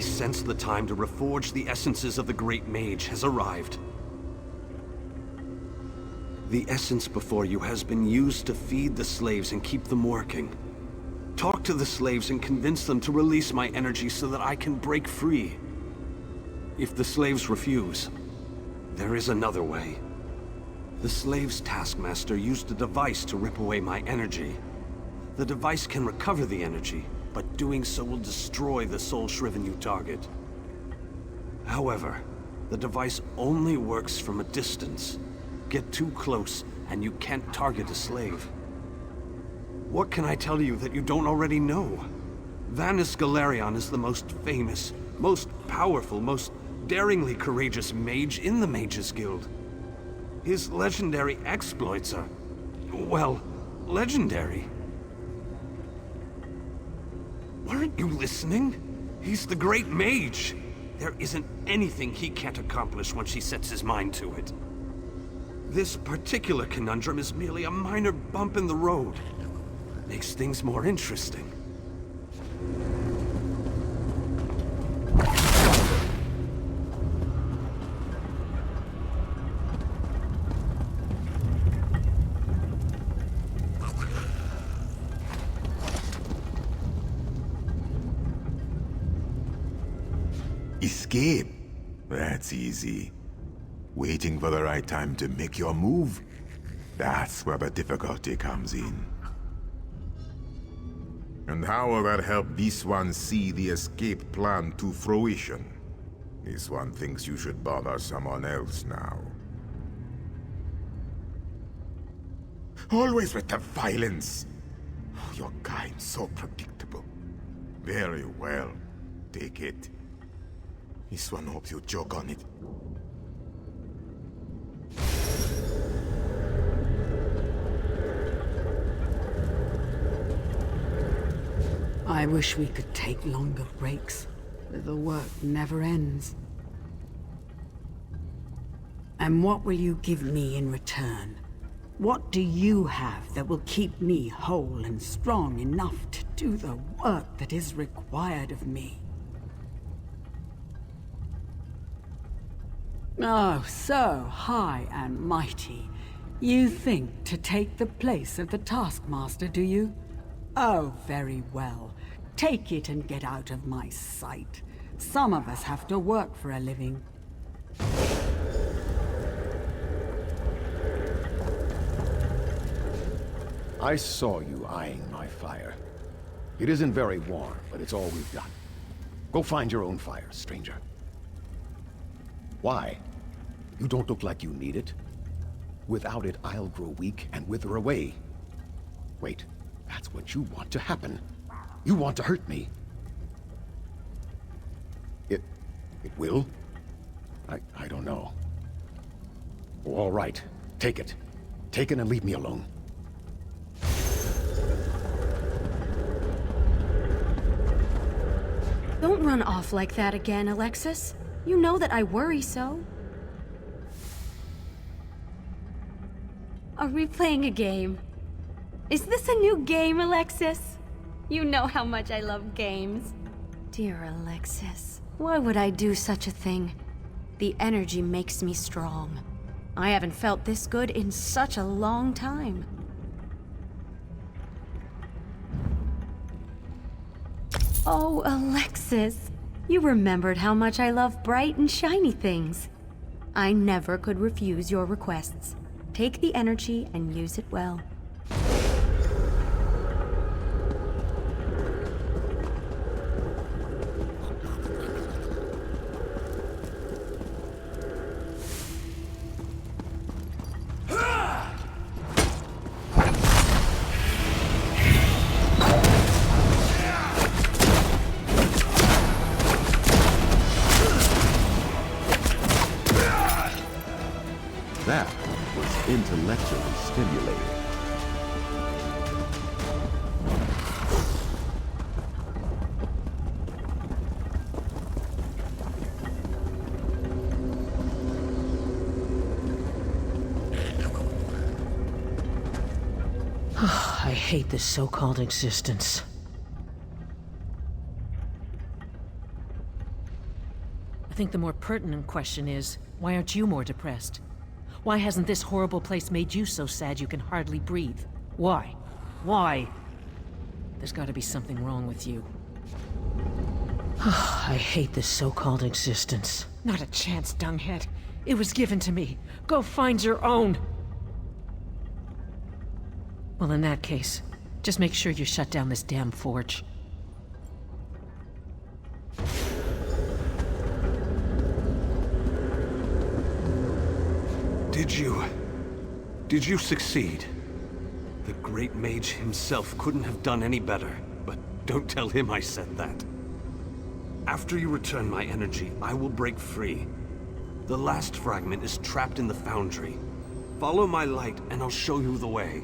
Since the time to reforge the essences of the Great Mage has arrived. The essence before you has been used to feed the slaves and keep them working. Talk to the slaves and convince them to release my energy so that I can break free. If the slaves refuse, there is another way. The slaves' taskmaster used a device to rip away my energy. The device can recover the energy, but doing so will destroy the soul-shriven you target. However, the device only works from a distance. Get too close, and you can't target a slave. What can I tell you that you don't already know? Vanus Galerion is the most famous, most powerful, most daringly courageous mage in the Mages Guild. His legendary exploits are, well, legendary. Weren't you listening? He's the great mage. There isn't anything he can't accomplish once he sets his mind to it. This particular conundrum is merely a minor bump in the road. Makes things more interesting. Escape? That's easy. Waiting for the right time to make your move? That's where the difficulty comes in. And how will that help this one see the escape plan to fruition? This one thinks you should bother someone else now. Always with the violence! Oh, your kind's so predictable. Very well. Take it. This one hopes you joke on it. I wish we could take longer breaks. The work never ends. And what will you give me in return? What do you have that will keep me whole and strong enough to do the work that is required of me? Oh, so high and mighty. You think to take the place of the Taskmaster, do you? Oh, very well. Take it and get out of my sight. Some of us have to work for a living. I saw you eyeing my fire. It isn't very warm, but it's all we've got. Go find your own fire, stranger. Why? You don't look like you need it. Without it, I'll grow weak and wither away. Wait, that's what you want to happen. You want to hurt me. It will? I don't know. All right, take it. Take it and leave me alone. Don't run off like that again, Alexis. You know that I worry so. Are we playing a game? Is this a new game, Alexis? You know how much I love games. Dear Alexis, why would I do such a thing? The energy makes me strong. I haven't felt this good in such a long time. Oh, Alexis, you remembered how much I love bright and shiny things. I never could refuse your requests. Take the energy and use it well. That was intellectually stimulating. I hate this so-called existence. I think the more pertinent question is, why aren't you more depressed? Why hasn't this horrible place made you so sad you can hardly breathe? Why? Why? There's gotta be something wrong with you. I hate this so-called existence. Not a chance, dunghead. It was given to me. Go find your own! Well, in that case, just make sure you shut down this damn forge. Did you succeed? The Great Mage himself couldn't have done any better, but don't tell him I said that. After you return my energy, I will break free. The last fragment is trapped in the foundry. Follow my light, and I'll show you the way.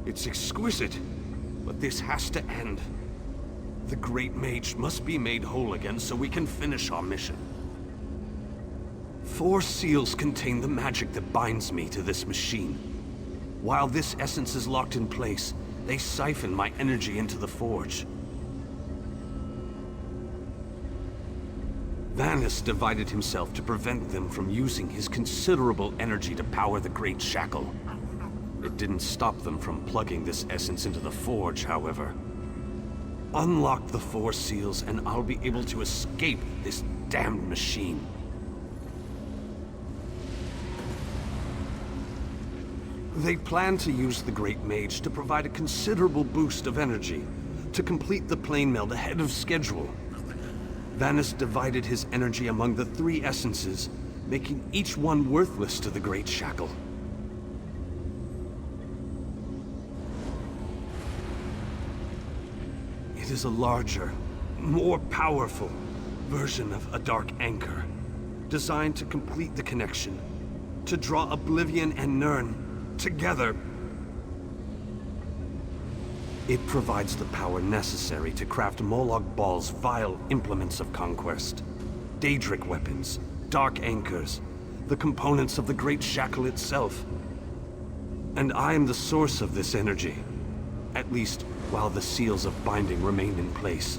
It's exquisite, but this has to end. The Great Mage must be made whole again so we can finish our mission. 4 seals contain the magic that binds me to this machine. While this essence is locked in place, they siphon my energy into the forge. Vanus divided himself to prevent them from using his considerable energy to power the Great Shackle. It didn't stop them from plugging this essence into the forge, however. Unlock the 4 seals and I'll be able to escape this damned machine. They plan to use the Great Mage to provide a considerable boost of energy to complete the Planemeld ahead of schedule. Vanus divided his energy among the 3 essences, making each one worthless to the Great Shackle. It is a larger, more powerful version of a Dark Anchor, designed to complete the connection, to draw Oblivion and Nirn together. It provides the power necessary to craft Molag Bal's vile implements of conquest. Daedric weapons, Dark Anchors, the components of the Great Shackle itself. And I am the source of this energy, at least while the seals of binding remain in place.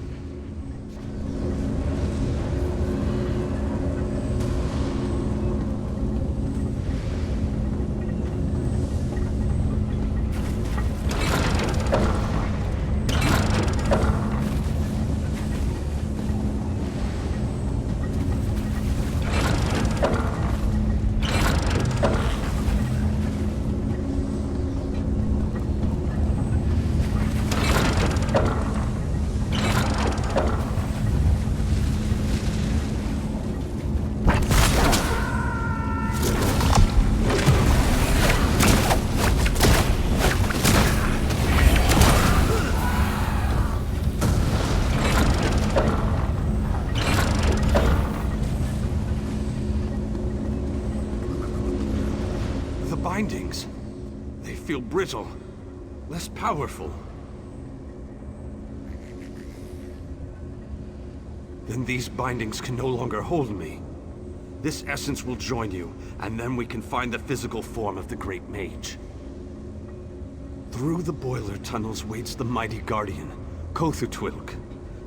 Bindings. They feel brittle, less powerful. Then these bindings can no longer hold me. This essence will join you, and then we can find the physical form of the Great Mage. Through the boiler tunnels waits the mighty Guardian, Cothutwilk.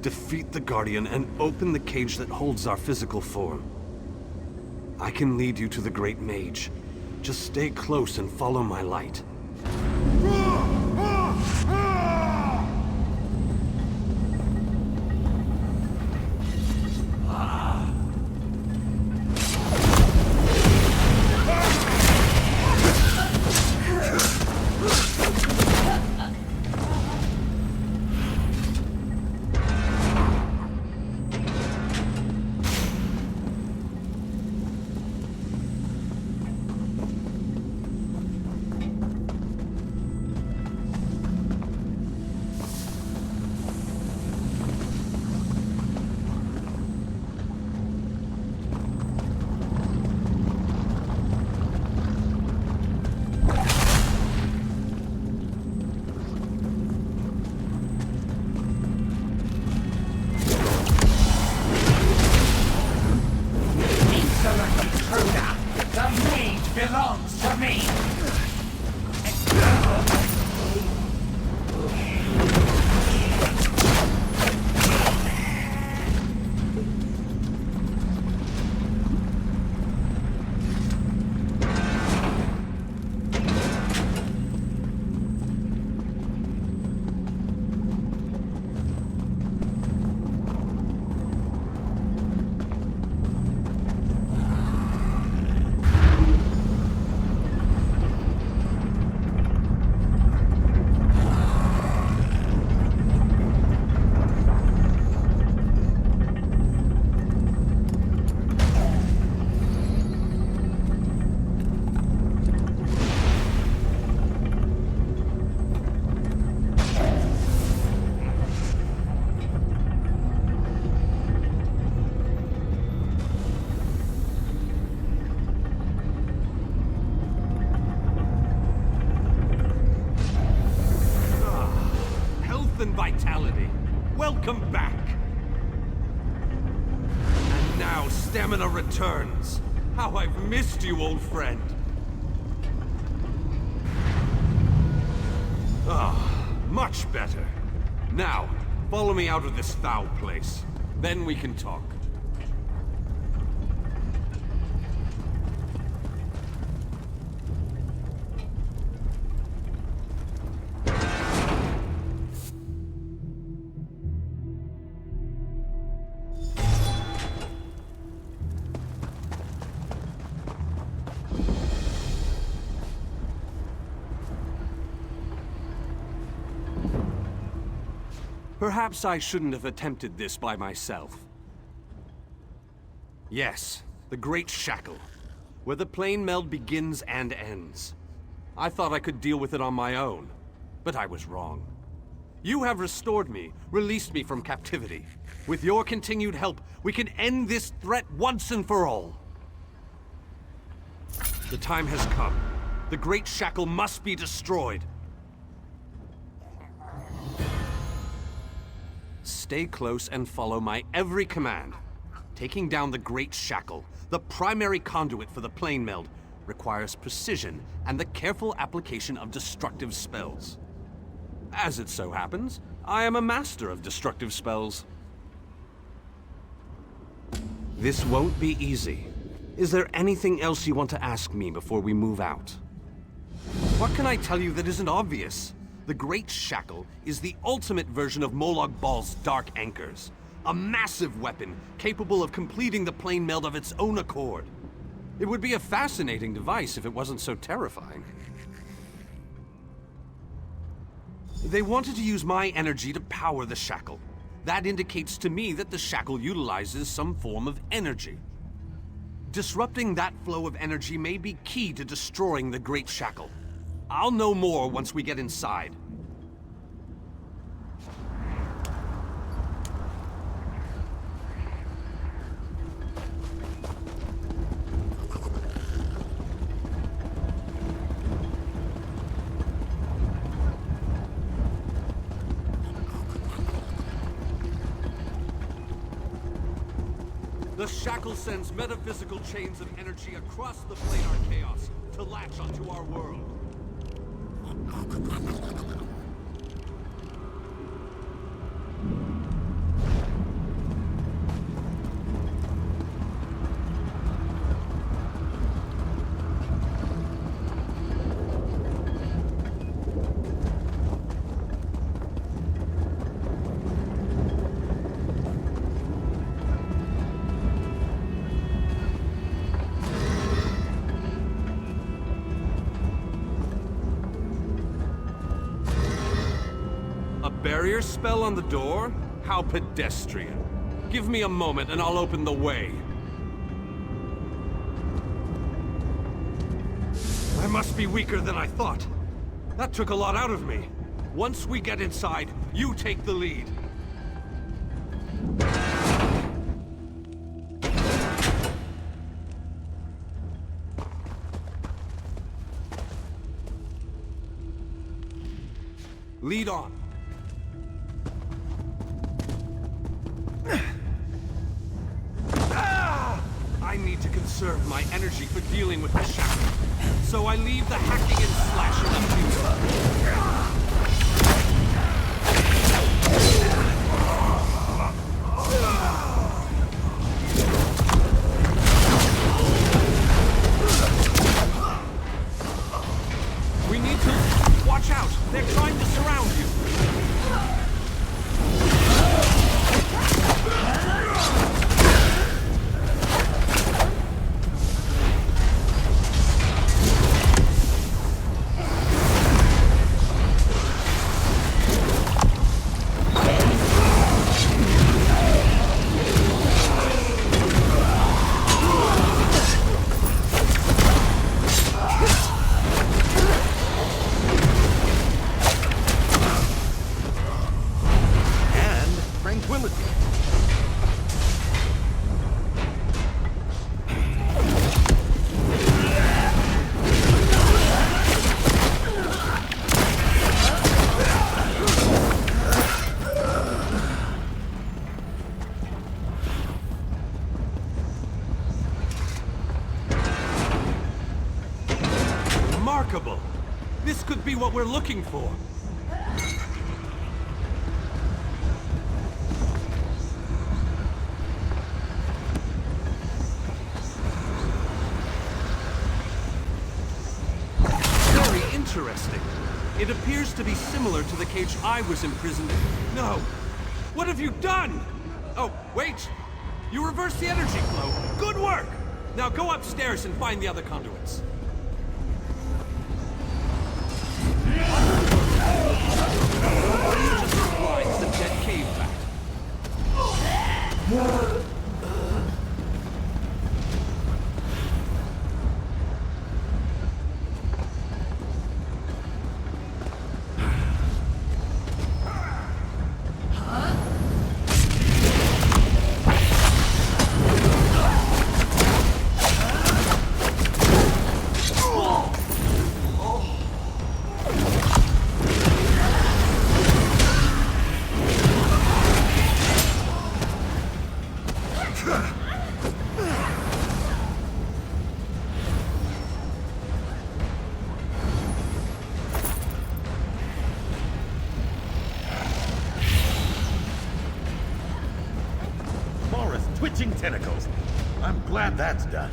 defeat the Guardian, and open the cage that holds our physical form. I can lead you to the Great Mage. Just stay close and follow my light. Vitality. Welcome back. And now stamina returns. How I've missed you, old friend. Much better. Now, follow me out of this foul place. Then we can talk. Perhaps I shouldn't have attempted this by myself. Yes, the Great Shackle, where the Planemeld begins and ends. I thought I could deal with it on my own, but I was wrong. You have restored me, released me from captivity. With your continued help, we can end this threat once and for all. The time has come. The Great Shackle must be destroyed. Stay close and follow my every command. Taking down the Great Shackle, the primary conduit for the Planemeld, requires precision and the careful application of destructive spells. As it so happens, I am a master of destructive spells. This won't be easy. Is there anything else you want to ask me before we move out? What can I tell you that isn't obvious? The Great Shackle is the ultimate version of Molag Bal's Dark Anchors. A massive weapon capable of completing the Planemeld of its own accord. It would be a fascinating device if it wasn't so terrifying. They wanted to use my energy to power the Shackle. That indicates to me that the Shackle utilizes some form of energy. Disrupting that flow of energy may be key to destroying the Great Shackle. I'll know more once we get inside. The Shackle sends metaphysical chains of energy across the planar chaos to latch onto our world. barrier spell on the door? How pedestrian. Give me a moment and I'll open the way. I must be weaker than I thought. That took a lot out of me. Once we get inside, you take the lead. Lead on. I need to conserve my energy for dealing with the shadow. So I leave the hacking and slashing up to you. We need to watch out. They're trying to surround you. Remarkable. This could be what we're looking for. Very interesting. It appears to be similar to the cage I was imprisoned in. No. What have you done? Oh, wait. You reversed the energy flow. Good work! Now go upstairs and find the other conduits. Just supplies the dead cave back. Twitching tentacles. I'm glad that's done.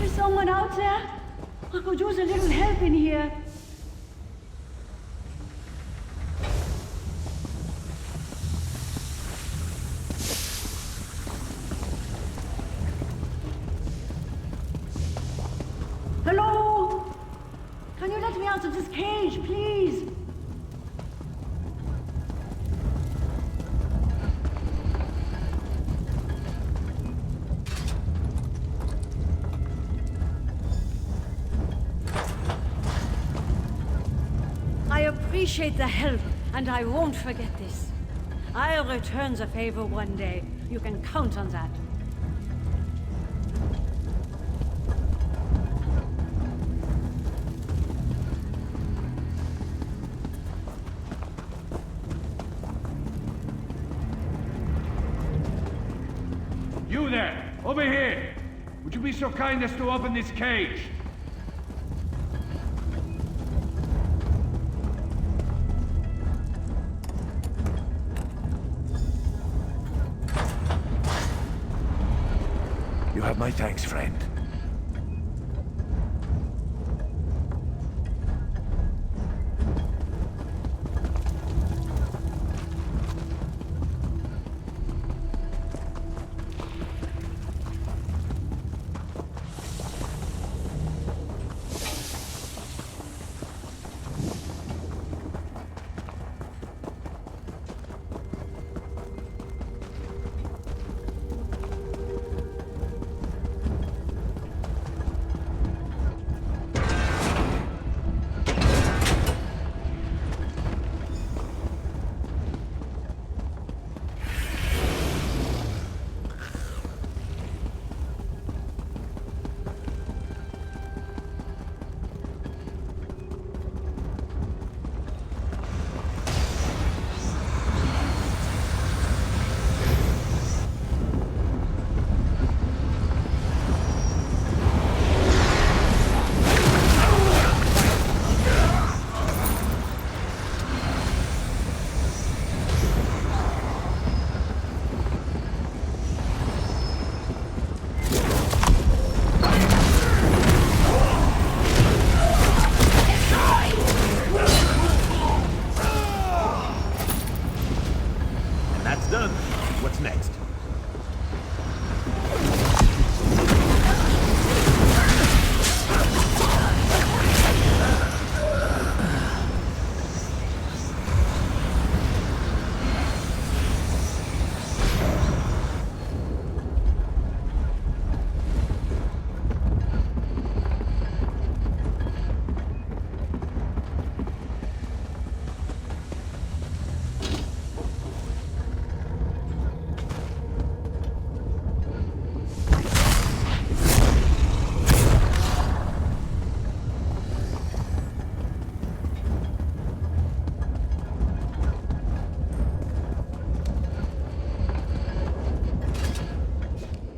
Is someone out there? I could use a little help in here. Hello? Can you let me out of this cage, please? I appreciate the help, and I won't forget this. I'll return the favor one day. You can count on that. You there! Over here! Would you be so kind as to open this cage? You have my thanks, friend.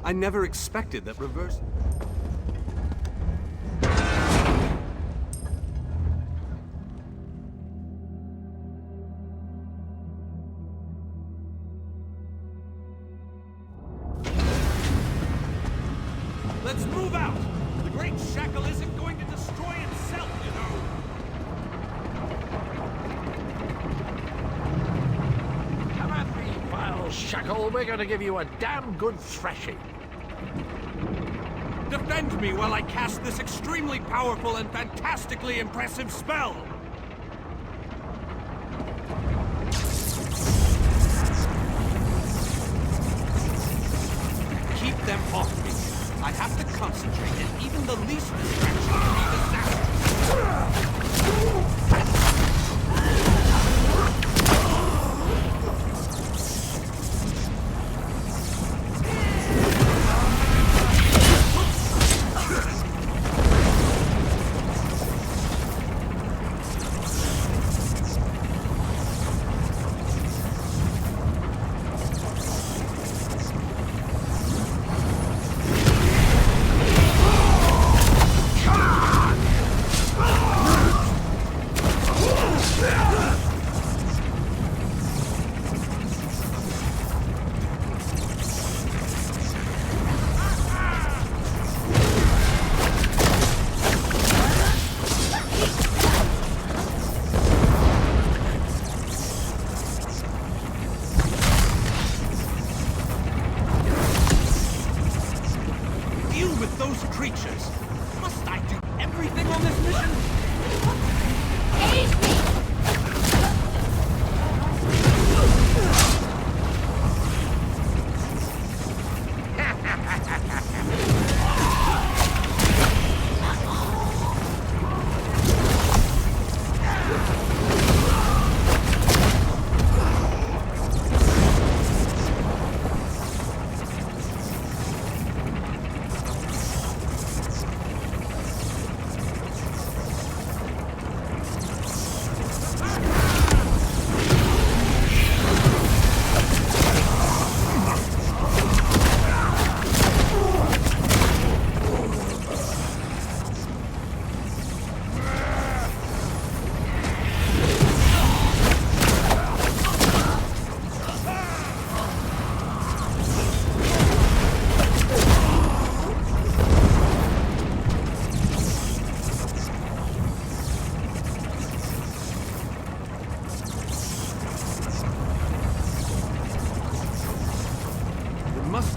I never expected that reverse... Let's move out! The Great Shackle isn't going to destroy itself, you know! Come at me, vile shackle. We're gonna give you a damn good thrashing. Defend me while I cast this extremely powerful and fantastically impressive spell! Keep them off me. I have to concentrate, and even the least distraction can be disastrous.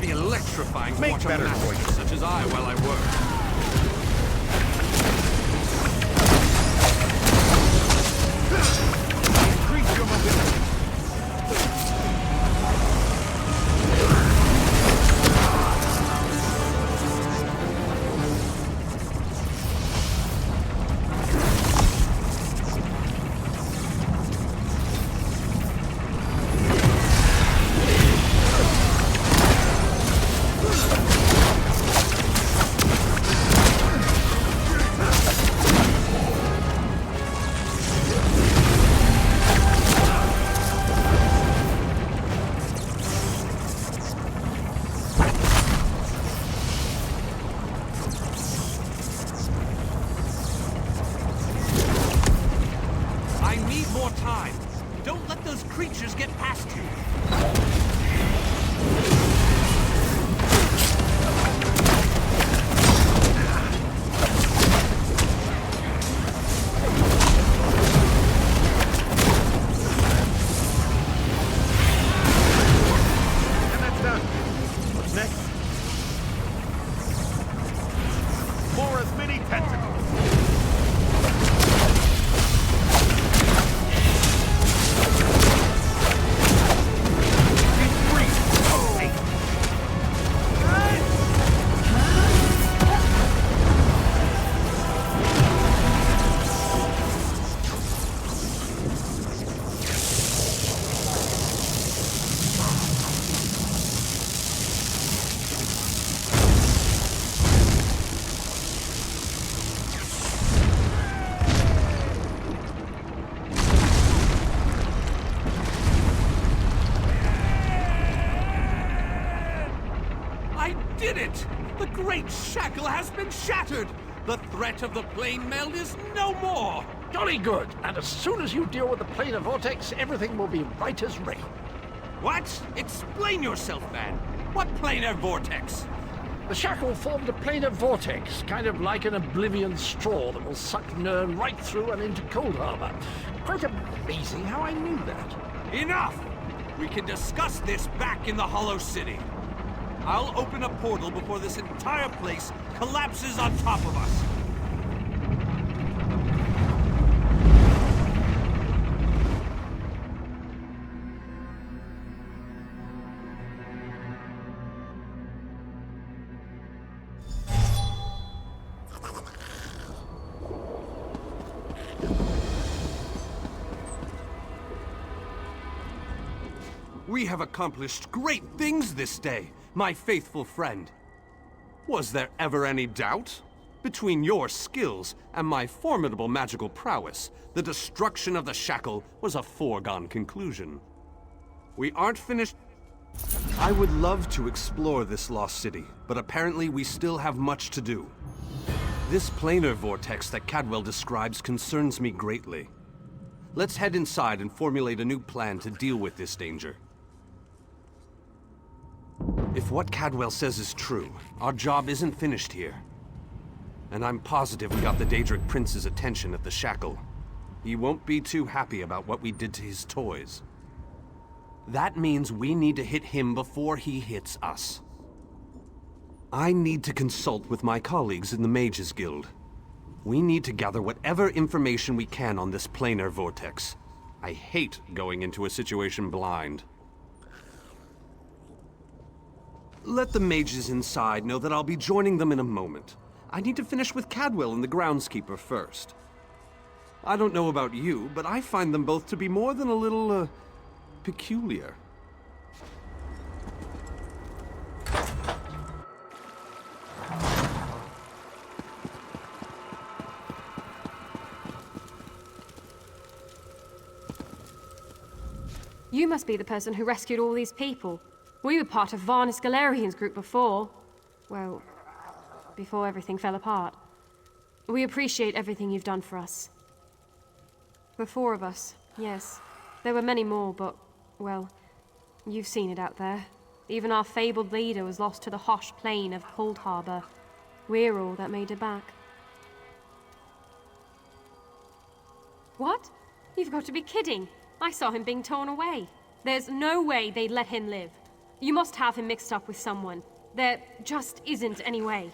Electrifying to watch a master such as I while I work. I did it! The great shackle has been shattered! The threat of the Planemeld is no more! Jolly good. And as soon as you deal with the planar vortex, everything will be right as rain. What? Explain yourself, man. What planar vortex? The shackle formed a planar vortex, kind of like an oblivion straw that will suck Nirn right through and into Coldharbour. Quite amazing how I knew that. Enough! We can discuss this back in the Hollow City. I'll open a portal before this entire place collapses on top of us. We have accomplished great things this day, my faithful friend. Was there ever any doubt? Between your skills and my formidable magical prowess, the destruction of the shackle was a foregone conclusion. We aren't finished. I would love to explore this lost city, but apparently we still have much to do. This planar vortex that Cadwell describes concerns me greatly. Let's head inside and formulate a new plan to deal with this danger. If what Cadwell says is true, our job isn't finished here. And I'm positive we got the Daedric Prince's attention at the shackle. He won't be too happy about what we did to his toys. That means we need to hit him before he hits us. I need to consult with my colleagues in the Mages Guild. We need to gather whatever information we can on this planar vortex. I hate going into a situation blind. Let the mages inside know that I'll be joining them in a moment. I need to finish with Cadwell and the groundskeeper first. I don't know about you, but I find them both to be more than a little, peculiar. You must be the person who rescued all these people. We were part of Varnus Galerian's group before. Well, before everything fell apart. We appreciate everything you've done for us. The four of us, yes. There were many more, but, well, you've seen it out there. Even our fabled leader was lost to the harsh plain of Coldharbour. We're all that made it back. What? You've got to be kidding. I saw him being torn away. There's no way they'd let him live. You must have him mixed up with someone. There just isn't any way.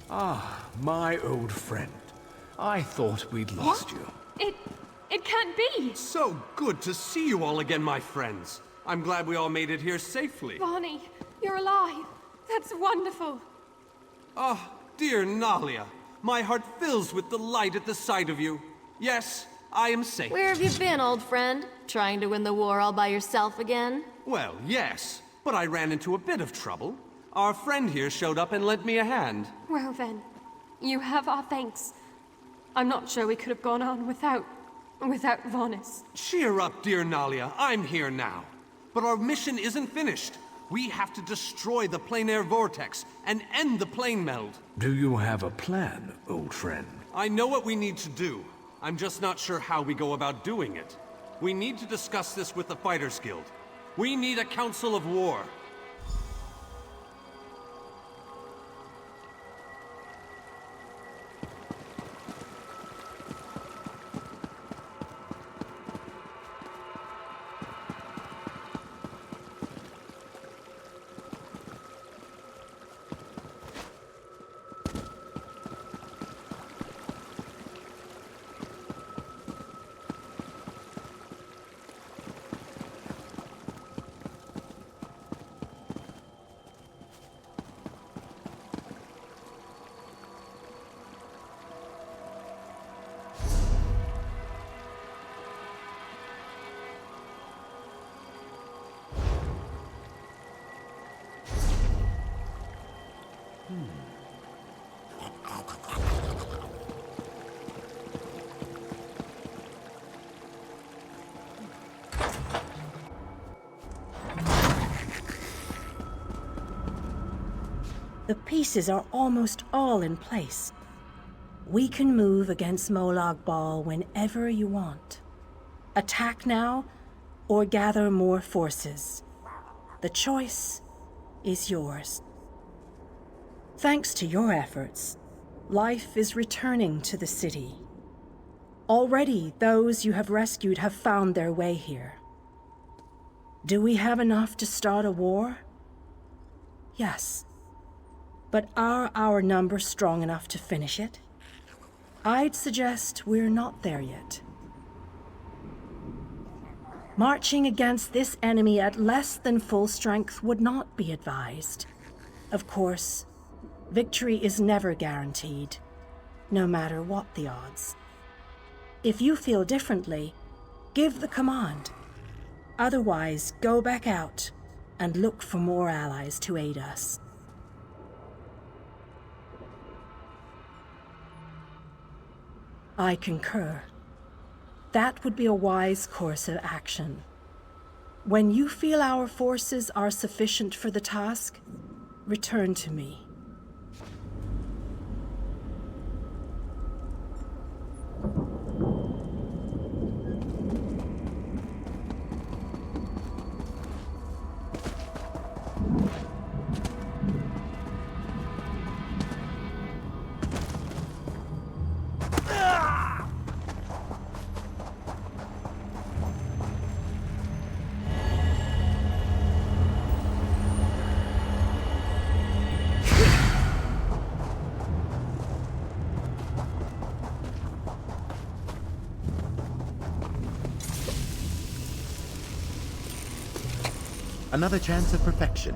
Ah, my old friend. I thought we'd lost you. It can't be! So good to see you all again, my friends. I'm glad we all made it here safely. Barney, you're alive. That's wonderful. Oh, dear Nalia. My heart fills with delight at the sight of you. Yes, I am safe. Where have you been, old friend? Trying to win the war all by yourself again? Well, yes, but I ran into a bit of trouble. Our friend here showed up and lent me a hand. Well then, you have our thanks. I'm not sure we could have gone on without Varnus. Cheer up, dear Nalia. I'm here now. But our mission isn't finished. We have to destroy the planar vortex and end the Planemeld. Do you have a plan, old friend? I know what we need to do. I'm just not sure how we go about doing it. We need to discuss this with the Fighters Guild. We need a council of war. The pieces are almost all in place. We can move against Molag Bal whenever you want. Attack now, or gather more forces. The choice is yours. Thanks to your efforts, life is returning to the city. Already, those you have rescued have found their way here. Do we have enough to start a war? Yes. But are our numbers strong enough to finish it? I'd suggest we're not there yet. Marching against this enemy at less than full strength would not be advised. Of course, victory is never guaranteed, no matter what the odds. If you feel differently, give the command. Otherwise, go back out and look for more allies to aid us. I concur. That would be a wise course of action. When you feel our forces are sufficient for the task, return to me. Another chance of perfection.